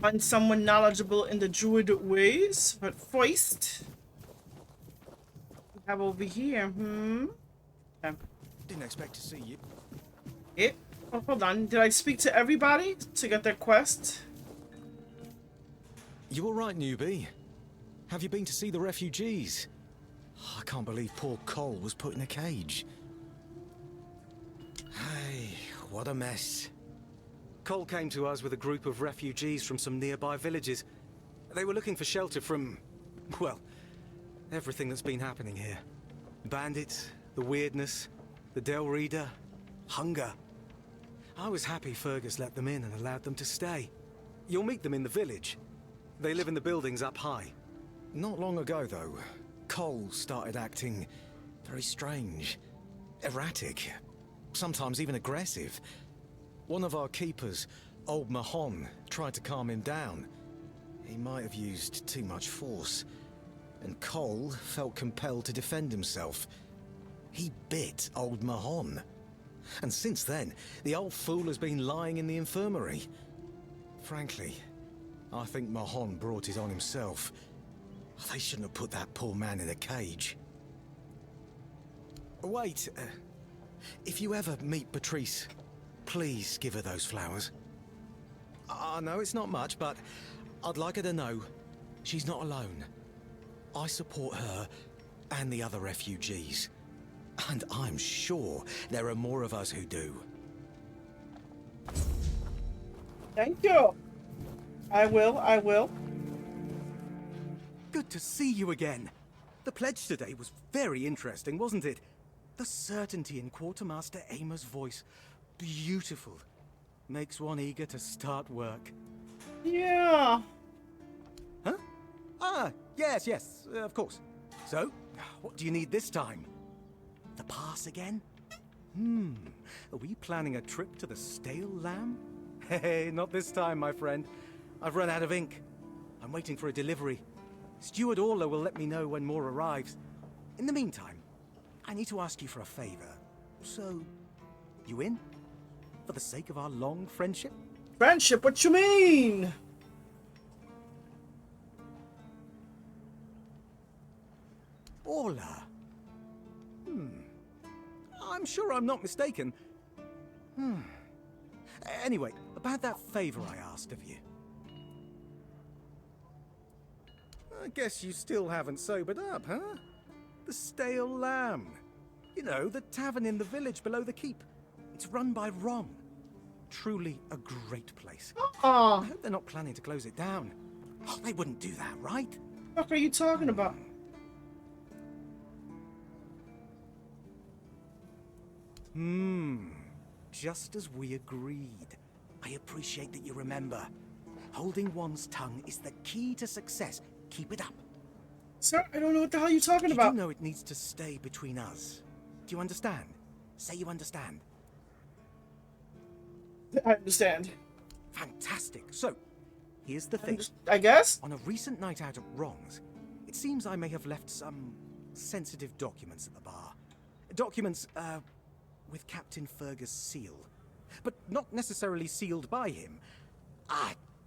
Find someone knowledgeable in the druid ways. But first, we have over here. Okay. Didn't expect to see you. Oh, hold on. Did I speak to everybody to get their quest? You all right, newbie? Have you been to see the refugees? I can't believe poor Cole was put in a cage. Hey, what a mess. Cole came to us with a group of refugees from some nearby villages. They were looking for shelter from, well, everything that's been happening here. Bandits, the weirdness, the Del Reader, hunger. I was happy Fergus let them in and allowed them to stay. You'll meet them in the village. They live in the buildings up high. Not long ago, though, Cole started acting very strange, erratic, sometimes even aggressive. One of our keepers, Old Mahon, tried to calm him down. He might have used too much force, and Cole felt compelled to defend himself. He bit Old Mahon. And since then, the old fool has been lying in the infirmary. Frankly, I think Mahon brought it on himself. They shouldn't have put that poor man in a cage. Wait, if you ever meet Patrice, please give her those flowers. I know it's not much, but I'd like her to know she's not alone. I support her and the other refugees. And I'm sure there are more of us who do. Thank you. I will. Good to see you again. The pledge today was very interesting, wasn't it? The certainty in Quartermaster Aymer's voice. Beautiful. Makes one eager to start work. Yeah. Huh? Ah, yes, of course. So, what do you need this time? The pass again? Are we planning a trip to the Stale Lamb? Hey, not this time, my friend. I've run out of ink. I'm waiting for a delivery. Steward Orla will let me know when more arrives. In the meantime, I need to ask you for a favor. So, you in? For the sake of our long friendship? Friendship? What you mean? Orla. I'm sure I'm not mistaken. Anyway, about that favor I asked of you. I guess you still haven't sobered up, huh? The Stale Lamb. You know, the tavern in the village below the keep. It's run by Ron. Truly a great place. I hope they're not planning to close it down. Oh, they wouldn't do that, right? What are you talking about? Just as we agreed. I appreciate that you remember. Holding one's tongue is the key to success. Keep it up. Sir, I don't know what the hell you're talking about. You know it needs to stay between us. Do you understand? Say you understand. I understand. Fantastic. So, here's the thing. I guess? On a recent night out at Wrong's, it seems I may have left some sensitive documents at the bar. Documents, with Captain Fergus' seal. But not necessarily sealed by him.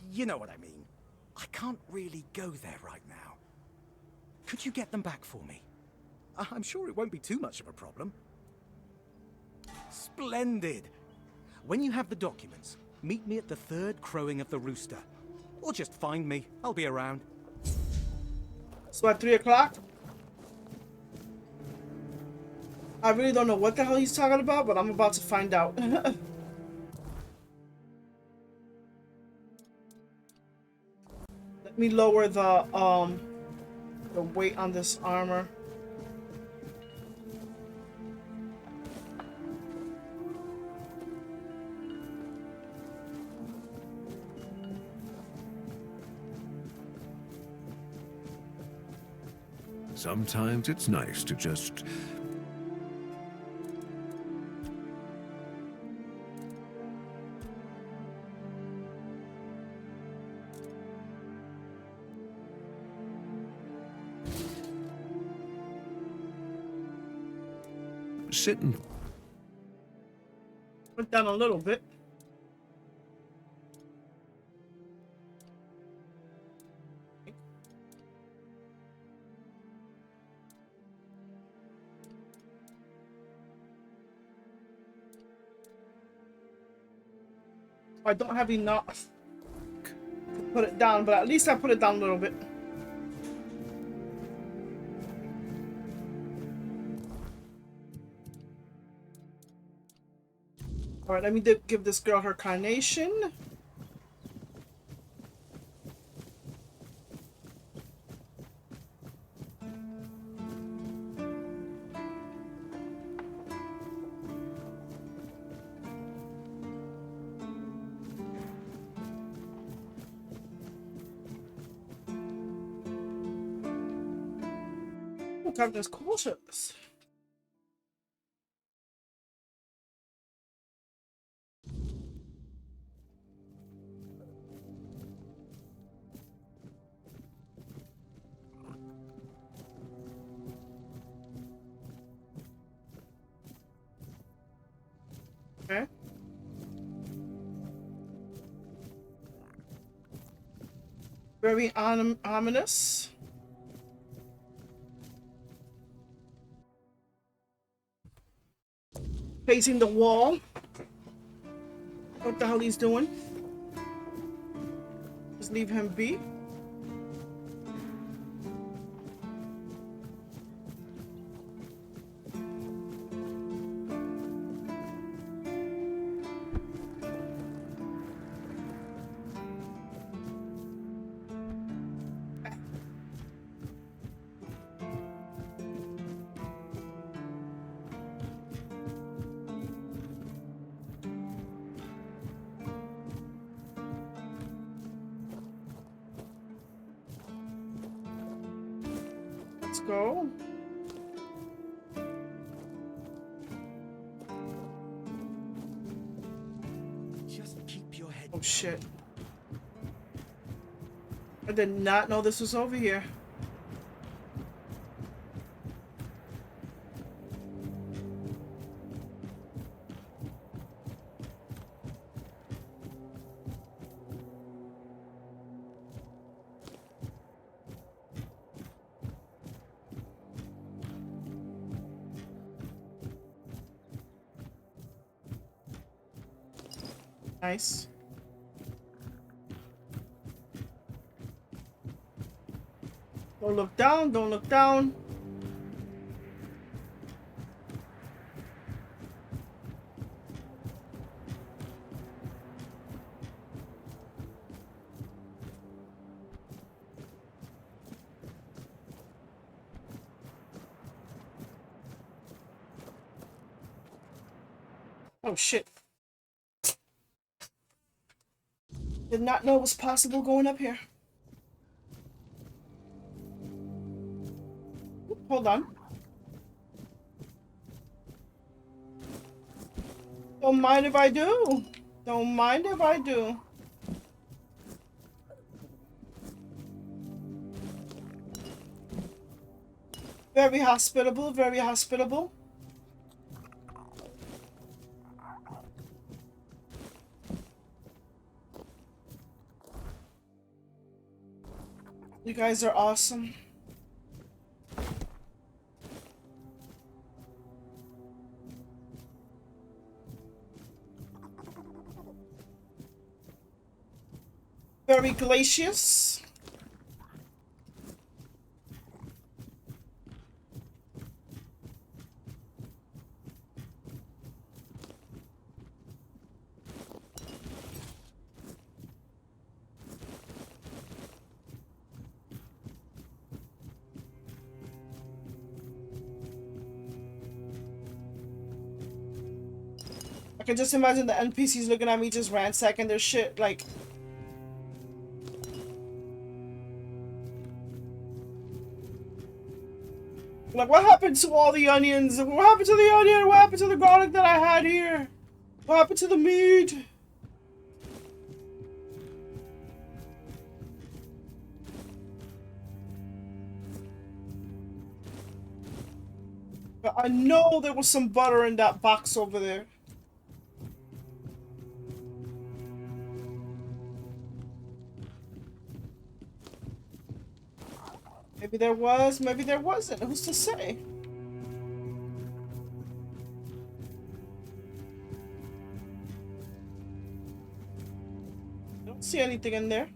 You know what I mean. I can't really go there right now. Could you get them back for me? I'm sure it won't be too much of a problem. Splendid! When you have the documents, meet me at the third crowing of the rooster. Or just find me. I'll be around. So at 3 o'clock? I really don't know what the hell he's talking about, but I'm about to find out. Let me lower the weight on this armor. Sometimes it's nice to just... sit and... Went down a little bit. I don't have enough to put it down, but at least I put it down a little bit. All right, let me give this girl her carnation. Oh, Captain's cautious. Okay. Very ominous. Facing the wall. What the hell he's doing? Just leave him be. Let's go. Just keep your head. Oh shit. I did not know this was over here. Nice. Don't look down, don't look down. Oh shit. Did not know it was possible going up here. Hold on. Don't mind if I do. Don't mind if I do. Very hospitable, very hospitable. You guys are awesome. Very glacious. I can just imagine the NPCs looking at me just ransacking their shit like... Like, what happened to all the onions? What happened to the onion? What happened to the garlic that I had here? What happened to the meat? But I know there was some butter in that box over there. Maybe there was, maybe there wasn't. Who's to say? Don't see anything in there.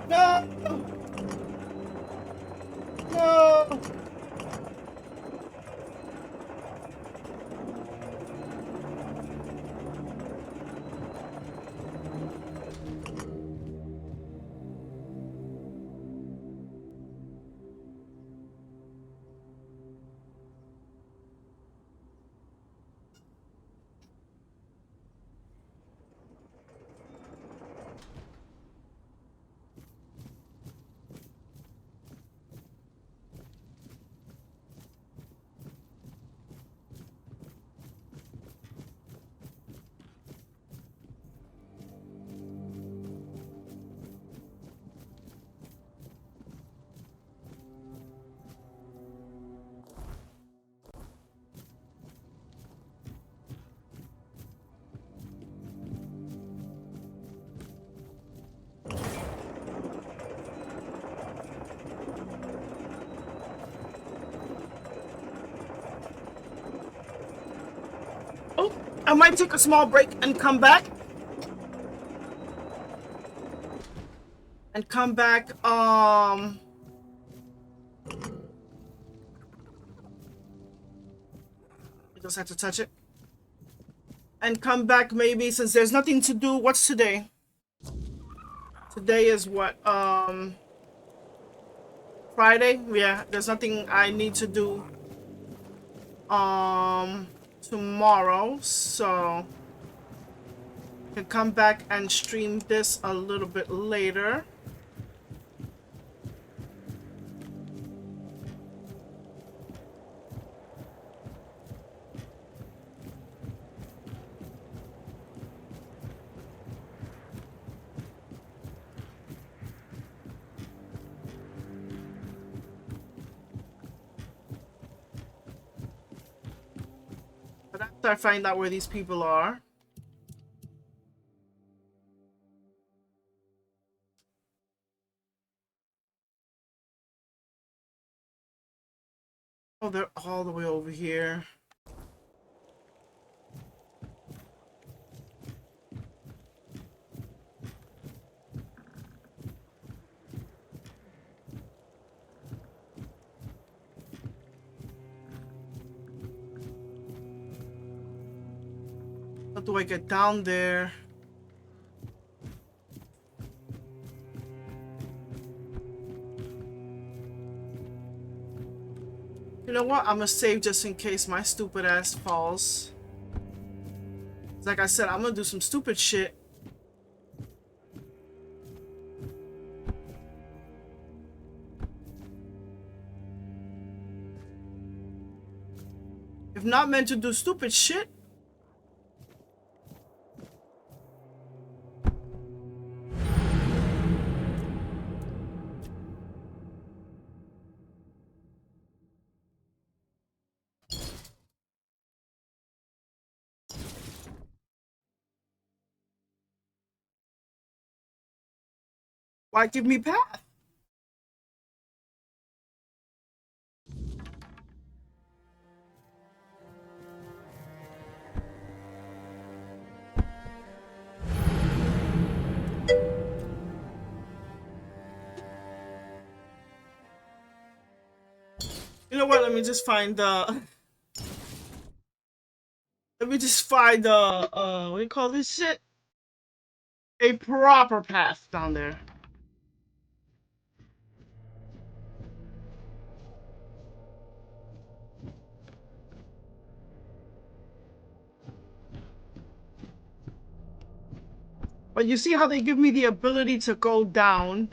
No! No! Oh, I might take a small break and come back. I just have to touch it. And come back maybe, since there's nothing to do. What's today? Today is what? Friday? Yeah, there's nothing I need to do tomorrow, so I can come back and stream this a little bit later. But after I find out where these people are. Oh, they're all the way over here. How do I get down there? You know what? I'm gonna save just in case my stupid ass falls. Like I said, I'm gonna do some stupid shit. If not meant to do stupid shit. Why give me path? You know what? Let me just find the. Let me just find the. What do you call this shit? A proper path down there. But you see how they give me the ability to go down.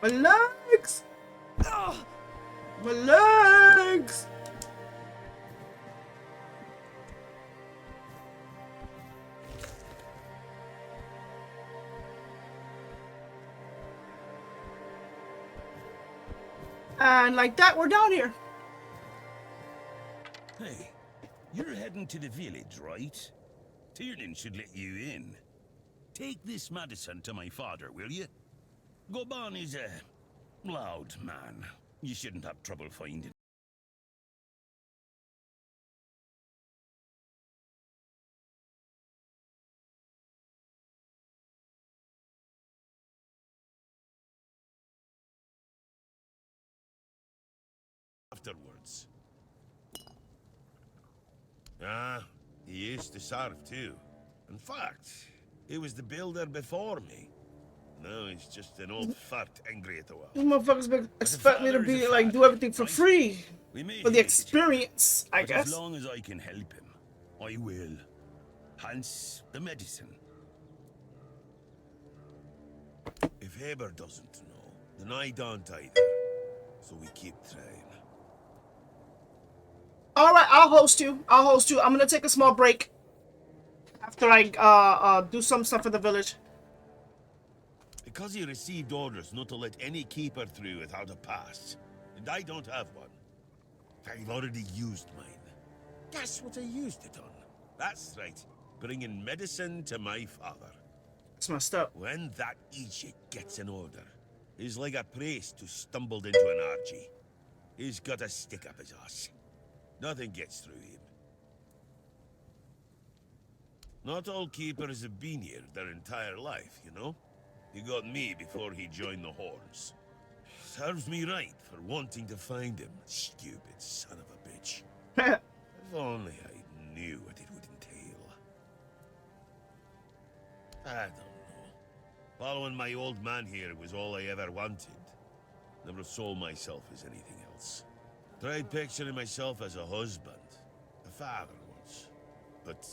My legs! My legs! And like that, we're down here. Hey, you're heading to the village, right? Tiernan should let you in. Take this medicine to my father, will you? Goban is a loud man. You shouldn't have trouble finding. Afterwards. Ah, he used to serve too. In fact, he was the builder before me. Now he's just an old fat angry at the world. You motherfuckers expect me to be like do everything for free. For the experience, I guess. As long as I can help him, I will. Hence the medicine. If Haber doesn't know, then I don't either. So we keep trying. Alright, I'll host you. I'll host you. I'm gonna take a small break after I do some stuff for the village. Because he received orders not to let any keeper through without a pass. And I don't have one. I've already used mine. Guess what I used it on? That's right. Bringing medicine to my father. It's messed up. When that Egypt gets an order, he's like a priest who stumbled into an orgy. He's got a stick up his ass. Nothing gets through him. Not all keepers have been here their entire life, you know? He got me before he joined the Horns. Serves me right for wanting to find him, stupid son of a bitch. If only I knew what it would entail. I don't know. Following my old man here was all I ever wanted. Never saw myself as anything else. Tried picturing myself as a husband, a father once. But,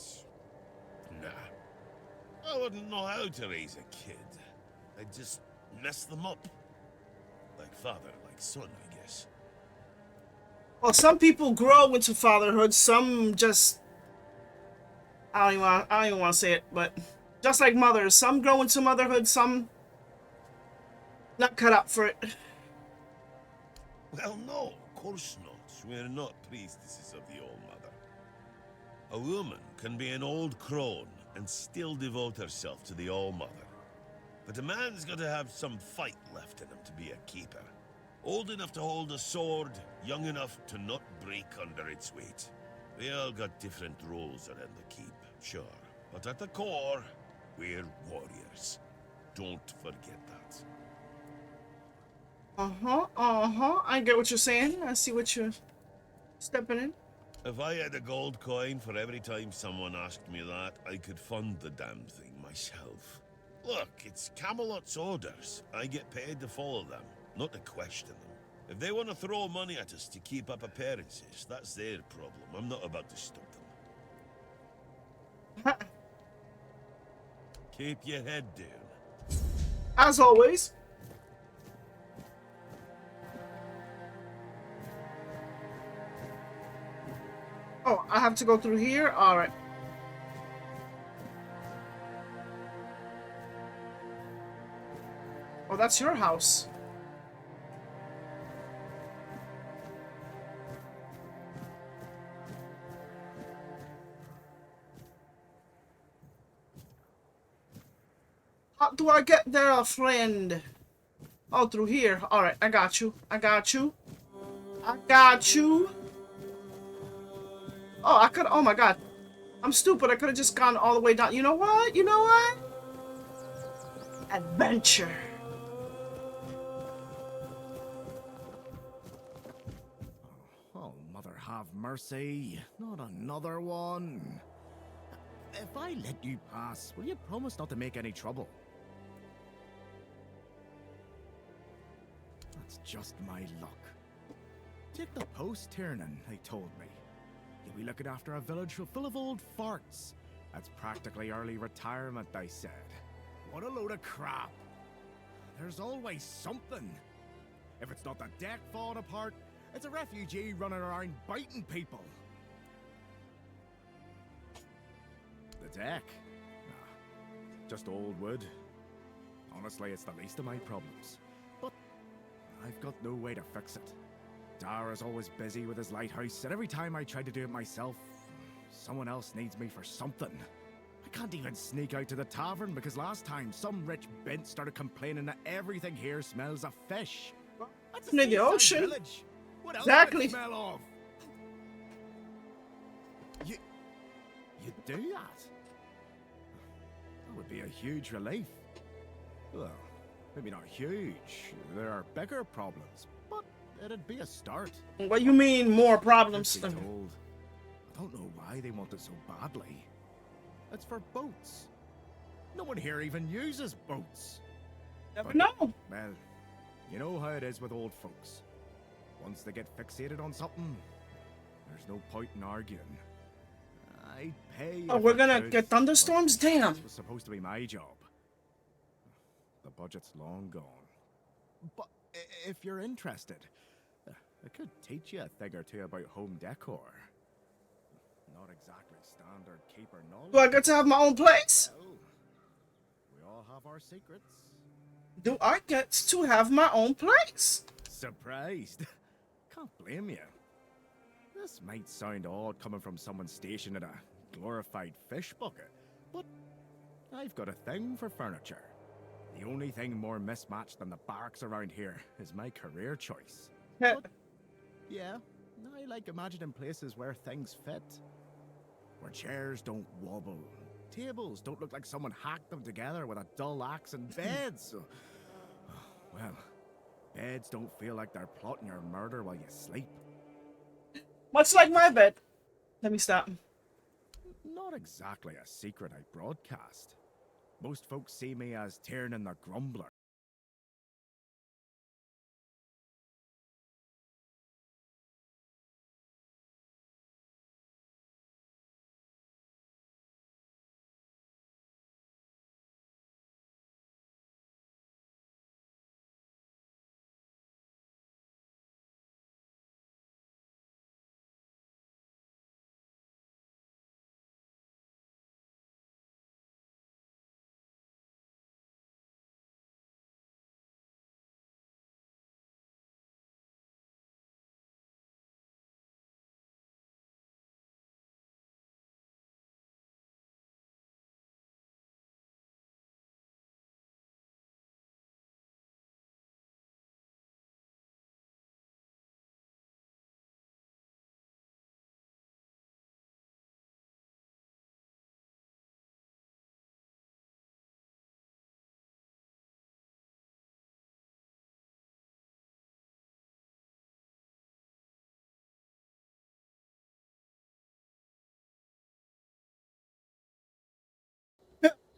nah. I wouldn't know how to raise a kid. I'd just mess them up. Like father, like son, I guess. Well, some people grow into fatherhood, some just... I don't even want to say it, but... Just like mothers, some grow into motherhood, some... not cut out for it. Well, no, of course not. We're not priestesses of the All-Mother. A woman can be an old crone and still devote herself to the All-Mother. But a man's got to have some fight left in him to be a keeper. Old enough to hold a sword, young enough to not break under its weight. We all got different roles around the keep, sure. But at the core, we're warriors. Don't forget that. I get what you're saying. I see what you're stepping in. If I had a gold coin for every time someone asked me that, I could fund the damn thing myself. Look, it's Camelot's orders. I get paid to follow them, not to question them. If they want to throw money at us to keep up appearances, that's their problem. I'm not about to stop them. Keep your head down. As always. Oh, I have to go through here? Alright. Oh, that's your house. How do I get there, friend? Oh, through here. Alright, I got you. I got you. I got you. Oh, I could. Oh my god. I'm stupid. I could have just gone all the way down. You know what? You know what? Adventure. Oh, Mother have mercy. Not another one. If I let you pass, will you promise not to make any trouble? That's just my luck. Take the post, Tiernan, they told me. You'll be looking after a village full of old farts. That's practically early retirement, they said. What a load of crap. There's always something. If it's not the deck falling apart, it's a refugee running around biting people. The deck? Nah, just old wood. Honestly, it's the least of my problems. But I've got no way to fix it. Dara's always busy with his lighthouse, and every time I try to do it myself, someone else needs me for something. I can't even sneak out to the tavern because last time some rich bint started complaining that everything here smells of fish. That's Near the ocean. Village. What else Exactly. would it smell of? You do that? That would be a huge relief. Well, maybe not huge. There are bigger problems, but it'd be a start. What do you mean more problems? Truth be told, I don't know why they want it so badly. It's for boats. No one here even uses boats. Never know. Well, you know how it is with old folks. Once they get fixated on something, there's no point in arguing. I'd pay. Oh, we're gonna get thunderstorms? Damn. This was supposed to be my job. The budget's long gone. But if you're interested, I could teach you a thing or two about home decor. Not exactly standard keeper knowledge. Do I get to have my own place? Well, we all have our secrets. Do I get to have my own place? Surprised? Can't blame you. This might sound odd coming from someone stationed at a glorified fish bucket, but I've got a thing for furniture. The only thing more mismatched than the barracks around here is my career choice. But, yeah, I like imagining places where things fit. Where chairs don't wobble, tables don't look like someone hacked them together with a dull axe, and beds, well, beds don't feel like they're plotting your murder while you sleep. Much like my bed. Let me stop. Not exactly a secret I broadcast. Most folks see me as Tiernan the Grumbler.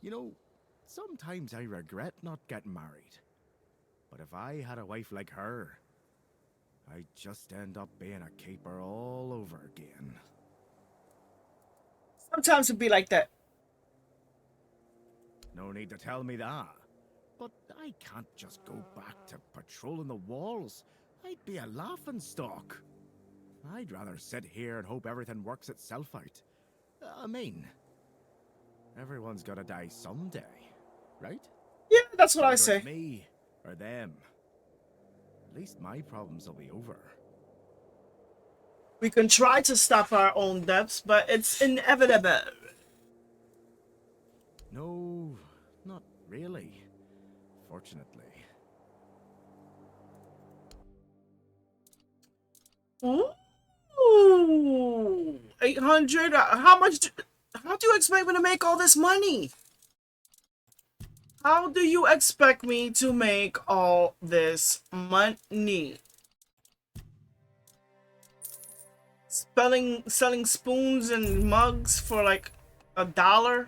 You know, sometimes I regret not getting married. But if I had a wife like her, I'd just end up being a keeper all over again. Sometimes it'd be like that. No need to tell me that. But I can't just go back to patrolling the walls. I'd be a laughingstock. I'd rather sit here and hope everything works itself out. I mean, everyone's gotta die someday, right? Yeah, that's what I Whether say. it's me or them. At least my problems will be over. We can try to stop our own deaths, but it's inevitable. No, not really. Fortunately. Ooh, 800. How much? How do you expect me to make all this money? How do you expect me to make all this money? Selling spoons and mugs for like $1?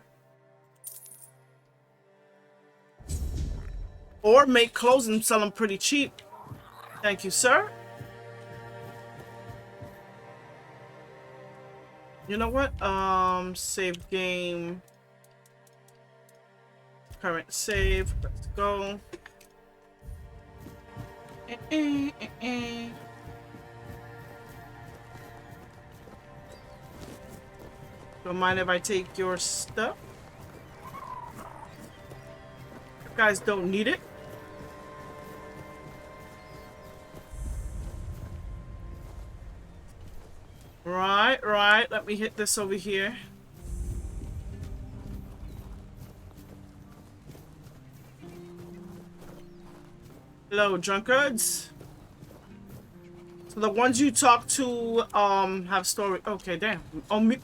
Or make clothes and sell them pretty cheap. Thank you, sir. You know what? Save game. Current save. Let's go. Don't mind if I take your stuff. You guys don't need it. Right. Let me hit this over here. Hello, drunkards. So the ones you talk to, have story. Okay, damn. On me.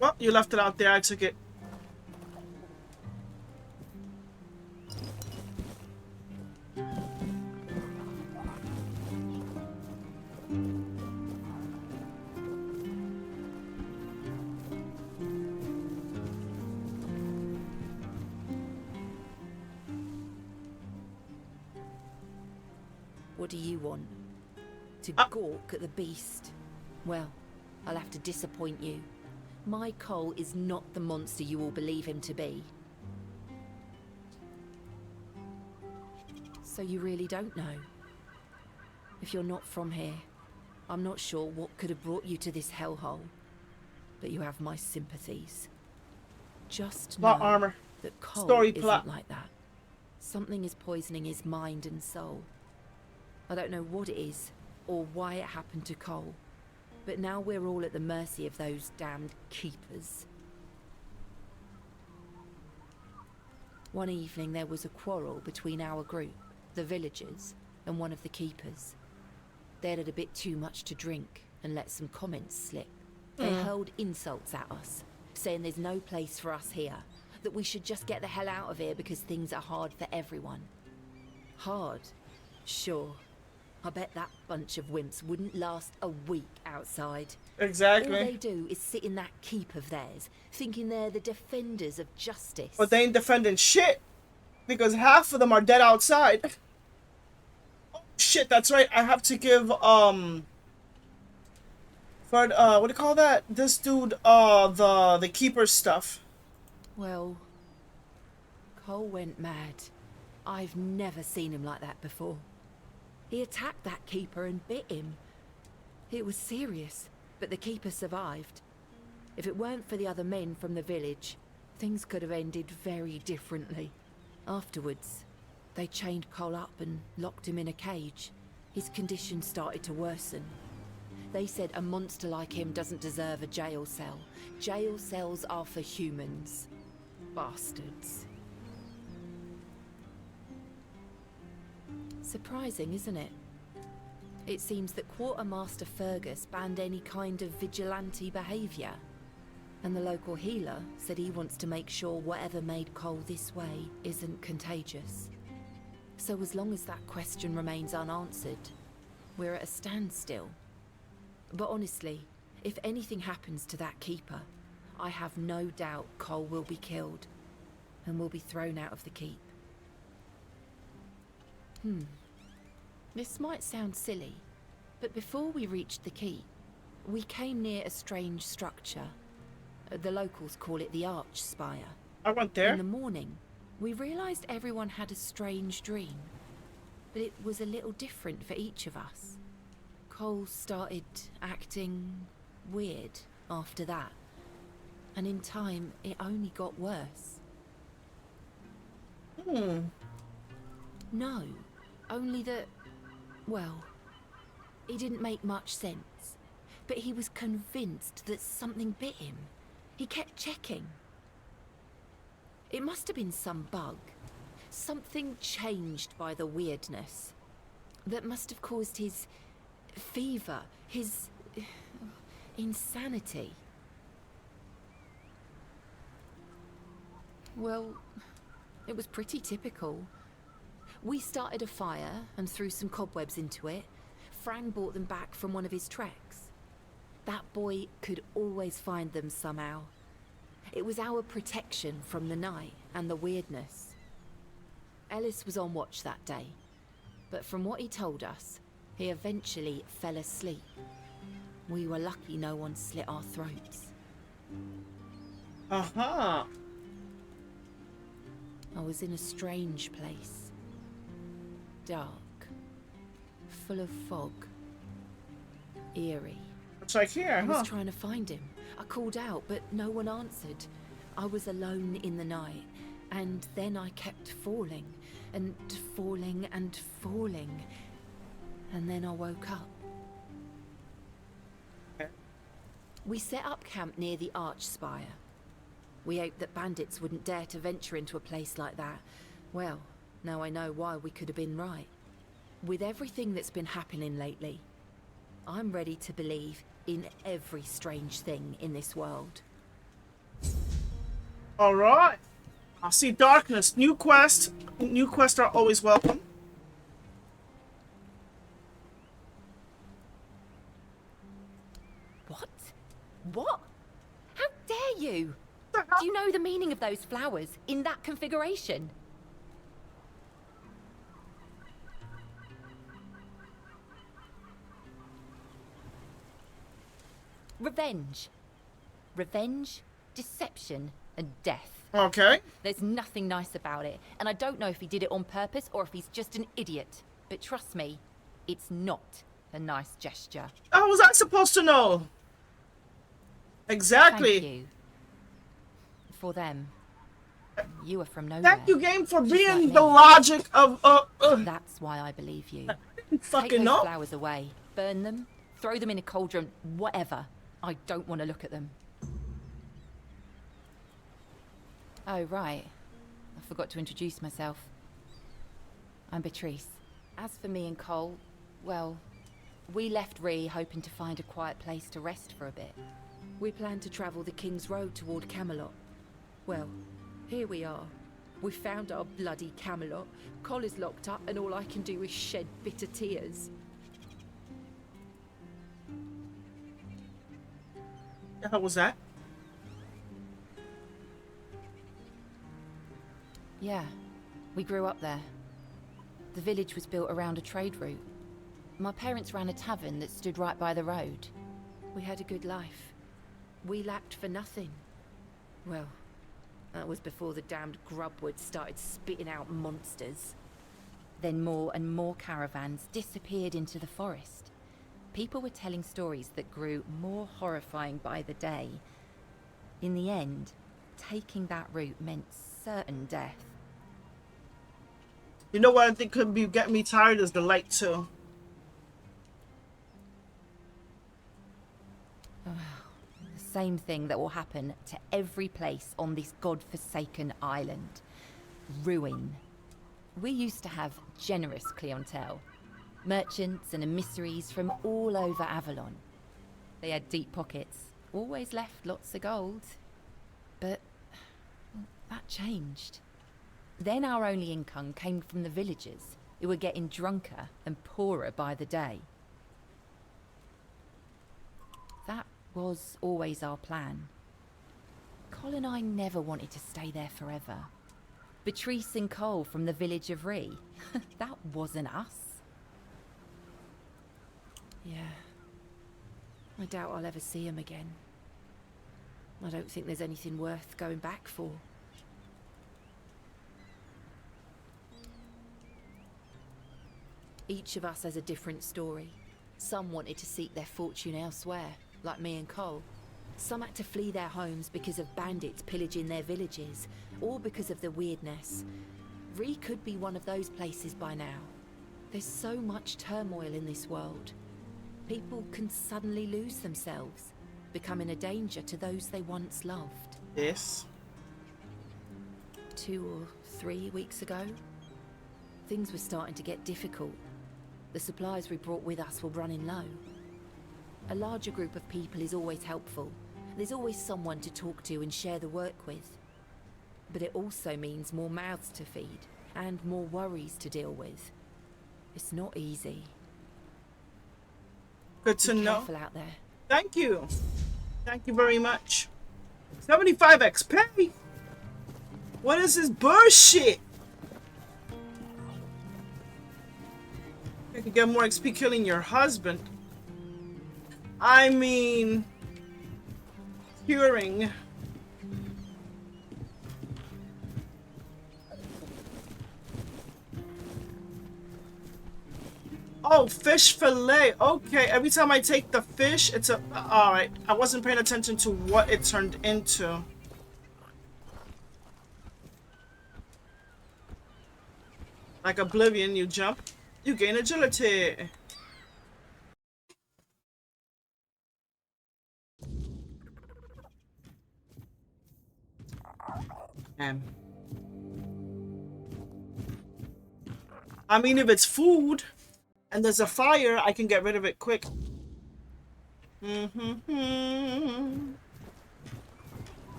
Well, you left it out there. I took it. What do you want? To gawk at the beast? Well, I'll have to disappoint you. My Cole is not the monster you all believe him to be. So you really don't know? If you're not from here, I'm not sure what could have brought you to this hellhole. But you have my sympathies. Just know armor. that Cole Story isn't plot. like that. Something is poisoning his mind and soul. I don't know what it is, or why it happened to Cole. But now we're all at the mercy of those damned keepers. One evening there was a quarrel between our group, the villagers, and one of the keepers. They'd had a bit too much to drink and let some comments slip. They hurled insults at us, saying there's no place for us here, that we should just get the hell out of here because things are hard for everyone. Hard? Sure. I bet that bunch of wimps wouldn't last a week outside. Exactly. All they do is sit in that keep of theirs, thinking they're the defenders of justice. But they ain't defending shit. Because half of them are dead outside. Oh, shit, that's right. I have to give, for, what do you call that? This dude, the keeper stuff. Well, Cole went mad. I've never seen him like that before. He attacked that keeper and bit him. It was serious, but the keeper survived. If it weren't for the other men from the village, things could have ended very differently. Afterwards, they chained Cole up and locked him in a cage. His condition started to worsen. They said a monster like him doesn't deserve a jail cell. Jail cells are for humans. Bastards. Surprising, isn't it? It seems that Quartermaster Fergus banned any kind of vigilante behaviour. And the local healer said he wants to make sure whatever made Cole this way isn't contagious. So as long as that question remains unanswered, we're at a standstill. But honestly, if anything happens to that keeper, I have no doubt Cole will be killed and will be thrown out of the keep. This might sound silly, but before we reached the keep, we came near a strange structure. The locals call it the Arch Spire. I went there. In the morning, We realized everyone had a strange dream, but it was a little different for each of us. Cole started acting weird after that, and in time it only got worse. No, only that, well, it didn't make much sense, but he was convinced that something bit him. He kept checking. It must have been some bug. Something changed by the weirdness. That must have caused his fever, his insanity. Well, it was pretty typical. We started a fire and threw some cobwebs into it. Fran brought them back from one of his treks. That boy could always find them somehow. It was our protection from the night and the weirdness. Ellis was on watch that day, but from what he told us, he eventually fell asleep. We were lucky no one slit our throats. Uh-huh. I was in a strange place. Dark. Full of fog. Eerie. It's like here, I was trying to find him. I called out, but no one answered. I was alone in the night, and then I kept falling, and falling, and falling. And then I woke up. We set up camp near the arch spire. We hoped that bandits wouldn't dare to venture into a place like that. Well, now I know why we could have been right. With everything that's been happening lately, I'm ready to believe in every strange thing in this world. Alright. I see darkness. New quest. New quests are always welcome. What? What? How dare you? Do you know the meaning of those flowers in that configuration? Revenge. Revenge, deception, and death. Okay. There's nothing nice about it, and I don't know if he did it on purpose or if he's just an idiot. But trust me, it's not a nice gesture. How was I supposed to know? Exactly. Thank you. For them. You are from nowhere. Thank you, game, for Just being like the me. logic of That's why I believe you. fucking Take those know. flowers away. Burn them. Throw them in a cauldron. Whatever. I don't want to look at them. Oh, right. I forgot to introduce myself. I'm Beatrice. As for me and Cole, well, we left Ree hoping to find a quiet place to rest for a bit. We planned to travel the King's Road toward Camelot. Well, here we are. We found our bloody Camelot. Cole is locked up and all I can do is shed bitter tears. How was that? Yeah, we grew up there. The village was built around a trade route. My parents ran a tavern that stood right by the road. We had a good life. We lacked for nothing. Well, that was before the damned grubwood started spitting out monsters. Then more and more caravans disappeared into the forest. People were telling stories that grew more horrifying by the day. In the end, taking that route meant certain death. You know what I think could be getting me tired is the light too. The same thing that will happen to every place on this godforsaken island. Ruin. We used to have generous clientele. Merchants and emissaries from all over Avalon. They had deep pockets, always left lots of gold. But that changed. Then our only income came from the villagers, who were getting drunker and poorer by the day. That was always our plan. Cole and I never wanted to stay there forever. Beatrice and Cole from the village of Ree. That wasn't us. Yeah. I doubt I'll ever see him again. I don't think there's anything worth going back for. Each of us has a different story. Some wanted to seek their fortune elsewhere, like me and Cole. Some had to flee their homes because of bandits pillaging their villages, or because of the weirdness. Ree could be one of those places by now. There's so much turmoil in this world. People can suddenly lose themselves, becoming a danger to those they once loved. Yes. 2 or 3 weeks ago, things were starting to get difficult. The supplies we brought with us were running low. A larger group of people is always helpful. There's always someone to talk to and share the work with. But it also means more mouths to feed and more worries to deal with. It's not easy. Good to Be know. careful out there. Thank you. Thank you very much. 75 XP? What is this bullshit? You can get more XP killing your husband. I mean, curing. Oh, fish fillet. Okay, every time I take the fish, it's a... Alright, I wasn't paying attention to what it turned into. Like Oblivion, you jump, you gain agility. I mean, if it's food and there's a fire, I can get rid of it quick.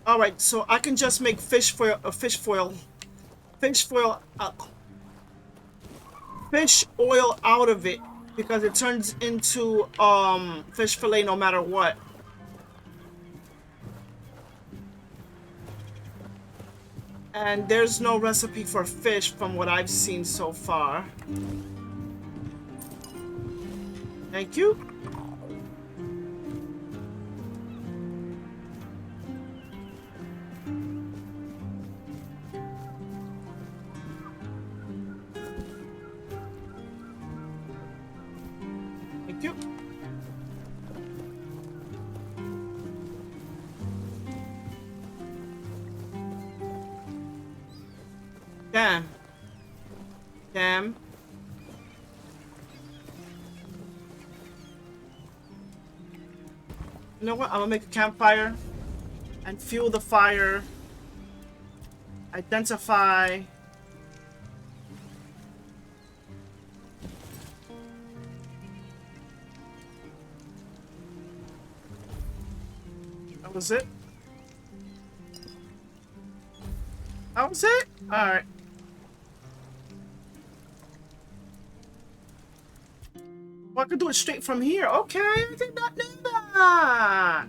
All right, so I can just make fish foil out of it because it turns into fish fillet no matter what. And there's no recipe for fish from what I've seen so far. Thank you. Thank you. Damn. Damn. You know what? I'm gonna make a campfire and fuel the fire. Identify. That was it? That was it? Alright. Well, I could do it straight from here. Okay, I did not know that.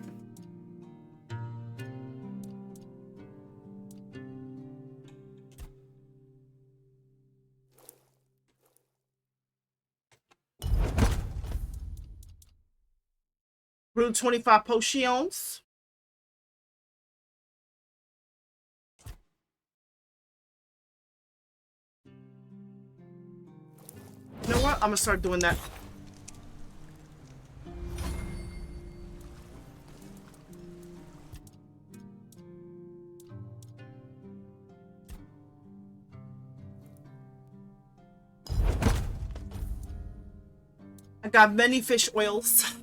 Brew 25 potions. You know what? I'm gonna start doing that. I got many fish oils.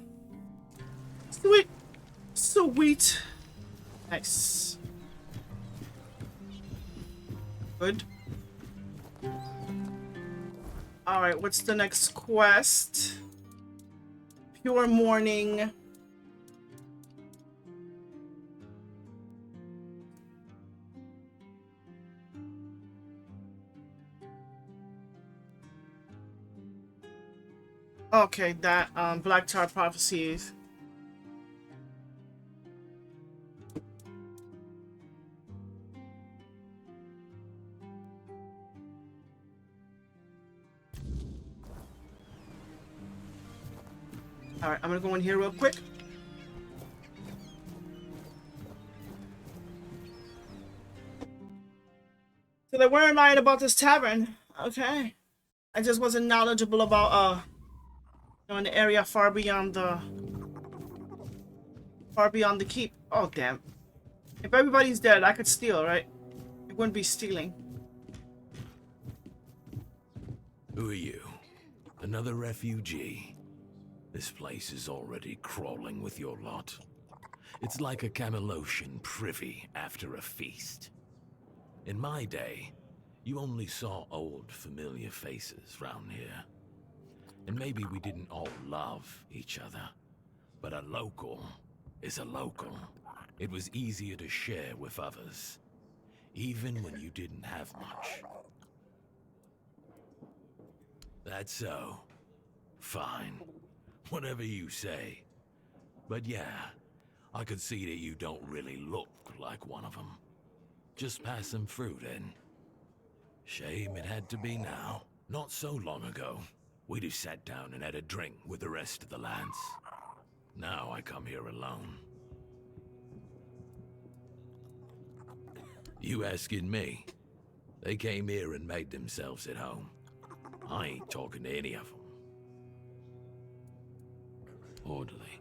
Sweet. Sweet. Nice. Good. Alright, what's the next quest? Pure Morning. Okay, that Black Tar Prophecies. Alright, I'm gonna go in here real quick. So they weren't lying about this tavern. Okay. I just wasn't knowledgeable about an area far beyond the keep. Oh damn. If everybody's dead, I could steal, right? It wouldn't be stealing. Who are you? Another refugee? This place is already crawling with your lot. It's like a Camelosian privy after a feast. In my day, you only saw old, familiar faces round here. And maybe we didn't all love each other, but a local is a local. It was easier to share with others, even when you didn't have much. That's so. Fine. Whatever you say. But yeah, I could see that you don't really look like one of them. Just pass them through then. Shame it had to be now. Not so long ago, we just sat down and had a drink with the rest of the lads. Now I come here alone. You asking me? They came here and made themselves at home. I ain't talking to any of them. Orderly.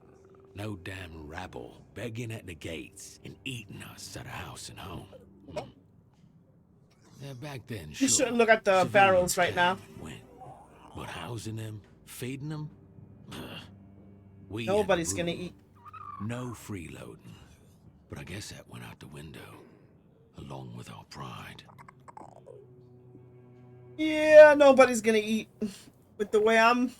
No damn rabble begging at the gates and eating us at a house and home. Yeah, back then, You shouldn't look at the barrels right now. But housing them, feeding them, Nobody's gonna eat. No freeloading. But I guess that went out the window, along with our pride. Yeah, nobody's gonna eat with the way I'm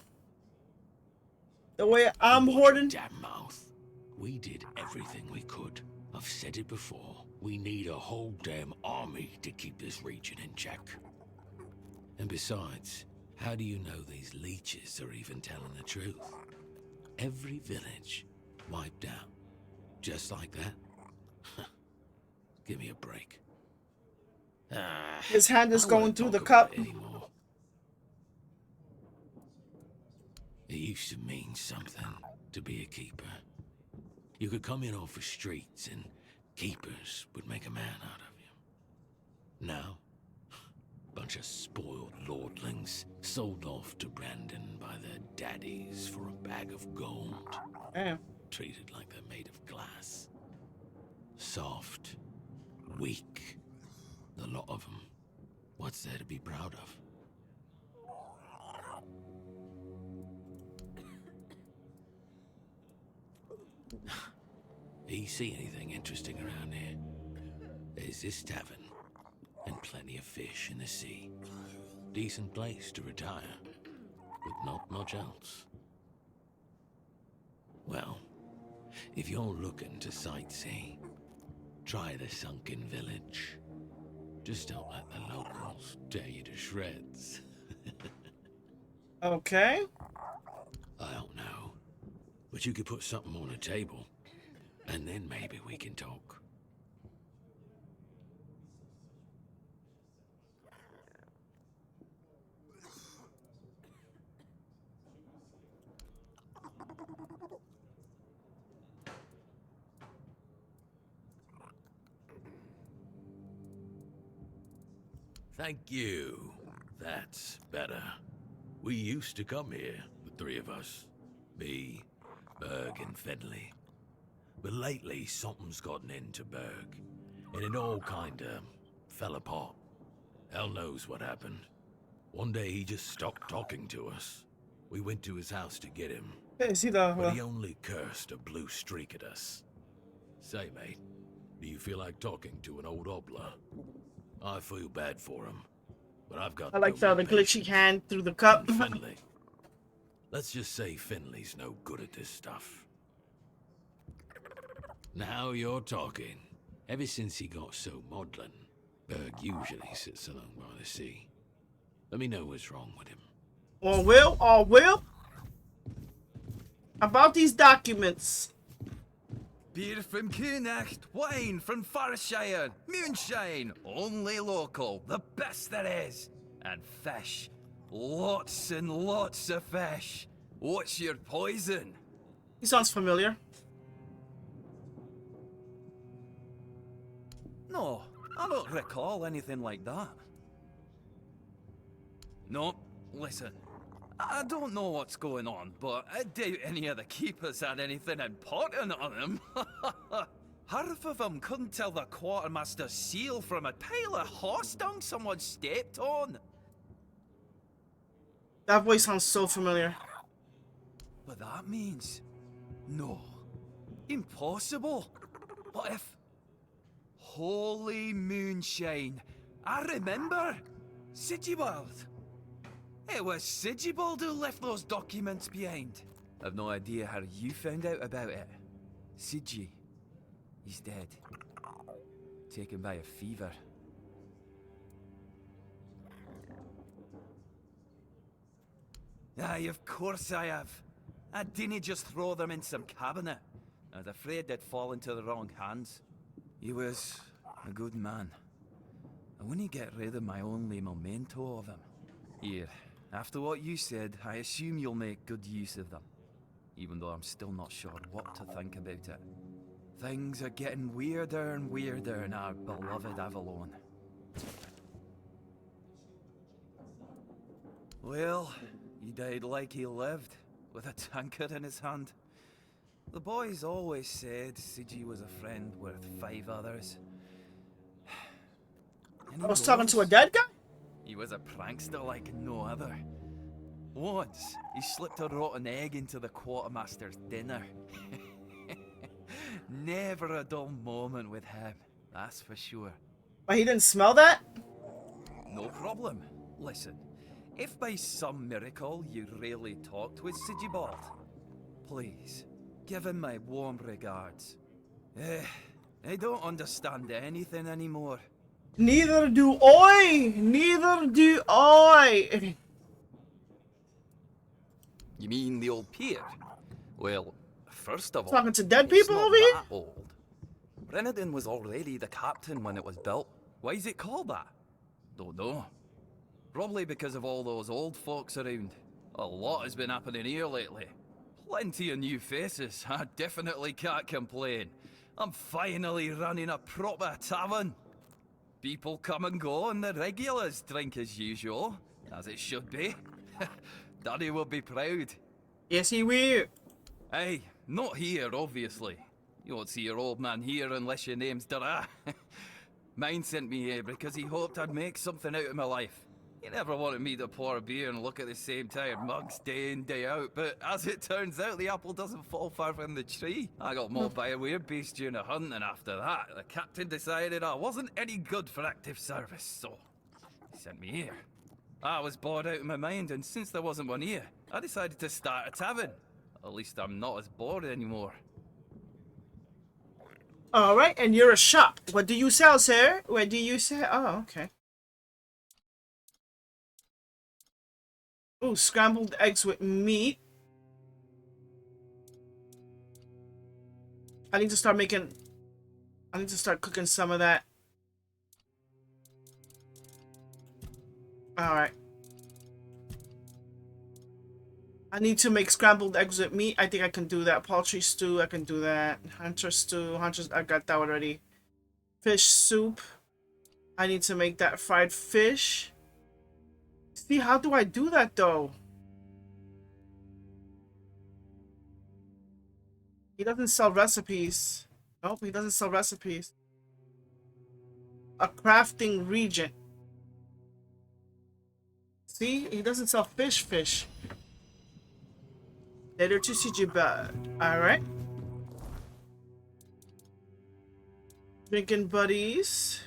hoarding. Damn mouth. We did everything we could. I've said it before. We need a whole damn army to keep this region in check. And besides, how do you know these leeches are even telling the truth? Every village wiped out. Just like that? Give me a break. His hand is going through the cup. It used to mean something to be a keeper. You could come in off the streets and keepers would make a man out of you. Now, bunch of spoiled lordlings sold off to Brandon by their daddies for a bag of gold. Damn. Treated like they're made of glass. Soft, weak, the lot of them. What's there to be proud of? Do you see anything interesting around here? There's this tavern, and plenty of fish in the sea. Decent place to retire, but not much else. Well, if you're looking to sightsee, try the sunken village. Just don't let the locals tear you to shreds. Okay. I don't know, but you could put something on the table. And then maybe we can talk. Thank you. That's better. We used to come here, the three of us. Me, Berg, and Fedley. But lately, something's gotten into Berg, and it all kinda fell apart. Hell knows what happened. One day he just stopped talking to us. We went to his house to get him, Hey, see the but he only cursed a blue streak at us. Say, mate, do you feel like talking to an old obla? I feel bad for him, but I've got I like the glitchy hand through the cup. Finley. Let's just say Finley's no good at this stuff. Now you're talking. Ever since he got so maudlin, Berg usually sits alone by the sea. Let me know what's wrong with him. Or will. About these documents. Beer from Kunacht, wine from Farshire, moonshine, only local, the best there is. And fish, lots and lots of fish. What's your poison? He sounds familiar. No, I don't recall anything like that. No, listen. I don't know what's going on, but I doubt any of the keepers had anything important on them. Half of them couldn't tell the quartermaster's seal from a pile of horse dung someone stepped on. That voice sounds so familiar. But that means... no. Impossible. What if... Holy moonshine. I remember. Sigibald. It was Sigibald who left those documents behind. I've no idea how you found out about it. Sigi. He's dead. Taken by a fever. Aye, of course I have. I didn't just throw them in some cabinet. I was afraid they'd fall into the wrong hands. He was a good man. I wouldn't get rid of my only memento of him. Here, after what you said, I assume you'll make good use of them. Even though I'm still not sure what to think about it. Things are getting weirder and weirder in our beloved Avalon. Well, he died like he lived, with a tankard in his hand. The boys always said Sigi was a friend worth 5 others. I was talking to a dead guy? He was a prankster like no other. Once, he slipped a rotten egg into the quartermaster's dinner. Never a dull moment with him, that's for sure. But he didn't smell that? No problem. Listen, if by some miracle you really talked with Sigibald, please, give him my warm regards. I don't understand anything anymore. Neither do I! Neither do I! You mean the old pier? Well, first of all, Talking to dead it's people not over here? that old. Brenadin was already the captain when it was built. Why is it called that? Don't know. Probably because of all those old folks around. A lot has been happening here lately. Plenty of new faces. I definitely can't complain. I'm finally running a proper tavern. People come and go and the regulars drink as usual. As it should be. Daddy will be proud. Yes, he will. Hey, not here, obviously. You won't see your old man here unless your name's Dara. Mine sent me here because he hoped I'd make something out of my life. He never wanted me to pour a beer and look at the same tired mugs day in, day out, but as it turns out, the apple doesn't fall far from the tree. I got mauled by a weird-beast during a hunt, and after that, the captain decided I wasn't any good for active service, so he sent me here. I was bored out of my mind, and since there wasn't one here, I decided to start a tavern. At least I'm not as bored anymore. Alright, and you're a shop. What do you sell, sir? What do you sell? Oh, okay. Ooh, scrambled eggs with meat. I need to start cooking some of that. Alright. I need to make scrambled eggs with meat. I think I can do that. Poultry stew, I can do that. Hunter stew, I got that already. Fish soup. I need to make that fried fish. See, how do I do that though? He doesn't sell recipes. Nope, he doesn't sell recipes. A crafting region. See, he doesn't sell fish. Later to Sigibald. Alright. Drinking buddies.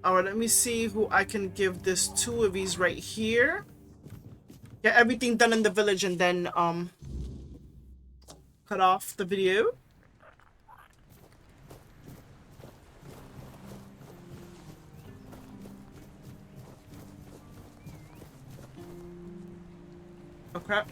Alright, let me see who I can give this to of these right here. Get everything done in the village and then cut off the video. Oh crap.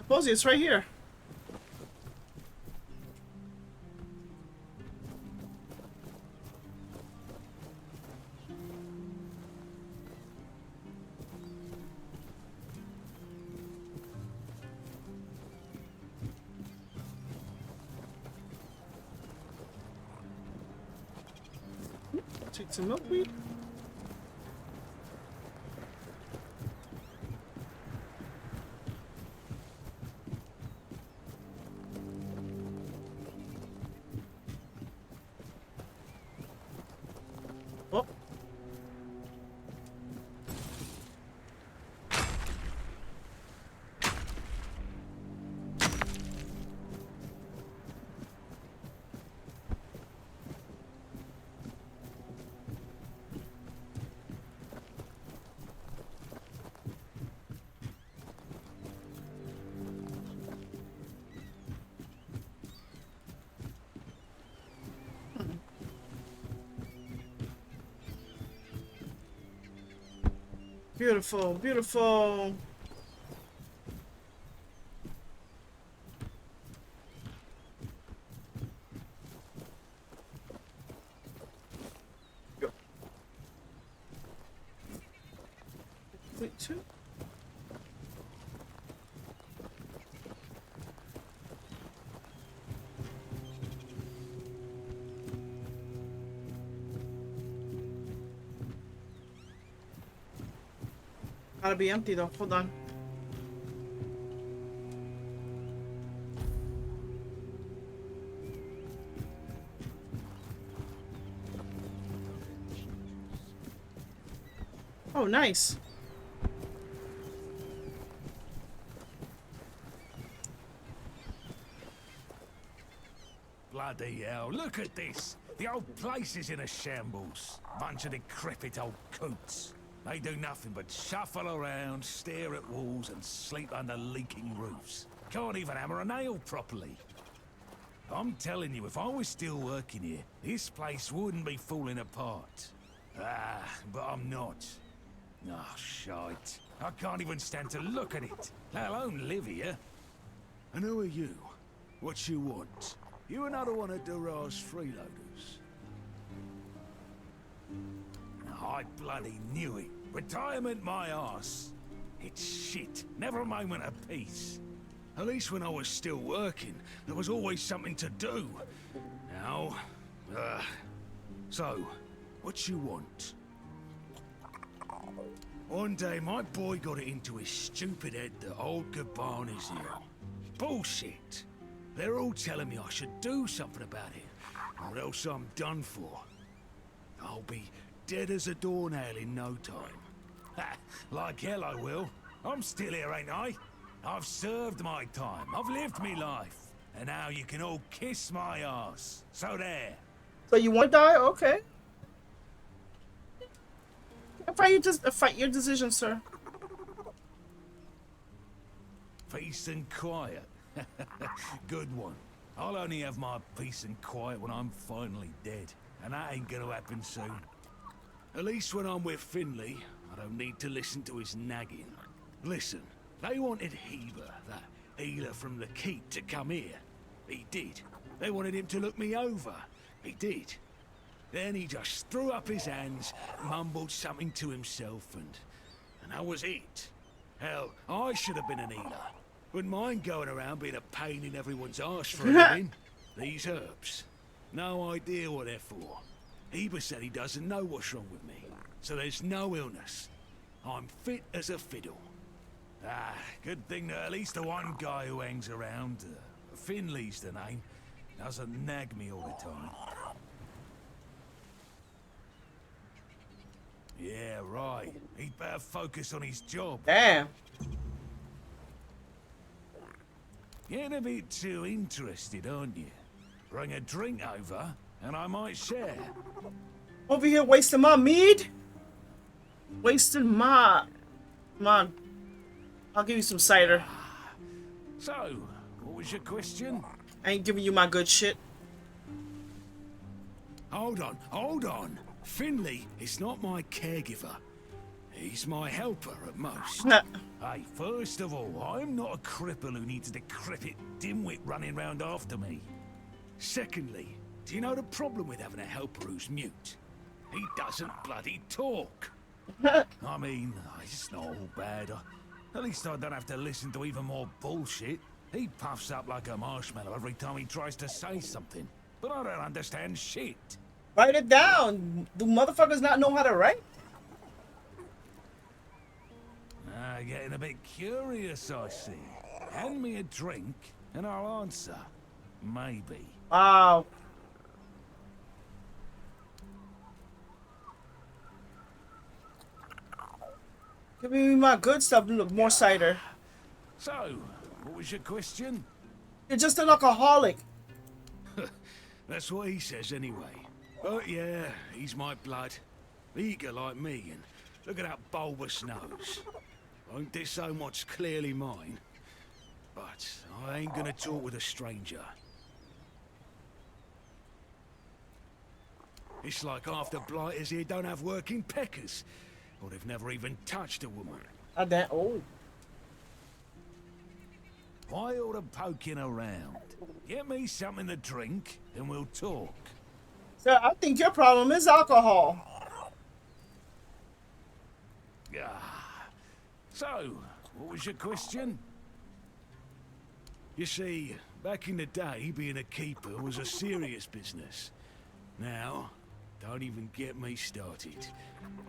Posey, it's right here. Take some milkweed. Oh. Beautiful, beautiful. Go. Wait, two. Gotta be empty though. Hold on. Oh, nice. Bloody hell, look at this. The old place is in a shambles. Bunch of decrepit old coots. They do nothing but shuffle around, stare at walls, and sleep under leaking roofs. Can't even hammer a nail properly. I'm telling you, if I was still working here, this place wouldn't be falling apart. Ah, but I'm not. Oh, shite. I can't even stand to look at it, let alone live here. And who are you? What you want? You another one of Durar's freeloaders? I bloody knew it. Retirement my arse. It's shit. Never a moment of peace. At least when I was still working, there was always something to do. Now, so, what you want? One day, my boy got it into his stupid head that old Gaban is here. Bullshit. They're all telling me I should do something about it, or else I'm done for. I'll be dead as a doornail in no time. Ha! Like hell I will. I'm still here, ain't I? I've served my time. I've lived me life. And now you can all kiss my ass. So there. So you want to die? Okay. Fight your decision, sir. Peace and quiet. Good one. I'll only have my peace and quiet when I'm finally dead. And that ain't gonna happen soon. At least when I'm with Finley, I don't need to listen to his nagging. Listen, they wanted Heber, that healer from the keep, to come here. He did. They wanted him to look me over. He did. Then he just threw up his hands, mumbled something to himself, and that was it. Hell, I should have been an healer. Wouldn't mind going around being a pain in everyone's arse for a living. These herbs. No idea what they're for. Heber said he doesn't know what's wrong with me, so there's no illness. I'm fit as a fiddle. Ah, good thing that at least the one guy who hangs around, Finley's the name, doesn't nag me all the time. Yeah, right. He'd better focus on his job. Damn. Getting a bit too interested, aren't you? Bring a drink over, and I might share. Over here wasting my mead? Wasting my... Come on. I'll give you some cider. So, what was your question? I ain't giving you my good shit. Hold on, hold on. Finley is not my caregiver. He's my helper at most. Hey, first of all, I'm not a cripple who needs a decrepit dimwit running round after me. Secondly, do you know the problem with having a helper who's mute? He doesn't bloody talk. I mean, it's not all bad. At least I don't have to listen to even more bullshit. He puffs up like a marshmallow every time he tries to say something. But I don't understand shit. Write it down. Do motherfuckers not know how to write? Getting a bit curious, I see. Hand me a drink, and I'll answer. Maybe. Wow. Give me my good stuff. Look, more cider. So, what was your question? You're just an alcoholic. That's what he says anyway. But yeah, he's my blood. Eager like me, and look at that bulbous nose. Won't this so much clearly mine? But I ain't gonna talk with a stranger. It's like half the blighters here don't have working peckers. Or they've never even touched a woman. Oh. Why all the poking around? Get me something to drink, and we'll talk. Sir, I think your problem is alcohol. So, what was your question? You see, back in the day, being a keeper was a serious business. Now, don't even get me started.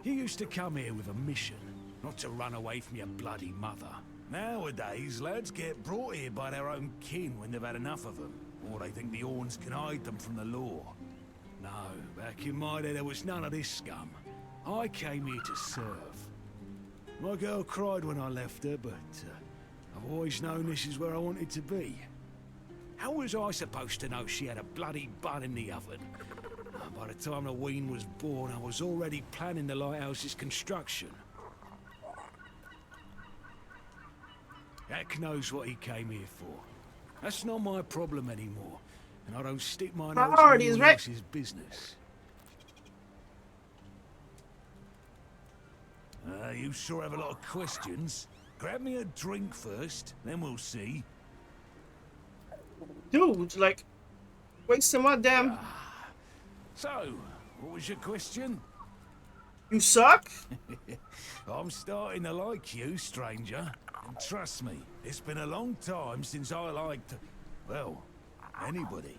You used to come here with a mission, not to run away from your bloody mother. Nowadays, lads get brought here by their own kin when they've had enough of them, or they think the Orns can hide them from the law. No, back in my day there was none of this scum. I came here to serve. My girl cried when I left her, but I've always known this is where I wanted to be. How was I supposed to know she had a bloody bun in the oven? By the time the wean was born, I was already planning the lighthouse's construction. Heck knows what he came here for. That's not my problem anymore, and I don't stick my nose in anyone else's business. You sure have a lot of questions. Grab me a drink first, then we'll see. Dude, like, wasting my damn... So, what was your question? You suck? I'm starting to like you, stranger. And trust me, it's been a long time since I liked, well, anybody.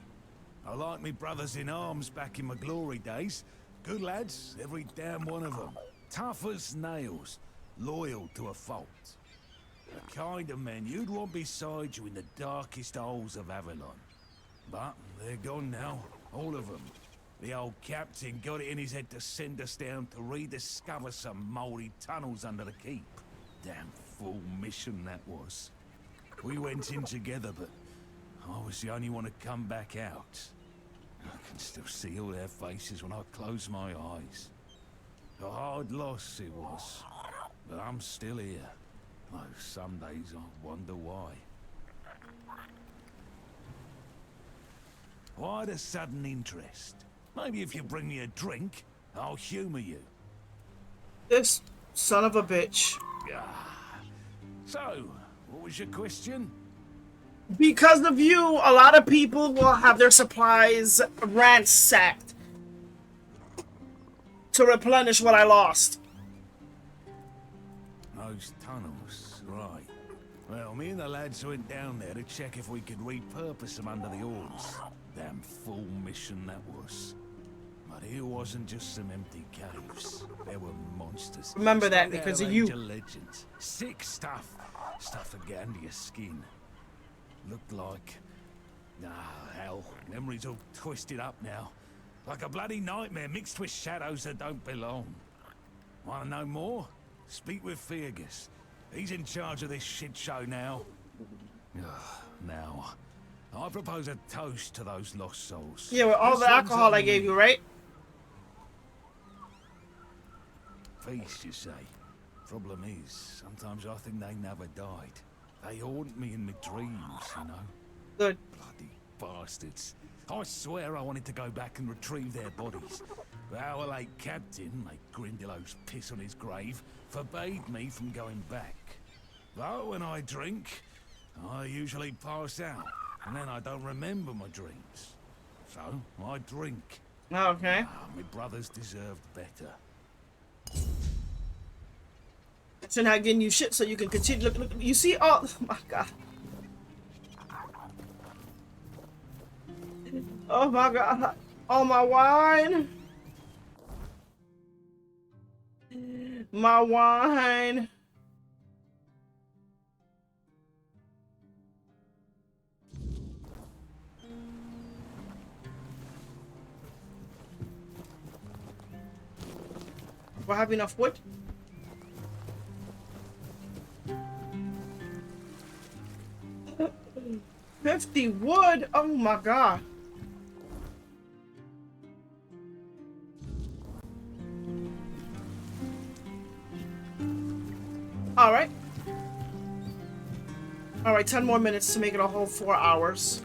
I liked me brothers in arms back in my glory days. Good lads, every damn one of them. Tough as nails, loyal to a fault. The kind of men you'd want beside you in the darkest holes of Avalon. But they're gone now, all of them. The old captain got it in his head to send us down to rediscover some mouldy tunnels under the keep. Damn fool mission that was. We went in together, but I was the only one to come back out. I can still see all their faces when I close my eyes. A hard loss it was, but I'm still here. Though some days I wonder why. Why the sudden interest? Maybe if you bring me a drink, I'll humor you. This son of a bitch. So, what was your question? Because of you, a lot of people will have their supplies ransacked to replenish what I lost. Those tunnels, right. Well, me and the lads went down there to check if we could repurpose them under the Orns. Damn fool mission that was. But here wasn't just some empty caves. There were monsters. Remember that Straight because out of you. Ancient legends. Sick stuff. Stuff that get under your skin. Looked like... hell. Memory's all twisted up now. Like a bloody nightmare mixed with shadows that don't belong. Wanna know more? Speak with Fergus. He's in charge of this shit show now. Now, I propose a toast to those lost souls. Yeah, with all the alcohol I gave you, right? Feast, you say? Problem is, sometimes I think they never died. They haunt me in my dreams, you know? Good. Bloody bastards. I swear I wanted to go back and retrieve their bodies. The Owl-Lake captain, like Grindelows piss on his grave, forbade me from going back. But when I drink, I usually pass out, and then I don't remember my drinks. So, I drink. Okay. My brothers deserved better. So not getting you shit so you can continue. Look, you see? Oh my god. Oh my god. Oh, my wine. My wine. Do I have enough wood? $50 wood? Oh my god. Alright. Alright, 10 more minutes to make it a whole 4 hours.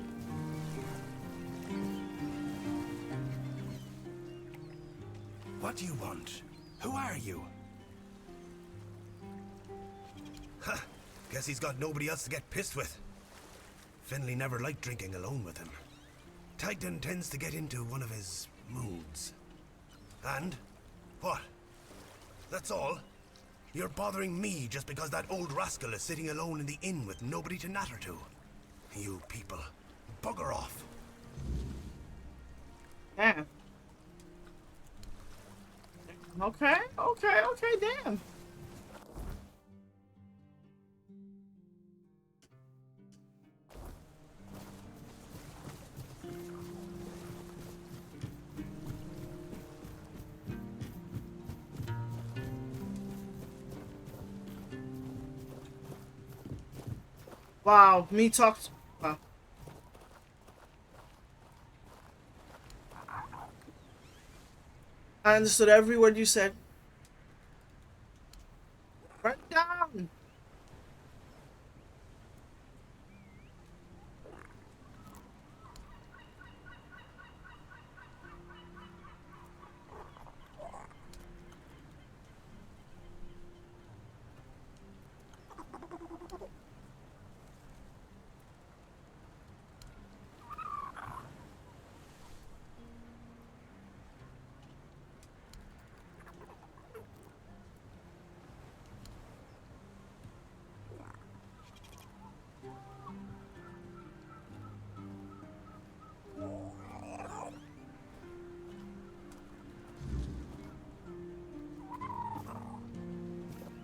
What do you want? Who are you? Huh. Guess he's got nobody else to get pissed with. Finley never liked drinking alone with him. Titan tends to get into one of his moods. And? What? That's all? You're bothering me just because that old rascal is sitting alone in the inn with nobody to natter to. You people, bugger off. Yeah. Okay, damn. Wow, me talked. Wow. I understood every word you said. Right down.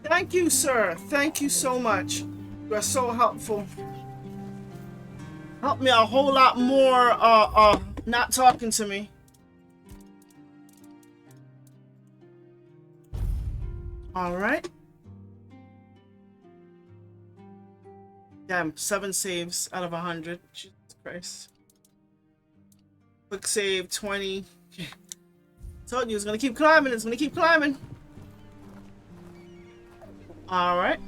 Thank you, sir. Thank you so much. You are so helpful. Help me a whole lot more, not talking to me. Alright. Damn, 7 saves out of 100. Jesus Christ. Quick save, 20. Told you it's gonna keep climbing, it's gonna keep climbing. Alright.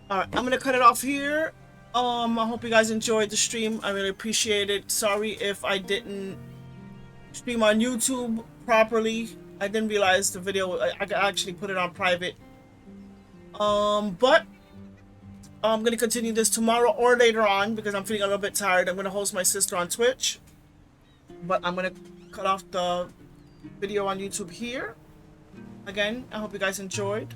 Alright, I'm gonna cut it off here. I hope you guys enjoyed the stream. I really appreciate it. Sorry if I didn't stream on YouTube properly. I didn't realize the video, I actually put it on private. But I'm gonna continue this tomorrow or later on because I'm feeling a little bit tired. I'm gonna host my sister on Twitch. But I'm gonna cut off the video on YouTube here. Again, I hope you guys enjoyed.